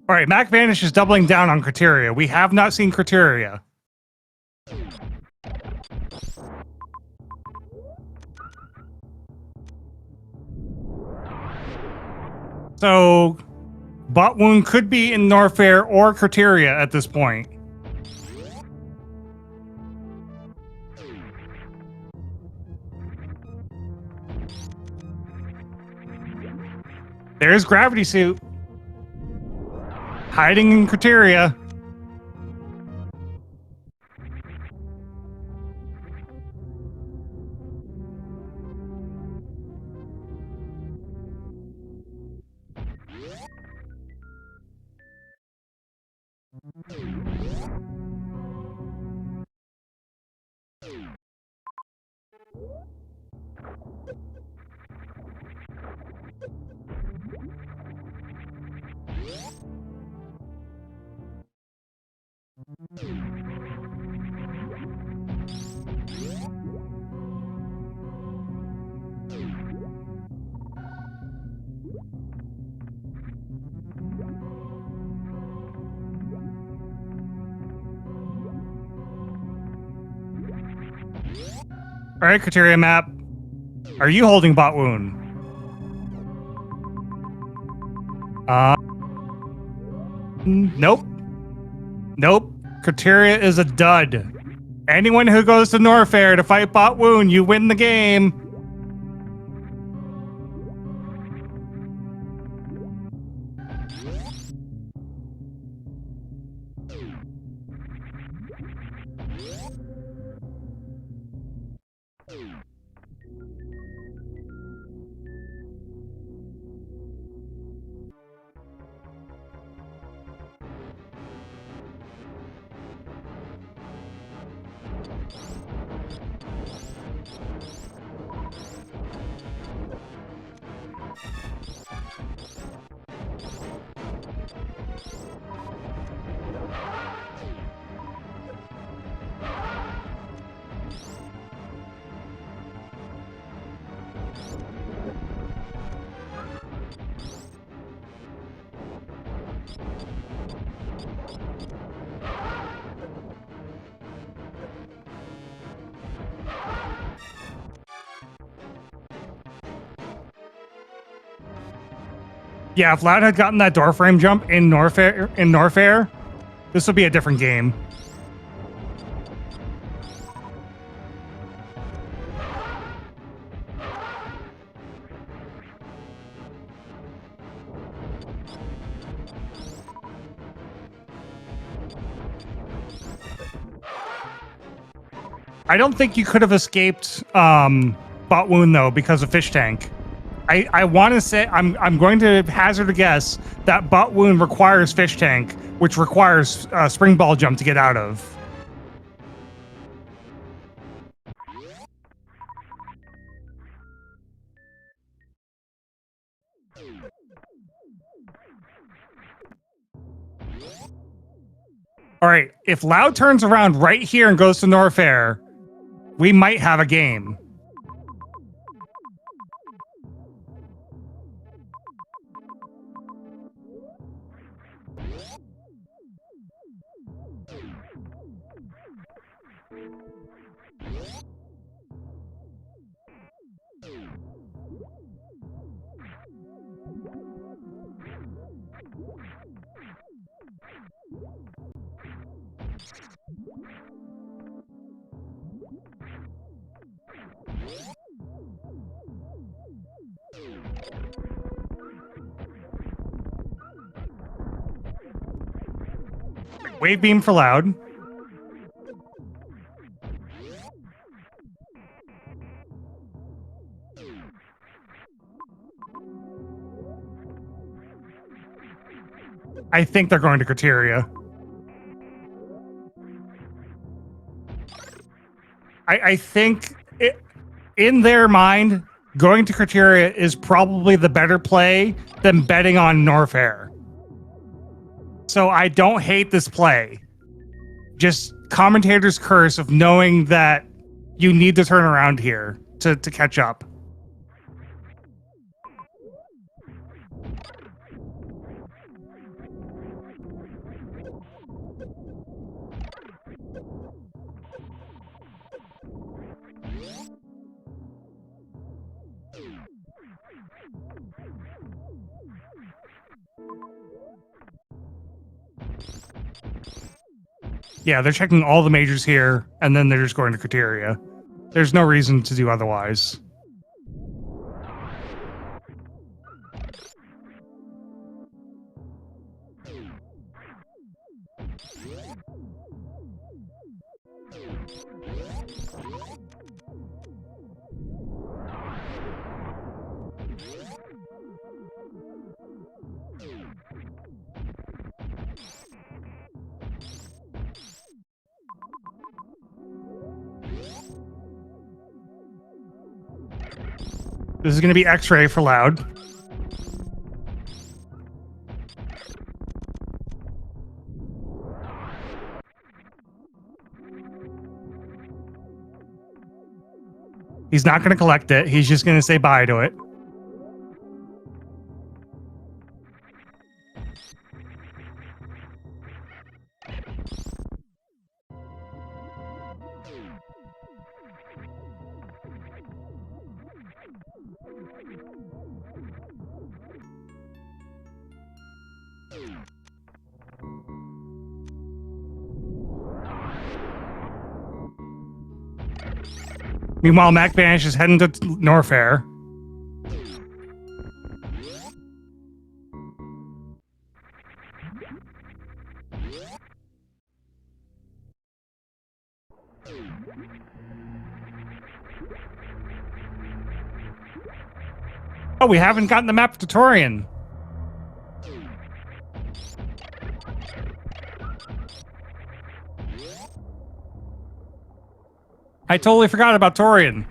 All right, MacVanish is doubling down on criteria. We have not seen criteria. So, Bot Wound could be in Norfair or criteria at this point. There's Gravity Suit. Hiding in criteria. All right, criteria map. Are you holding Bot Wound? Nope. Nope. Criteria is a dud. Anyone who goes to Norfair to fight Bot Wound, you win the game. Yeah, if Loud had gotten that door frame jump in Norfair, this would be a different game. I don't think you could have escaped Bot Wound though because of Fish Tank. I want to say I'm going to hazard a guess that Bot Wound requires Fish Tank, which requires Spring Ball Jump to get out of. All right, if Loud turns around right here and goes to Norfair, we might have a game. Wave beam for loud. I think they're going to criteria. I think in their mind, going to criteria is probably the better play than betting on Norfair. So I don't hate this play. Just commentator's curse of knowing that you need to turn around here to catch up. Yeah, they're checking all the majors here, and then they're just going to criteria. There's no reason to do otherwise. This is going to be X-ray for loud. He's not going to collect it. He's just going to say bye to it. Meanwhile, MacVanish is heading to Norfair. Oh, we haven't gotten the map to Torian. I totally forgot about Torian.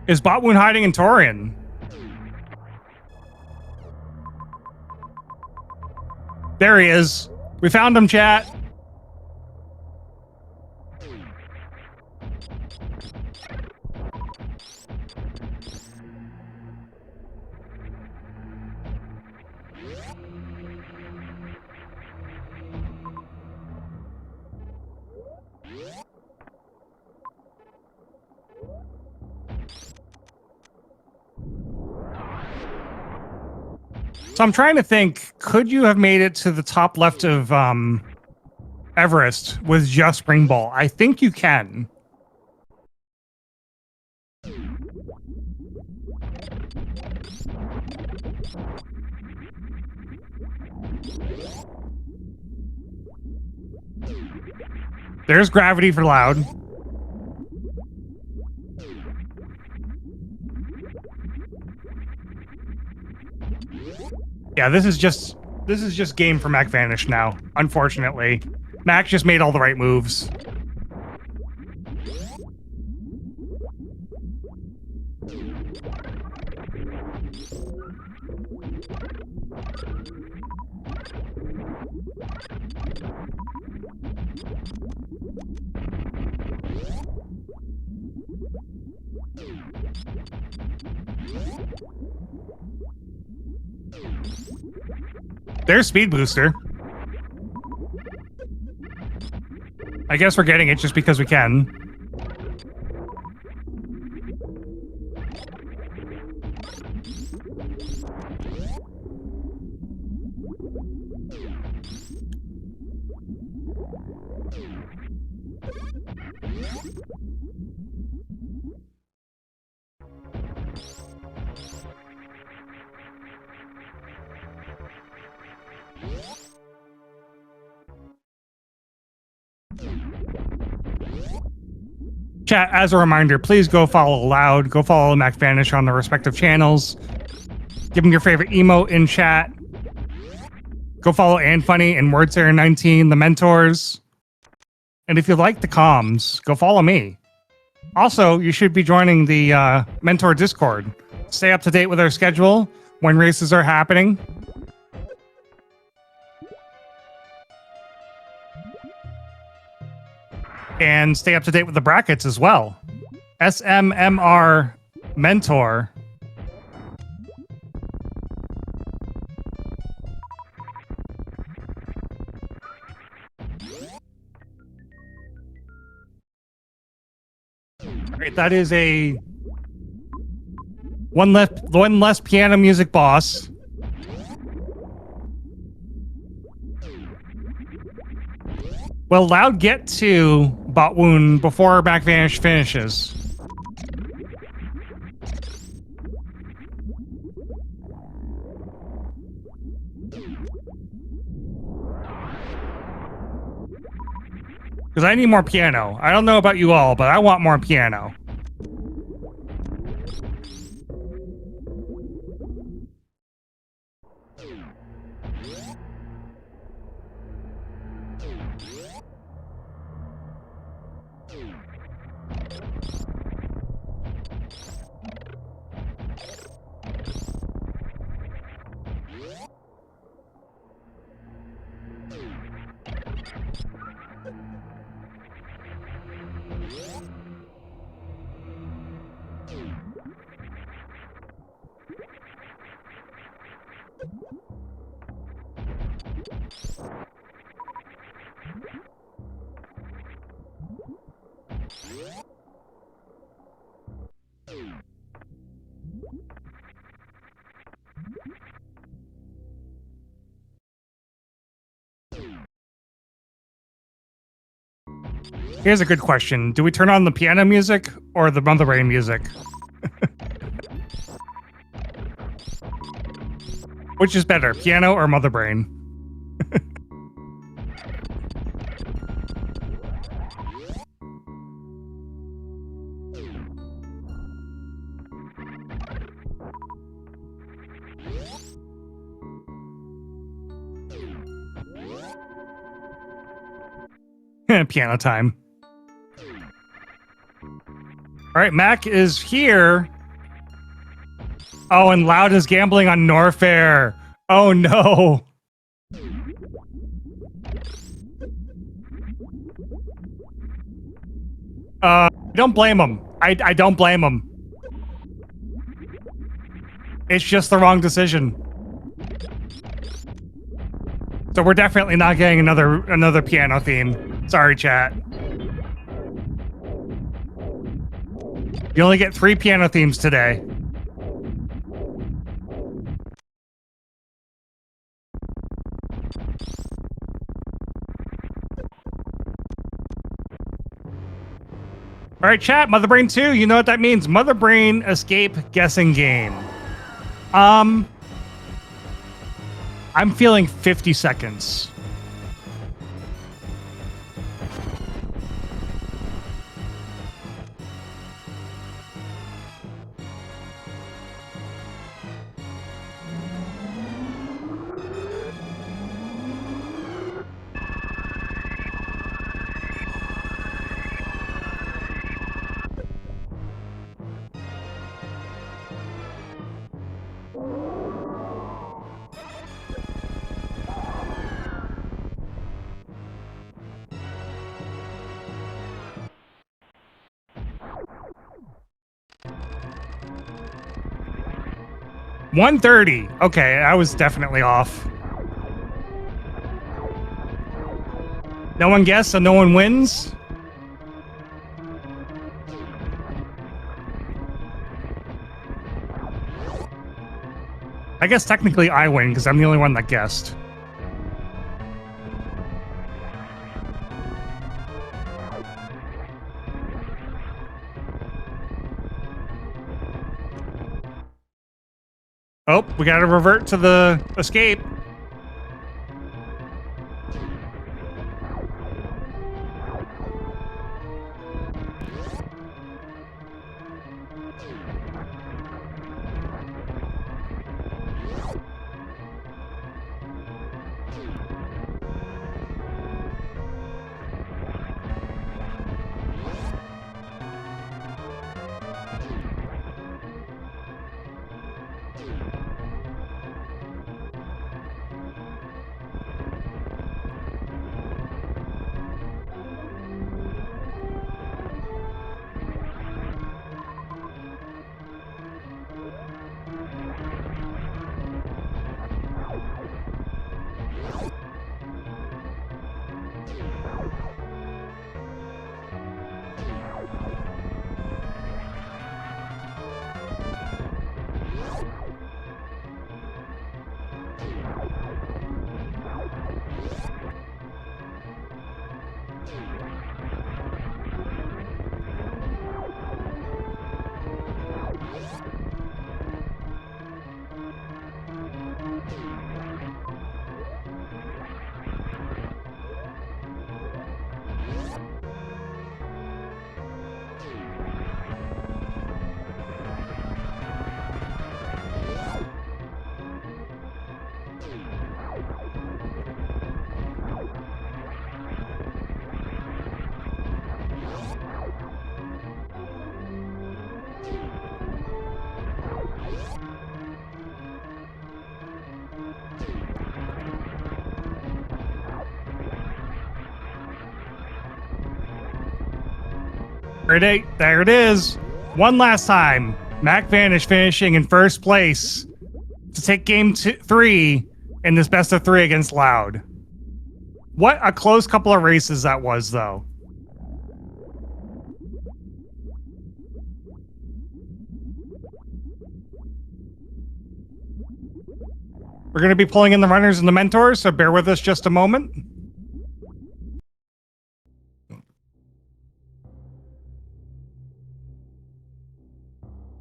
Is Botwoon hiding in Torian? There he is. We found him, chat. So I'm trying to think, could you have made it to the top left of Everest with just Spring Ball? I think you can. There's gravity for loud. Yeah, this is just game for MacVanish now, unfortunately. Mac just made all the right moves. There's Speed Booster. I guess we're getting it just because we can. Chat, as a reminder, please go follow Loud. Go follow MacVanish on the respective channels. Give them your favorite emote in chat. Go follow Funny and WordSayer19, the mentors. And if you like the comms, go follow me. Also, you should be joining the Mentor Discord. Stay up to date with our schedule, when races are happening. And stay up to date with the brackets as well. SMMR Mentor. Right, that is a one less piano music boss. Will Loud get to Botwoon before MacVanish finishes? Because I need more piano. I don't know about you all, but I want more piano. Here's a good question. Do we turn on the piano music or the Mother Brain music? Which is better, piano or Mother Brain? Piano time. All right, Mac is here. Oh, and Loud is gambling on Norfair. Oh, no. I don't blame him. I don't blame him. It's just the wrong decision. So we're definitely not getting another piano theme. Sorry, chat. You only get 3 piano themes today. All right, chat, Mother Brain 2, you know what that means. Mother Brain escape guessing game. I'm feeling 50 seconds. $130. Okay, I was definitely off. No one guessed, so no one wins? I guess technically I win because I'm the only one that guessed. Oh, we gotta revert to the escape. There it is. One last time. MacVanish finishing in first place to take game 3 in this best of 3 against Loud. What a close couple of races that was, though. We're going to be pulling in the runners and the mentors, so bear with us just a moment.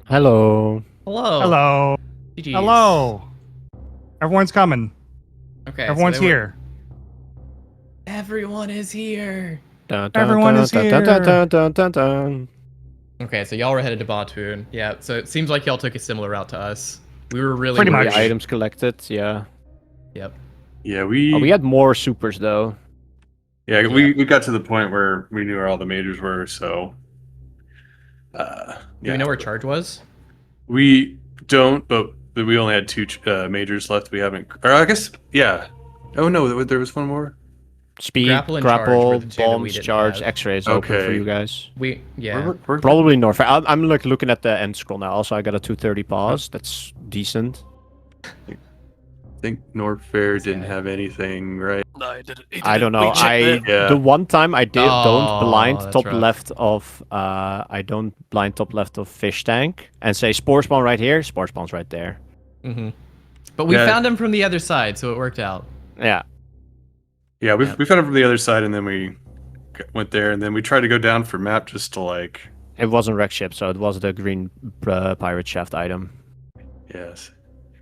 Hello. Hello. Hello. GG's. Hello. Everyone's coming. Okay. Everyone's here. Everyone is here. Everyone is here. Okay, so y'all were headed to Batoon. Yeah, so it seems like y'all took a similar route to us. We were really Pretty worried. much. Items collected, yeah. Yep. Yeah, we had more supers though. Yeah, we got to the point where we knew where all the majors were, so Do we know where Charge was? We don't, but we only had 2 majors left. We haven't, or I guess, yeah. Oh no, there was one more. Speed, Grapple and Charge were the two that we bombs, didn't charge, have. X-rays open for Okay. you guys. Yeah. We're Probably North. I'm like looking at the end scroll now. Also, I got a 230 pause. That's decent. I think North Fair didn't have anything, right? No, it didn't. I don't know. Yeah. The one time I did don't Oh, blind that's top rough. left of I don't blind top left of fish tank and say spore spawn right here. Spore spawn's right there. Mm-hmm. But we Yeah. found him from the other side, so it worked out. Yeah. Yeah, we found it from the other side, and then we went there, and then we tried to go down for map just to like. It wasn't wreck ship, so it was the green pirate shaft item. Yes.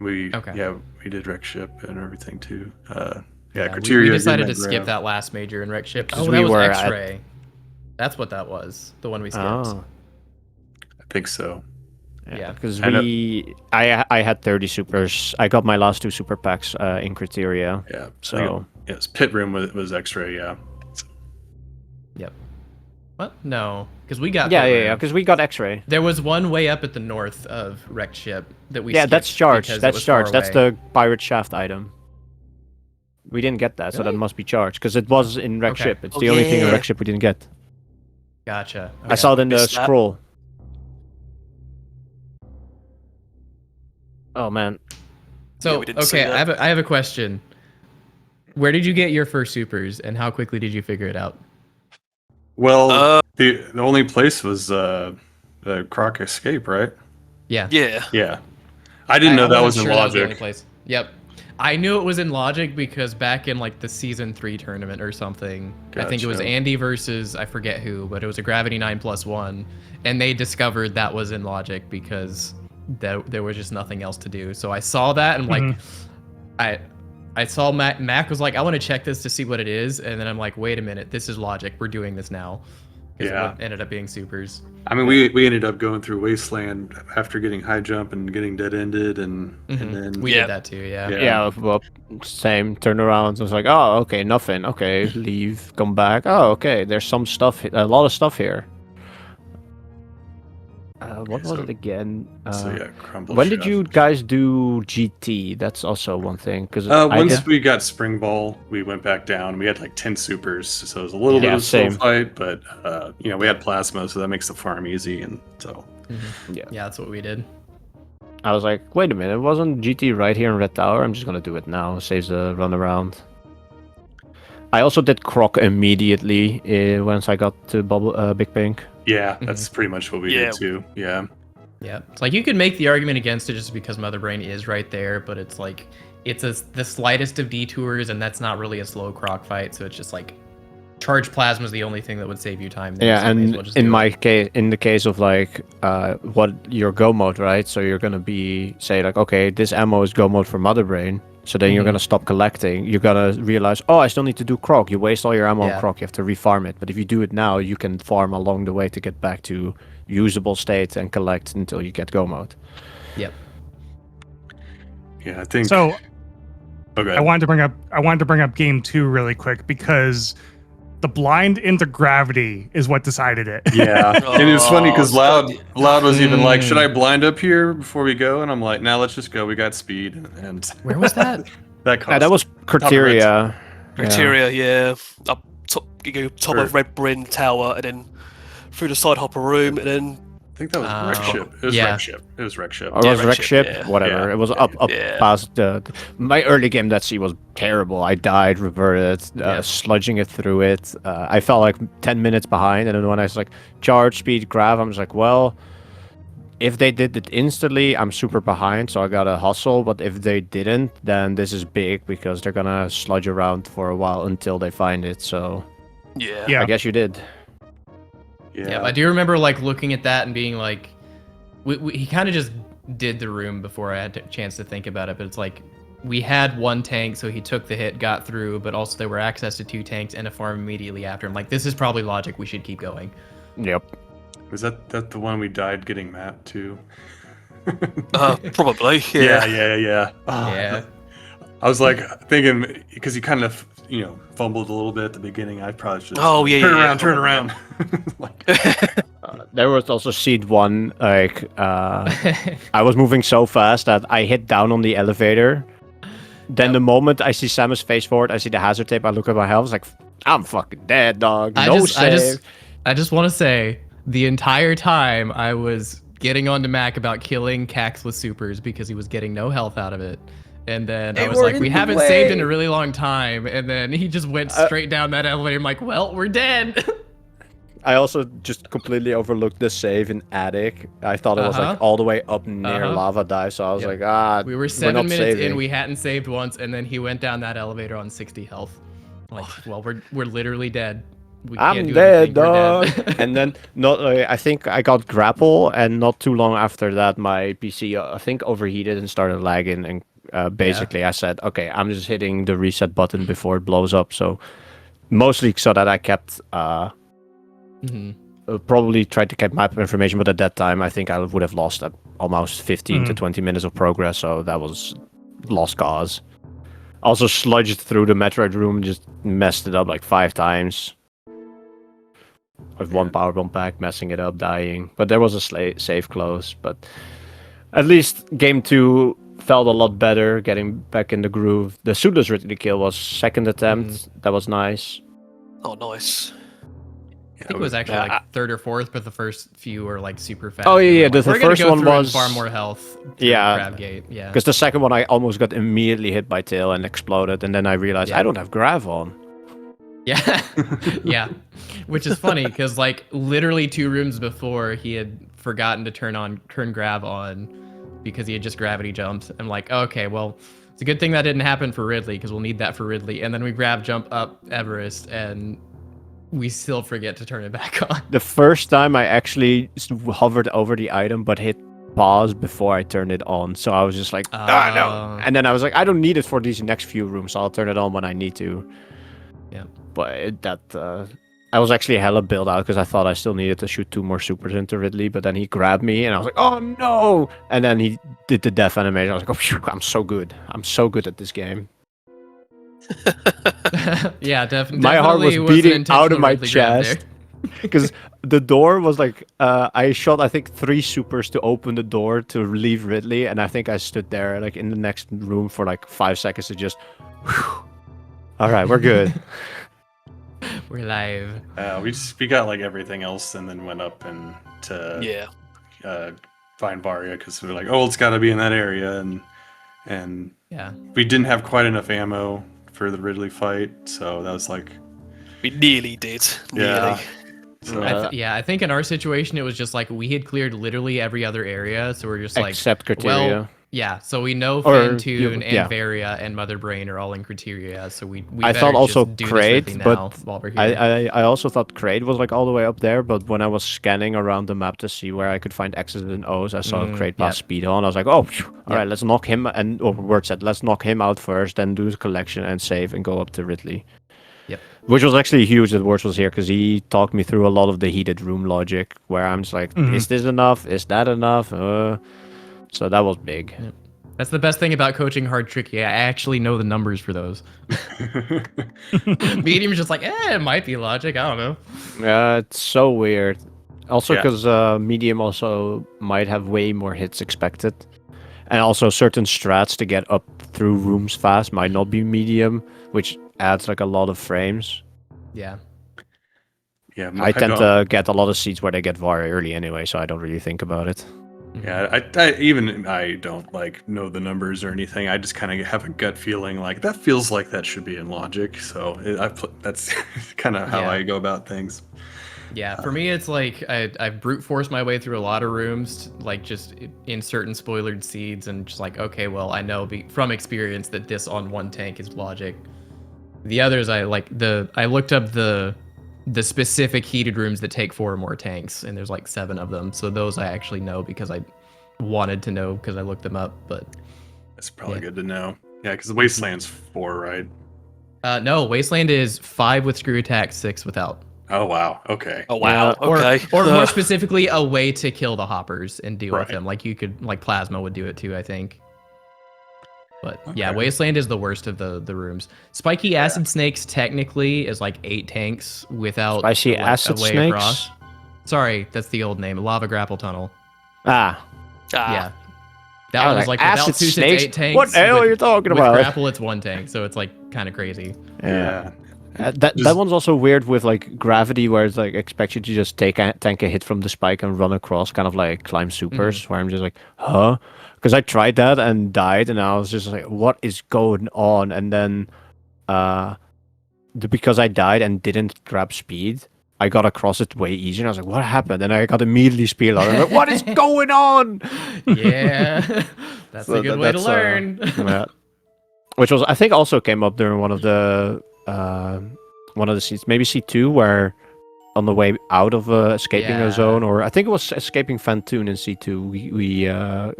We Okay. we did wreck ship and everything too. We criteria. decided to Green skip Mag that last major and wreck ship. Because Oh, we that was were at- X-ray. That's what that was. The one we skipped. Oh. I think so. Yeah. Because And I had 30 supers. I got my last 2 super packs in criteria. Yeah. So yes, pit room was X-ray. Yeah. Yep. What? No, because we got. yeah. Because we got X-ray. There was one way up at the north of wrecked ship that we. Yeah, skipped that's charged. because it That's was far charged. That's away. the pirate shaft item. We didn't get that, so that Really? must be charged because it was in wreck Okay. ship. It's the only thing in yeah. wreck ship we didn't get. Gotcha. I saw it in the Missed that. scroll. Oh man. So we didn't see okay, that. I have a question. Where did you get your first supers, and how quickly did you figure it out? Well, the only place was the Croc Escape, right? Yeah. Yeah. I didn't know that was wasn't in sure that was the only Logic. place. Yep. I knew it was in Logic because back in like the season 3 tournament or something, I think it was Gotcha. Andy versus I forget who, but it was a Gravity 9+1, and they discovered that was in Logic because there was just nothing else to do. So I saw that and like, I saw Mac was like, I want to check this to see what it is, and then I'm like, wait a minute, this is Logic. We're doing this now. 'Cause Yeah. it ended up being supers. I mean, we ended up going through Wasteland after getting high jump and getting dead ended, and then We did that too. Yeah. Yeah, well, same. Turn around. I was like, oh, okay, nothing. Okay, leave, come back. Oh, okay, there's some stuff, a lot of stuff here. What was so- it again? so yeah, Crumble When did Chef. you guys do GT? That's also one thing. Because Once we got Spring Ball, we went back down. We had like 10 supers, so it was a little bit Yeah, of a slow same. fight, but we had Plasma, so that makes the farm easy, and so Yeah, that's what we did. I was like, wait a minute, wasn't GT right here in Red Tower? I'm just gonna do it now. Saves the run around. I also did Croc immediately once I got to Big Pink. yeah, that's pretty much what we did too. Yeah. Yeah, it's like you could make the argument against it just because Mother Brain is right there, but it's like it's the slightest of detours, and that's not really a slow Croc fight. So it's just like charge plasma is the only thing that would save you time. There, Yeah, so you may as and well just in do my it. case, in the case of like what your go mode, right? So you're gonna be say like, okay, this ammo is go mode for Mother Brain. So then you're gonna stop collecting. You're gonna realize, oh, I still need to do Croc. You waste all your ammo on Croc. You have to refarm it. But if you do it now, you can farm along the way to get back to usable state and collect until you get go mode. Yep. Yeah, I think So okay. I wanted to bring up game 2 really quick because the blind into gravity is what decided it. Yeah, and it was funny because Oh, Loud was even like, "Should I blind up here before we go?" And I'm like, "Nah, let's just go. We got speed." And Where was that? that cost. That was criteria. Criteria, yeah. Up top, you go top of Red Bryn Tower, and then through the side hopper room, and then I think that was Wreck Ship. It was yeah. Wreck Ship. It was Wreck Ship. Or it was Wreck Wreck Ship, Ship, yeah. whatever. Yeah. It was up Yeah. past my early game. That sea was terrible. I died, reverted, sludging it through it. I felt like 10 minutes behind, and then when I was like charge, speed, grab, I'm just like, well, if they did it instantly, I'm super behind, so I gotta hustle. But if they didn't, then this is big because they're gonna sludge around for a while until they find it. So Yeah. I guess you did. Yeah, I do remember like looking at that and being like, he kind of just did the room before I had a chance to think about it. But it's like we had one tank, so he took the hit, got through, but also there were access to 2 tanks and a farm immediately after. I'm like, this is probably Logic. We should keep going. Yep. Was that the one we died getting mapped to? probably, Yeah. yeah. Oh, Yeah. I was like thinking because he kind of fumbled a little bit at the beginning. I probably should. Oh, yeah, turn yeah, around, turn around. Like, There was also seed 1. Like I was moving so fast that I hit down on the elevator. Then the moment I see Samus face forward, I see the hazard tape. I look at my health. I was like, I'm fucking dead, dog. No save. I just want to say the entire time I was getting on to Mac about killing Cax with supers because he was getting no health out of it. And then I was like, we haven't saved in a really long time. And then he just went straight down that elevator. I'm like, well, we're dead. I also just completely overlooked the save in attic. I thought it was like all the way up near lava dive, so I was like, we were 7 not minutes saving. in, we hadn't saved once, and then he went down that elevator on 60 health. Like, well, we're literally dead. We can't I'm do dead, anything, we're dog. dead. And then I think I got grapple, and not too long after that, my PC I think overheated and started lagging. And basically, I said, okay, I'm just hitting the reset button before it blows up. So mostly so that I kept. Probably tried to keep map information, but at that time I think I would have lost almost 15 to 20 minutes of progress, so that was lost cause. Also sludged through the Metroid room, just messed it up like 5 times. With 1 power bomb pack, messing it up, dying. But there was a save close, but at least game 2 felt a lot better, getting back in the groove. The Sudo's Ridley kill was 2nd attempt, that was nice. Oh, nice. I think it was actually like third or fourth, but the first few were like super fast. Oh yeah, Like, the we're gonna first go one through and was far more health. Yeah. Crab Gate. Yeah. Because the second one I almost got immediately hit by tail and exploded, and then I realized I don't have grav on. Yeah. Yeah. Which is funny because like literally 2 rooms before he had forgotten to turn grav on because he had just gravity jumped. I'm like, okay, well, it's a good thing that didn't happen for Ridley because we'll need that for Ridley. And then we grav jump up Everest and we still forget to turn it back on. The first time I actually hovered over the item but hit pause before I turned it on. So I was just like, ah, no. And then I was like, I don't need it for these next few rooms. So I'll turn it on when I need to. Yeah. But I was actually hella built out because I thought I still needed to shoot 2 more supers into Ridley. But then he grabbed me and I was like, oh no. And then he did the death animation. I was like, oh, phew, I'm so good. I'm so good at this game. Yeah, definitely. My heart was beating out of my chest because the door was like I shot I think 3 supers to open the door to leave Ridley, and I think I stood there like in the next room for like 5 seconds to just whew, all right, we're good. We're live. We got like everything else and then went up and to find Varia because we were like, oh, it's got to be in that area, and yeah, we didn't have quite enough ammo for the Ridley fight, so that was like, we nearly did. yeah. Nearly. So, I think in our situation it was just like we had cleared literally every other area, so we're just like except criteria. Well, yeah, so we know Or, Fantune yeah. and Varia and Mother Brain are all in criteria, so we I better thought also just do this Kraid, Ridley but now while we're here. I also thought Kraid was like all the way up there, but when I was scanning around the map to see where I could find X's and O's, I saw Kraid pass speed on. I was like, oh, phew, all right, let's knock him, or word said, let's knock him out first, then do the collection and save and go up to Ridley. Yep. Which was actually huge that Words was here because he talked me through a lot of the heated room logic where I'm just like, is this enough? Is that enough? So that was big. Yep. That's the best thing about coaching hard tricky. I actually know the numbers for those. Medium's just like, it might be logic. I don't know. It's so weird. Also because medium also might have way more hits expected. And also certain strats to get up through rooms fast might not be medium, which adds like a lot of frames. Yeah. Yeah, I tend to get a lot of seats where they get VAR early anyway, so I don't really think about it. Yeah, I don't like know the numbers or anything. I just kind of have a gut feeling like that feels like that should be in logic. So that's kind of how I go about things. Yeah, for me, it's like I've brute forced my way through a lot of rooms, like just in certain spoilered seeds, and just like, okay, well, I know from experience that this on one tank is logic. The others, I looked up the specific heated rooms that take 4 or more tanks, and there's like 7 of them. So those I actually know because I wanted to know because I looked them up. But that's probably good to know. Yeah, because the Wasteland's 4, right? No, Wasteland is 5 with screw attack, 6 without. Oh wow. Okay. Oh wow. Okay. Or more specifically, a way to kill the hoppers and deal with them. Like you could, like Plasma would do it too, I think. But yeah, Wasteland is the worst of the rooms. Spiky Acid Snakes technically is like 8 tanks without Spicy Acid a way Snakes? across. Sorry, that's the old name. Lava Grapple Tunnel. Yeah. That one was like without acid suits, snakes? it's 8 tanks. What the hell are you talking about? With grapple, it's 1 tank, so it's like kind of crazy. Yeah. That one's also weird with like gravity, where it's like expects you to just tank a hit from the spike and run across, kind of like climb supers. Where I'm just like, huh? Because I tried that and died, and I was just like, what is going on? And then, because I died and didn't grab speed, I got across it way easier. And I was like, what happened? And I got immediately speed on. I was like, what is going on? Yeah, that's a good way to learn. Yeah. Which was, I think, also came up during one of the seats, maybe C2, where on the way out of escaping a zone, or I think it was escaping Fantune in C2, we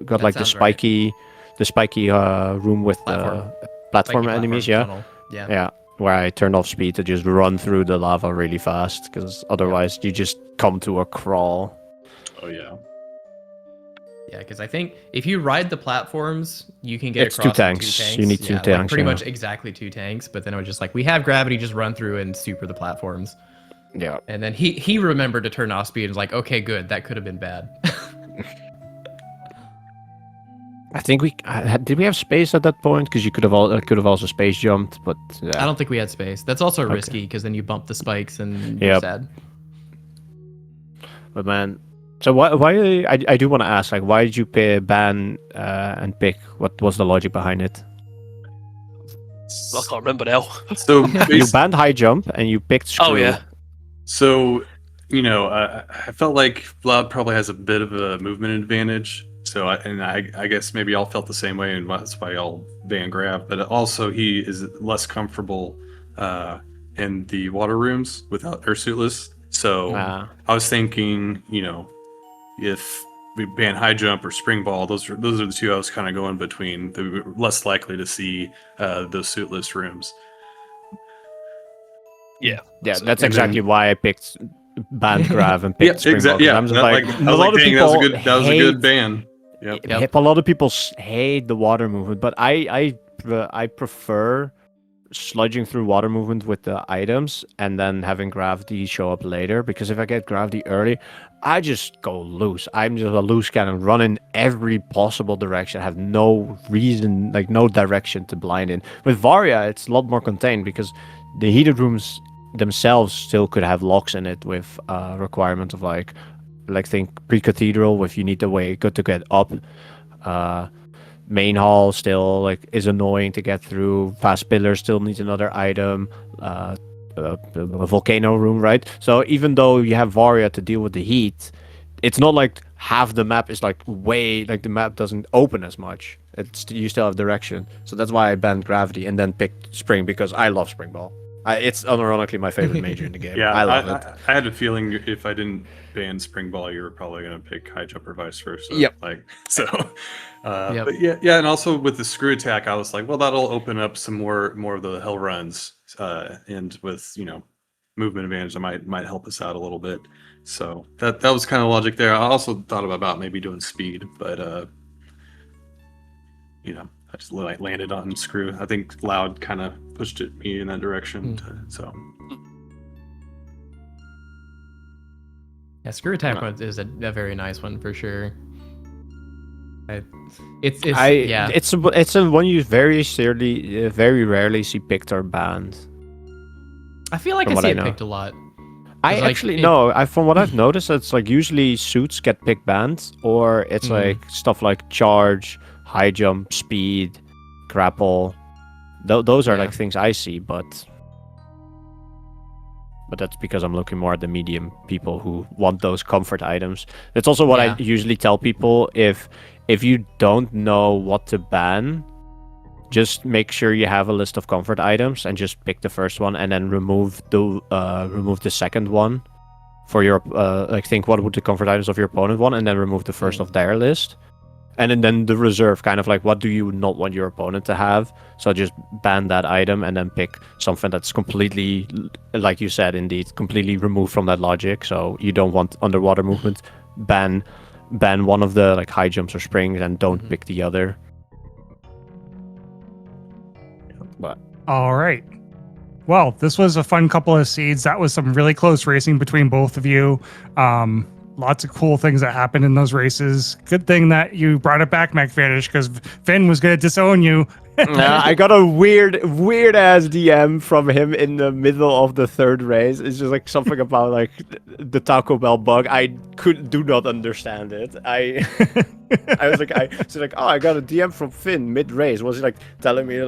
got like the spiky room with the platform enemies. Yeah, where I turned off speed to just run through the lava really fast, because otherwise you just come to a crawl. Oh yeah. Yeah, because I think if you ride the platforms, you can get it's across 2 tanks. 2 tanks. You need 2 tanks. Like pretty much exactly 2 tanks. But then it was just like, we have gravity, just run through and super the platforms. Yeah. And then he remembered to turn off speed and was like, okay, good. That could have been bad. I think did we have space at that point? Because you could have also space jumped, but I don't think we had space. That's also risky because then you bump the spikes and you're sad. But man, so why I do want to ask, like, why did you ban and pick? What was the logic behind it? I can't remember now. So You banned high jump and you picked screw. Oh yeah. So, I felt like Loud probably has a bit of a movement advantage. So, I guess maybe y'all felt the same way, and that's why y'all ban Grav. But also, he is less comfortable in the water rooms without or suitless. So, I was thinking, if we ban high jump or spring ball, those are the two I was kind of going between. They're less likely to see those suitless rooms. Yeah, that's exactly why I picked banned Grav and picked spring ball. Yeah, I'm just like, a lot of people that was a good ban. Yep. A lot of people hate the water movement, but I prefer sludging through water movement with the items and then having gravity show up later, because if I get gravity early, I just go loose. I'm just a loose cannon, run in every possible direction, have no reason, like no direction to blind in. With Varia, it's a lot more contained because the heated rooms themselves still could have locks in it with requirement of like think pre-cathedral if you need the way good to get up. Main hall still is annoying to get through. Fast pillar still needs another item. A volcano room, right? So even though you have Varia to deal with the heat, it's not like half the map is the map doesn't open as much. You still have direction. So that's why I banned gravity and then picked spring, because I love spring ball. It's unironically my favorite major in the game. Yeah, I love it. I had a feeling if I didn't ban spring ball, you were probably going to pick high jump or vice versa. Yep. But yeah, and also with the screw attack, I was like, well, that'll open up some more of the hell runs, and with movement advantage, that might help us out a little bit. So that was kind of logic there. I also thought about maybe doing speed, but I just landed on screw. I think Loud kind of pushed me in that direction. Yeah, screw attack is a very nice one for sure. It's a one you very rarely see picked or banned. I feel like I see it picked a lot. From what I've noticed, it's usually suits get picked banned, or it's stuff like charge, high jump, speed, grapple. Those are things I see, but that's because I'm looking more at the medium people who want those comfort items. That's also what I usually tell people. If you don't know what to ban, just make sure you have a list of comfort items and just pick the first one, and then remove the second one for your think what would the comfort items of your opponent want, and then remove the first of their list. And then the reserve, kind of what do you not want your opponent to have? So just ban that item and then pick something that's completely, like you said, indeed, completely removed from that logic. So you don't want underwater movement. Ban one of the high jumps or springs and don't pick the other. But all right. Well, this was a fun couple of seeds. That was some really close racing between both of you. Lots of cool things that happened in those races. Good thing that you brought it back, MacVanish, because Finn was going to disown you. I got a weird ass DM from him in the middle of the third race. It's just something about the Taco Bell bug. I do not understand it. I was oh, I got a DM from Finn mid race. Was he telling me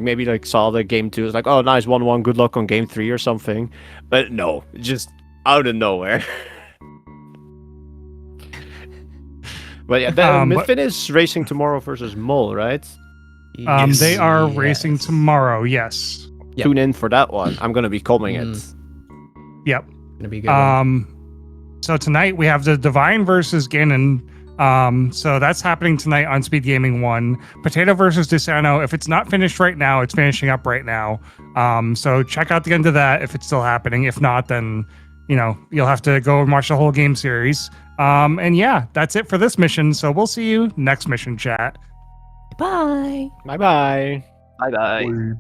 maybe saw the game 2? It's oh, nice 1-1, good luck on game 3 or something. But no, just out of nowhere. But yeah, Midfin is racing tomorrow versus Mole, right? They are racing tomorrow, yes. Yep. Tune in for that one. I'm going to be calling it. Yep. Going to be good. So tonight we have the Divine versus Ganon. So that's happening tonight on SpeedGaming 1. Potato versus Desano. If it's not finished right now, it's finishing up right now. So check out the end of that if it's still happening. If not, then you'll have to go and watch the whole game series. And yeah, that's it for this mission. So we'll see you next mission, chat. Bye. Bye-bye. Bye-bye.